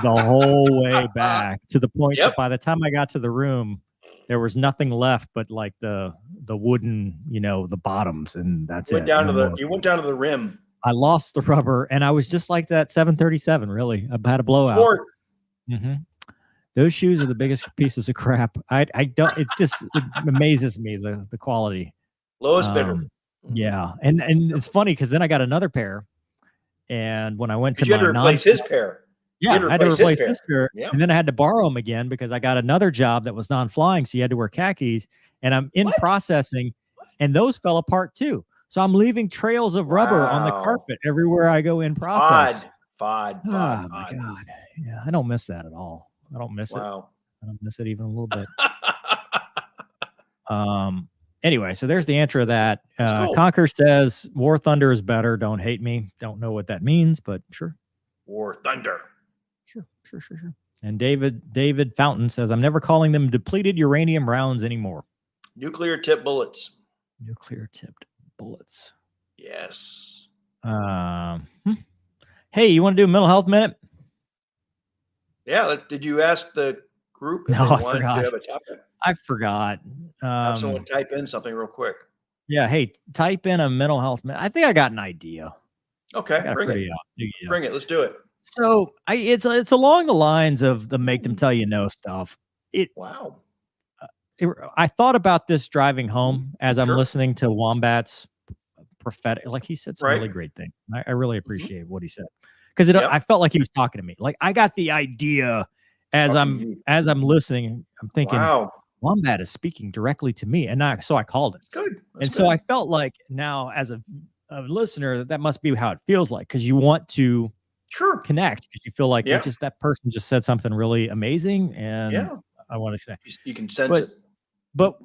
the whole way back to the point that by the time I got to the room, there was nothing left but like the wooden, the bottoms, and that's you it. You went down to the rim. I lost the rubber, and I was just like that 737. Really, I had a blowout. Those shoes are the biggest pieces of crap. I don't. It amazes me the quality. Lowest bidder. Yeah, and it's funny because then I got another pair, and when I went to you had to replace his pair. Yeah, I had to replace his pair, and then I had to borrow them again because I got another job that was non-flying, so you had to wear khakis, and I'm in processing, and those fell apart too. So I'm leaving trails of rubber on the carpet everywhere I go in process. FOD. Oh my God. Yeah, I don't miss that at all. I don't miss it. I don't miss it even a little bit. Anyway, so there's the answer to that. Conquer says War Thunder is better. Don't hate me. Don't know what that means, but sure. War Thunder. Sure. And David Fountain says, I'm never calling them depleted uranium rounds anymore. Nuclear tipped bullets. Nuclear tipped bullets. Yes. Hey, you want to do a mental health minute? Yeah. Did you ask the group? No, I forgot. To have a topic? I forgot. Have someone type in something real quick. Yeah. Hey, type in a mental health minute. I think I got an idea. Okay. Bring it. Bring it. Let's do it. So it's along the lines of the make them tell you no stuff. I thought about this driving home as I'm listening to Wombat's prophetic, like he said some really great thing. I really appreciate what he said because I felt like he was talking to me. Like I got the idea as I'm listening. I'm thinking, Wombat is speaking directly to me, and so I called it. Good. So I felt like now as a listener that must be how it feels like because you want to connect because you feel like that person just said something really amazing, and I want to connect. You can sense it. But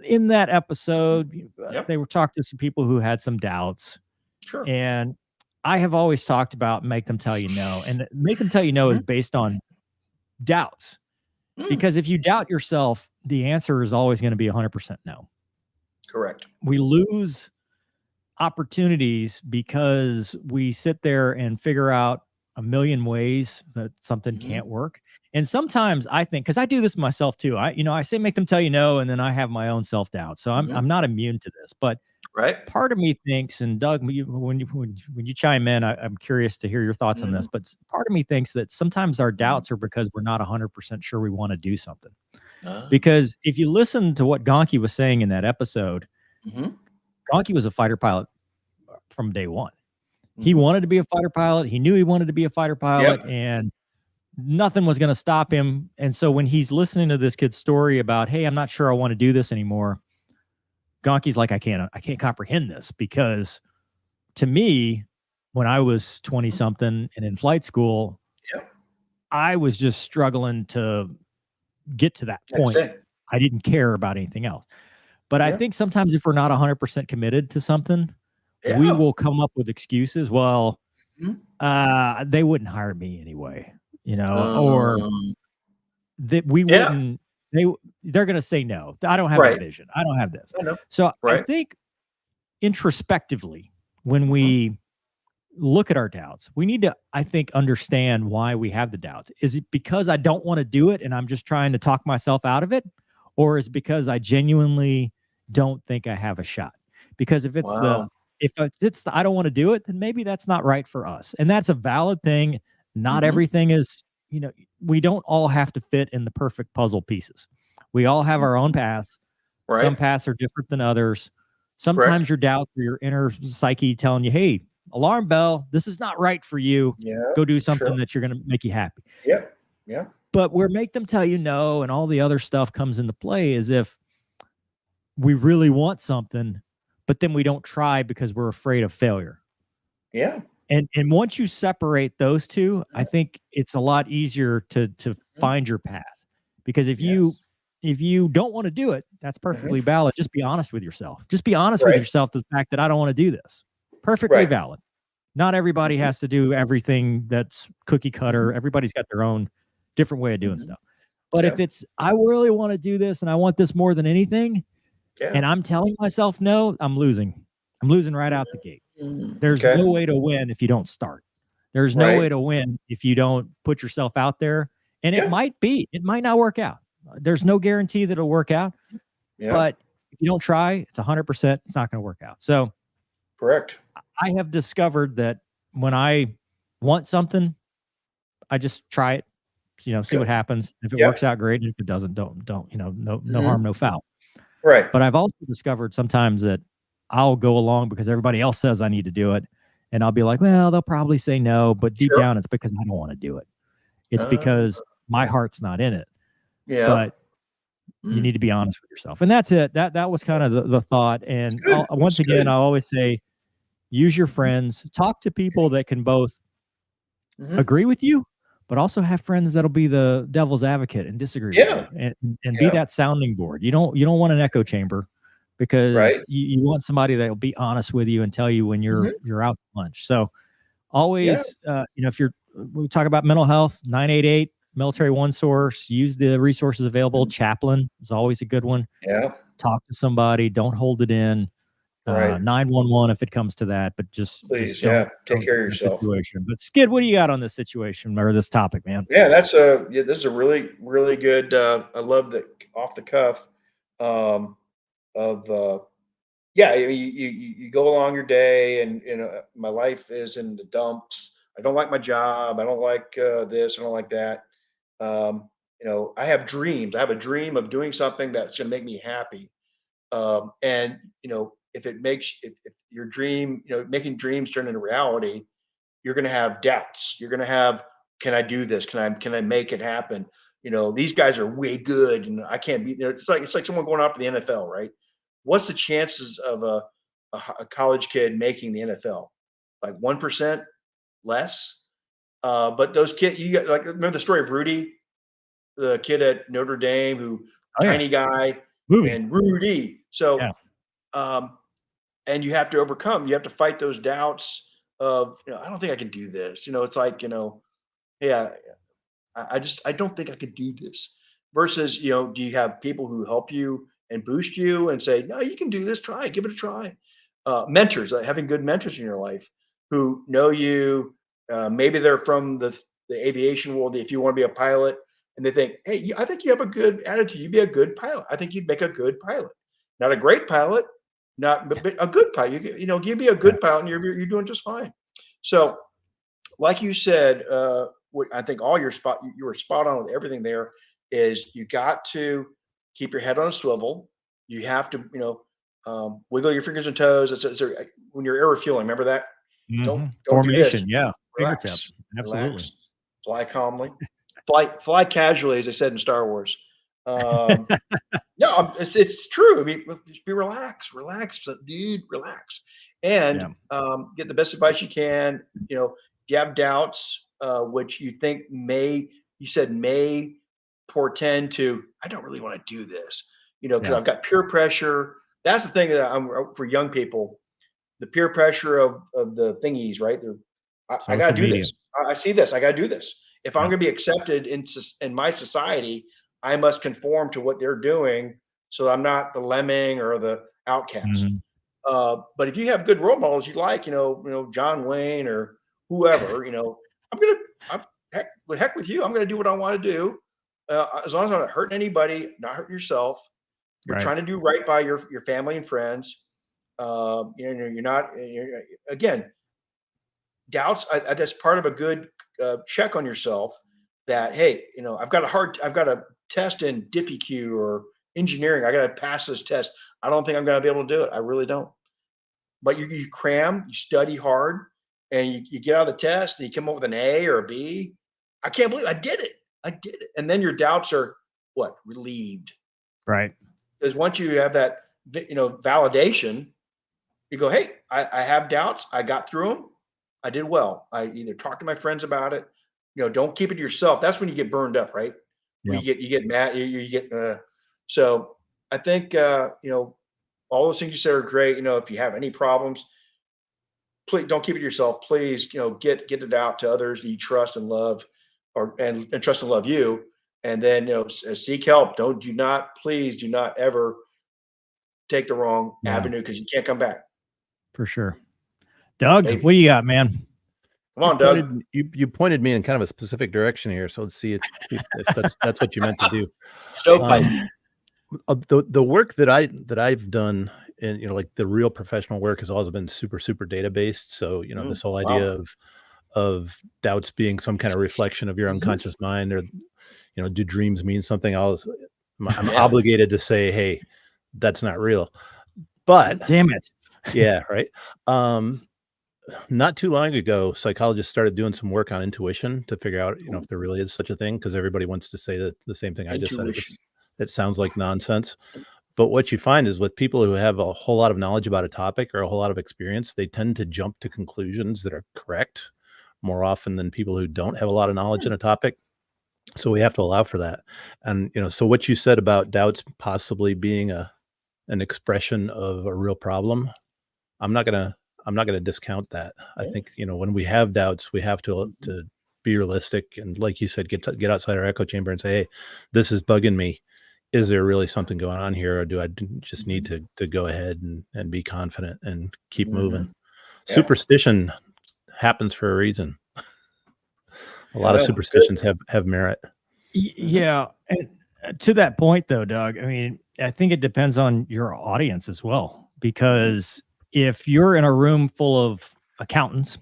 in that episode, they were talking to some people who had some doubts. Sure. And I have always talked about make them tell you no. And make them tell you no is based on doubts. Because if you doubt yourself, the answer is always going to be 100% no. Correct. We lose opportunities because we sit there and figure out a million ways that something can't work. And sometimes I think, because I do this myself too, I say make them tell you no, and then I have my own self-doubt. So I'm not immune to this. But part of me thinks, and Doug, when you chime in, I'm curious to hear your thoughts on this. But part of me thinks that sometimes our doubts are because we're not 100% sure we want to do something. Because if you listen to what Gonky was saying in that episode, Gonky was a fighter pilot from day one. He wanted to be a fighter pilot. He knew he wanted to be a fighter pilot, and nothing was going to stop him. And so when he's listening to this kid's story about, hey, I'm not sure I want to do this anymore, Gonky's like, I can't comprehend this, because to me, when I was 20 something and in flight school, I was just struggling to get to that point. I didn't care about anything else. But I think sometimes if we're not 100% committed to something, we will come up with excuses. Well, they wouldn't hire me anyway, or that we wouldn't. They're going to say no. I don't have that vision. I don't have this. So I think introspectively, when we look at our doubts, we need to, I think, understand why we have the doubts. Is it because I don't want to do it and I'm just trying to talk myself out of it? Or is it because I genuinely don't think I have a shot? Because if it's the I don't want to do it, then maybe that's not right for us. And that's a valid thing. Not everything is, we don't all have to fit in the perfect puzzle pieces. We all have our own paths. Some paths are different than others. Sometimes your doubts or your inner psyche telling you, hey, alarm bell, this is not right for you. Go do something that you're going to make you happy. But where make them tell you no and all the other stuff comes into play is if we really want something, but then we don't try because we're afraid of failure. And once you separate those two, I think it's a lot easier to find your path. Because if you don't want to do it, that's perfectly valid. Just be honest with yourself. Just be honest with yourself to the fact that I don't want to do this. Perfectly valid. Not everybody has to do everything that's cookie cutter. Everybody's got their own different way of doing stuff. But if it's, I really want to do this and I want this more than anything, and I'm telling myself no, I'm losing. I'm losing right out the gate. There's no way to win if you don't start. There's no way to win if you don't put yourself out there. And it might not work out. There's no guarantee that it'll work out. But if you don't try, it's 100%, it's not going to work out. So correct. I have discovered that when I want something, I just try it, see what happens. If it works out, great. And if it doesn't, don't, no harm, no foul. Right. But I've also discovered sometimes that I'll go along because everybody else says I need to do it. And I'll be like, well, they'll probably say no, but deep down, it's because I don't want to do it. It's because my heart's not in it. Yeah. But you need to be honest with yourself. And that's it. That was kind of the thought. And once again, I always say, use your friends, talk to people that can both agree with you, but also have friends that'll be the devil's advocate and disagree with you and be that sounding board. You don't want an echo chamber, because you want somebody that will be honest with you and tell you when you're out to lunch. So always, if we talk about mental health, 988 Military One Source, use the resources available. Chaplain is always a good one. Yeah. Talk to somebody. Don't hold it in. 911 if it comes to that, but just please, don't take care of yourself. Situation. But Skid, what do you got on this situation or this topic, man? Yeah, this is a really, really good. I love the off the cuff you go along your day, and my life is in the dumps. I don't like my job. I don't like this. I don't like that. I have dreams. I have a dream of doing something that's going to make me happy. And if your dream, making dreams turn into reality, you're going to have doubts. You're going to have, can I do this? Can I make it happen? These guys are way good, and I can't be there. It's like someone going off to the NFL, right? What's the chances of a college kid making the NFL? Like 1% less. But those kids, remember the story of Rudy, the kid at Notre Dame tiny guy, and Rudy. So, and you have to overcome. You have to fight those doubts of, I don't think I can do this. It's like, I don't think I could do this. Versus, do you have people who help you and boost you and say, no, you can do this. Try it. Give it a try. Mentors, having good mentors in your life who know you. Maybe they're from the aviation world. If you want to be a pilot, and they think, hey, I think you have a good attitude. You'd be a good pilot. I think you'd make a good pilot. Not a great pilot, but a good pilot. Give me a good pilot, and you're doing just fine. So, like you said, I think you were spot on with everything there. Is you got to keep your head on a swivel. You have to, wiggle your fingers and toes. When you're air refueling, remember that? Don't formation. Do this. Relax, fingertip. Absolutely. Relax, fly calmly, fly casually, as they said in Star Wars. No, it's true. I mean, just be relaxed, dude, relax, and get the best advice you can. If you have doubts, which you think may portend to, I don't really want to do this, because I've got peer pressure. That's the thing that for young people, the peer pressure of the thingies, right? I got to do this. I see this. I got to do this. If I'm going to be accepted in my society, I must conform to what they're doing, so I'm not the lemming or the outcast. But if you have good role models, you like, John Wayne or whoever, heck with you. I'm going to do what I want to do, as long as I'm not hurting anybody, not hurting yourself. You're trying to do right by your family and friends. You're not. Again, doubts. That's part of a good check on yourself. That, hey, I've got a test in DiffyQ or engineering. I got to pass this test. I don't think I'm going to be able to do it. I really don't. But you cram, you study hard, and you get out of the test and you come up with an A or a B. I can't believe I did it. And then your doubts are relieved. Right. Because once you have that, validation, you go, hey, I have doubts. I got through them. I did well. I either talked to my friends about it. Don't keep it to yourself. That's when you get burned up, right? Yeah. You get mad. You get. So I think all those things you said are great. If you have any problems, please don't keep it to yourself. Please, get it out to others that you trust and love, and trust and love you. and then seek help. Please do not ever take the wrong avenue, because you can't come back. For sure. Doug, Hey. what do you got, man? Come on, Doug. You pointed me in kind of a specific direction here, so let's see if that's what you meant to do. Stovepipe. The work that I've done, and like the real professional work, has always been super data based. So this whole idea of doubts being some kind of reflection of your unconscious mind, or do dreams mean something? I'm obligated to say, hey, that's not real. But damn it, yeah, right. Not too long ago, psychologists started doing some work on intuition to figure out, if there really is such a thing, because everybody wants to say that the same thing I just said. It sounds like nonsense. But what you find is with people who have a whole lot of knowledge about a topic or a whole lot of experience, they tend to jump to conclusions that are correct more often than people who don't have a lot of knowledge in a topic. So we have to allow for that. And, so what you said about doubts possibly being an expression of a real problem, I'm not going to discount that. I think, when we have doubts, we have to be realistic. And like you said, get outside our echo chamber and say, hey, this is bugging me. Is there really something going on here? Or do I just need to go ahead and be confident and keep moving? Yeah. Superstition happens for a reason. A lot of superstitions have merit. Yeah. And to that point though, Doug, I mean, I think it depends on your audience as well, because if you're in a room full of accountants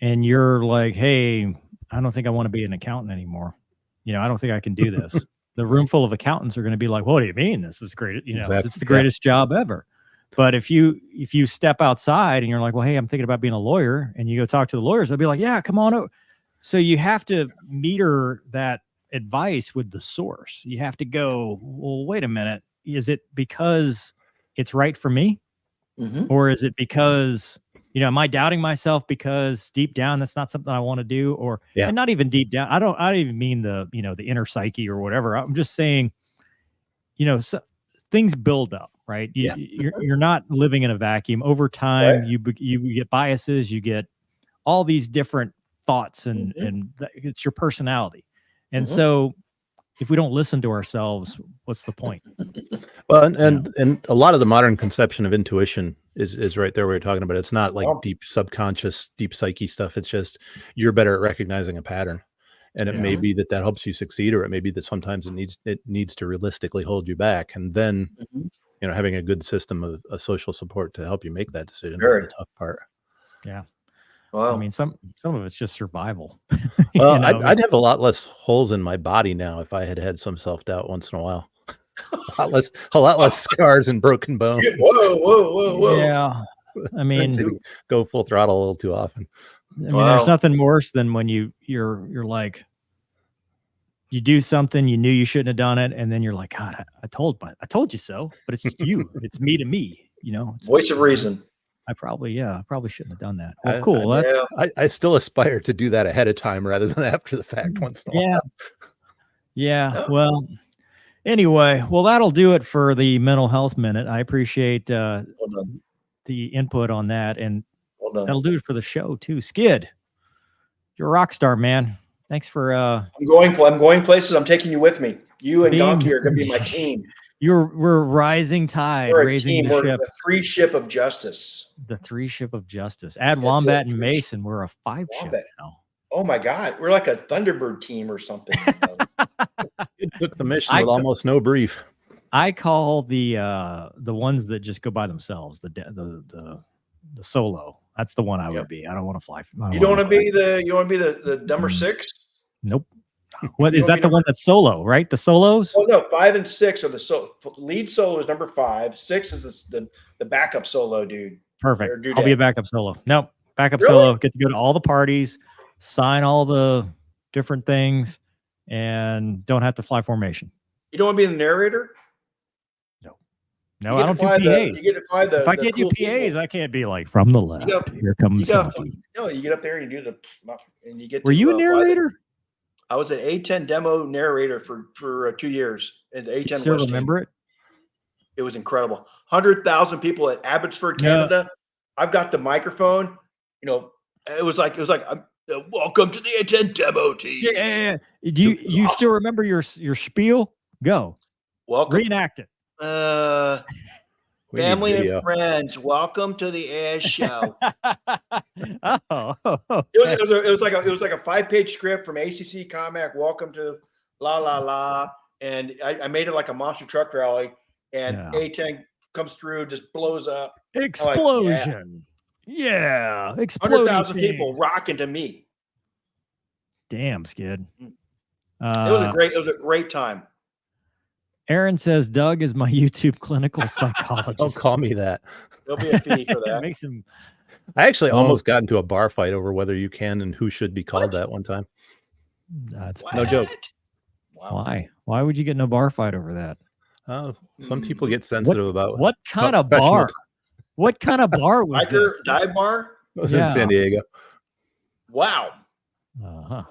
and you're like, hey, I don't think I want to be an accountant anymore. I don't think I can do this. The room full of accountants are going to be like, what do you mean? This is great. Exactly. It's the greatest job ever. But if you step outside and you're like, well, hey, I'm thinking about being a lawyer, and you go talk to the lawyers, they'll be like, yeah, come on over. So you have to meter that advice with the source. You have to go, well, wait a minute. Is it because it's right for me? Or is it because, am I doubting myself because deep down that's not something I want to do? Or and not even deep down. I don't even mean the inner psyche or whatever. I'm just saying, so things build up, right? You're not living in a vacuum. Over time, you get biases, you get all these different thoughts, and it's your personality. And so if we don't listen to ourselves, what's the point? Well, and a lot of the modern conception of intuition is right there where you're talking about. It's not like deep subconscious, deep psyche stuff. It's just you're better at recognizing a pattern. And it may be that helps you succeed, or it may be that sometimes it needs to realistically hold you back. And then, having a good system of social support to help you make that decision is the tough part. Yeah. Well, I mean, some of it's just survival. Well, I'd have a lot less holes in my body now if I had some self-doubt once in a while. a lot less scars and broken bones. Whoa. Yeah. I mean, go full throttle a little too often. I mean, there's nothing worse than when you're like, you do something, you knew you shouldn't have done it, and then you're like, God, I told you so, but it's just you. It's me to me, Voice of reason. I probably shouldn't have done that. Well, cool. I still aspire to do that ahead of time rather than after the fact once in a while. Yeah. Well, anyway, that'll do it for the mental health minute. I appreciate the input on that, and that'll do it for the show too. Skid, you're a rock star, man. Thanks for I'm going places. I'm taking you with me. You and Gonky are going to be my team. We're rising tide, raising the ship. The 3 ship of justice. The 3 ship of justice. Add Wombat and Mason. We're a 5 ship now. Oh my God, we're like a Thunderbird team or something. It took the mission with almost no brief. I call the ones that just go by themselves the solo. That's the one I would be. I don't want to fly. You don't want to be the number 6? Nope. What is that? The one that's solo, right? The solos? Oh no, 5 and 6 are the lead solo is number 5. 6 is the backup solo dude. Perfect. I'll be a backup solo. Nope. Backup solo. Get to go to all the parties, sign all the different things, and don't have to fly formation. You don't want to be the narrator? No, I don't do PAs. If I can't do PAs, I can't be like, from the left. Here comes Gonky. No, you get up there and you do and you get. Were you a narrator? I was an A10 demo narrator for 2 years at the A10. Still remember it? It was incredible. 100,000 people at Abbotsford, Canada. I've got the microphone. It was like Welcome to the A10 demo team. Yeah. Do you still remember your spiel? Go. Welcome. Reenact it. Family and friends, welcome to the air show. It was like a 5-page script from ACC Comac. Welcome to la la la, and I made it like a monster truck rally, and A10 comes through, just blows up. Explosion. Yeah. Exploding 100,000 people rocking to me. Damn, Skid. It was a great time. Aaron says Doug is my YouTube clinical psychologist. Don't call me that. There'll be a fee for that. Makes him. I actually almost got into a bar fight over whether you can and who should be called that one time. That's no joke. Wow. Why would you get in a bar fight over that? Oh, some people get sensitive about what kind of bar? What kind of bar was this? Dive bar? It was in San Diego. Wow. Uh-huh.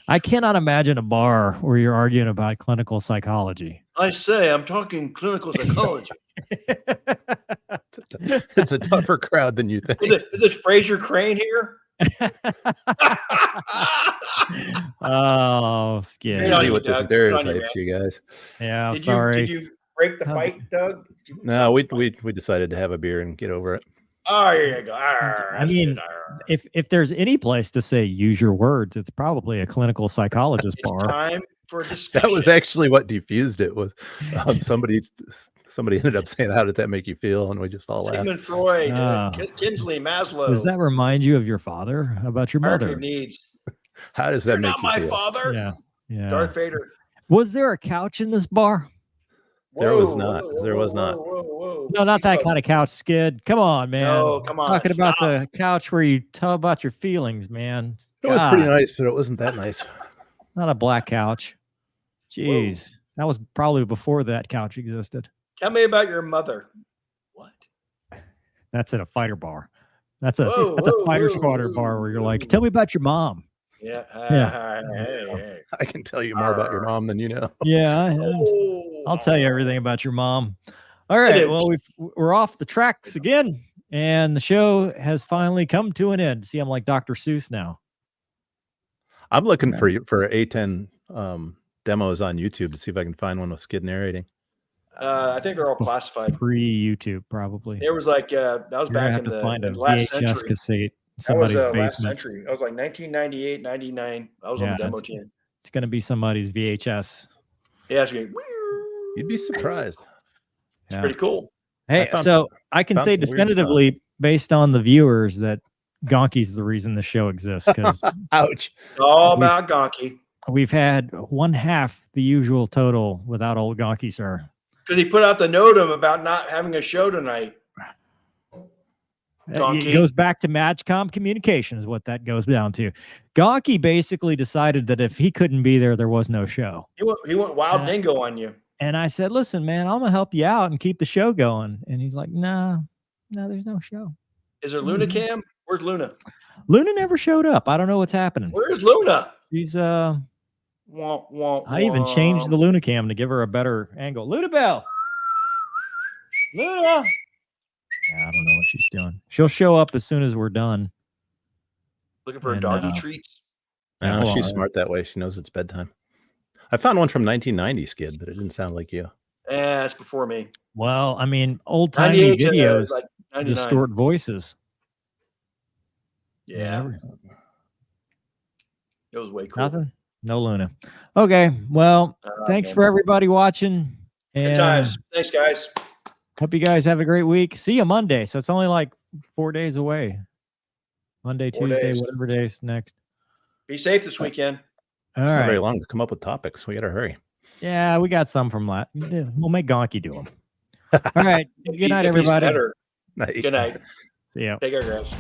I cannot imagine a bar where you're arguing about clinical psychology. I say, I'm talking clinical psychology. It's a tougher crowd than you think. Is it Fraser Crane here? Oh, Skid. Crazy with the stereotypes, you guys. Yeah, sorry. Did you break the fight, Doug? No, we decided to have a beer and get over it. Oh, here you go. I mean, if there's any place to say use your words, it's probably a clinical psychologist bar. Time for discussion. That was actually what diffused it. Was somebody ended up saying, "How did that make you feel?" And we just all laughed. Sigmund Freud, Kinsley, Maslow. Does that remind you of your father? About your mother? Needs. How does that make you feel? Not my father. Yeah. Darth Vader. Was there a couch in this bar? There was not. There was not. No, not that kind of couch, Skid. Come on, man. No, come on. Talking about the couch where you tell about your feelings, man. It was pretty nice, but it wasn't that nice. Not a black couch. Jeez. That was probably before that couch existed. Tell me about your mother. What? That's at a fighter bar. That's a fighter squadron bar where you're like, tell me about your mom. Yeah. Hey. I can tell you more about your mom than you know. Yeah. I'll tell you everything about your mom. All right. Well, we're off the tracks again, and the show has finally come to an end. See, I'm like Dr. Seuss now. I'm looking for A10 demos on YouTube to see if I can find one with Skid narrating. I think they're all classified. Pre-YouTube, probably. There was like that was back in the last century. Cassette. That was last century. That was like 1998, 99. I was on the demo team. It's going to be somebody's VHS. Yeah, it's going to be You'd be surprised. It's pretty cool. Hey, I can say definitively, based on the viewers, that Gonky's the reason the show exists. Because ouch, all about Gonky. We've had one half the usual total without old Gonky, sir. Because he put out the notum about not having a show tonight. Gonky. It goes back to MatchCom communication is what that goes down to. Gonky basically decided that if he couldn't be there, there was no show. He went wild dingo on you. And I said, listen, man, I'm going to help you out and keep the show going. And he's like, no, there's no show. Is there Luna Cam? Where's Luna? Luna never showed up. I don't know what's happening. Where's Luna? She's, I even changed the Luna Cam to give her a better angle. Luna Bell. Luna. Yeah, I don't know what she's doing. She'll show up as soon as we're done. Looking for doggy treats. No, she's smart that way. She knows it's bedtime. I found one from 1990, Skid, but it didn't sound like you. Yeah, it's before me. Well, I mean, old-timey videos distort voices. Yeah. It was way cool. Nothing? No Luna. Okay, well, thanks for everybody watching. Good times. Thanks, guys. Hope you guys have a great week. See you Monday. So it's only like 4 days away. Monday, Tuesday, whatever days next. Be safe this weekend. It's not very long to come up with topics. We got to hurry. Yeah, we got some from last. We'll make Gonky do them. All right. Good night, everybody. Good night. See ya. Take care, guys.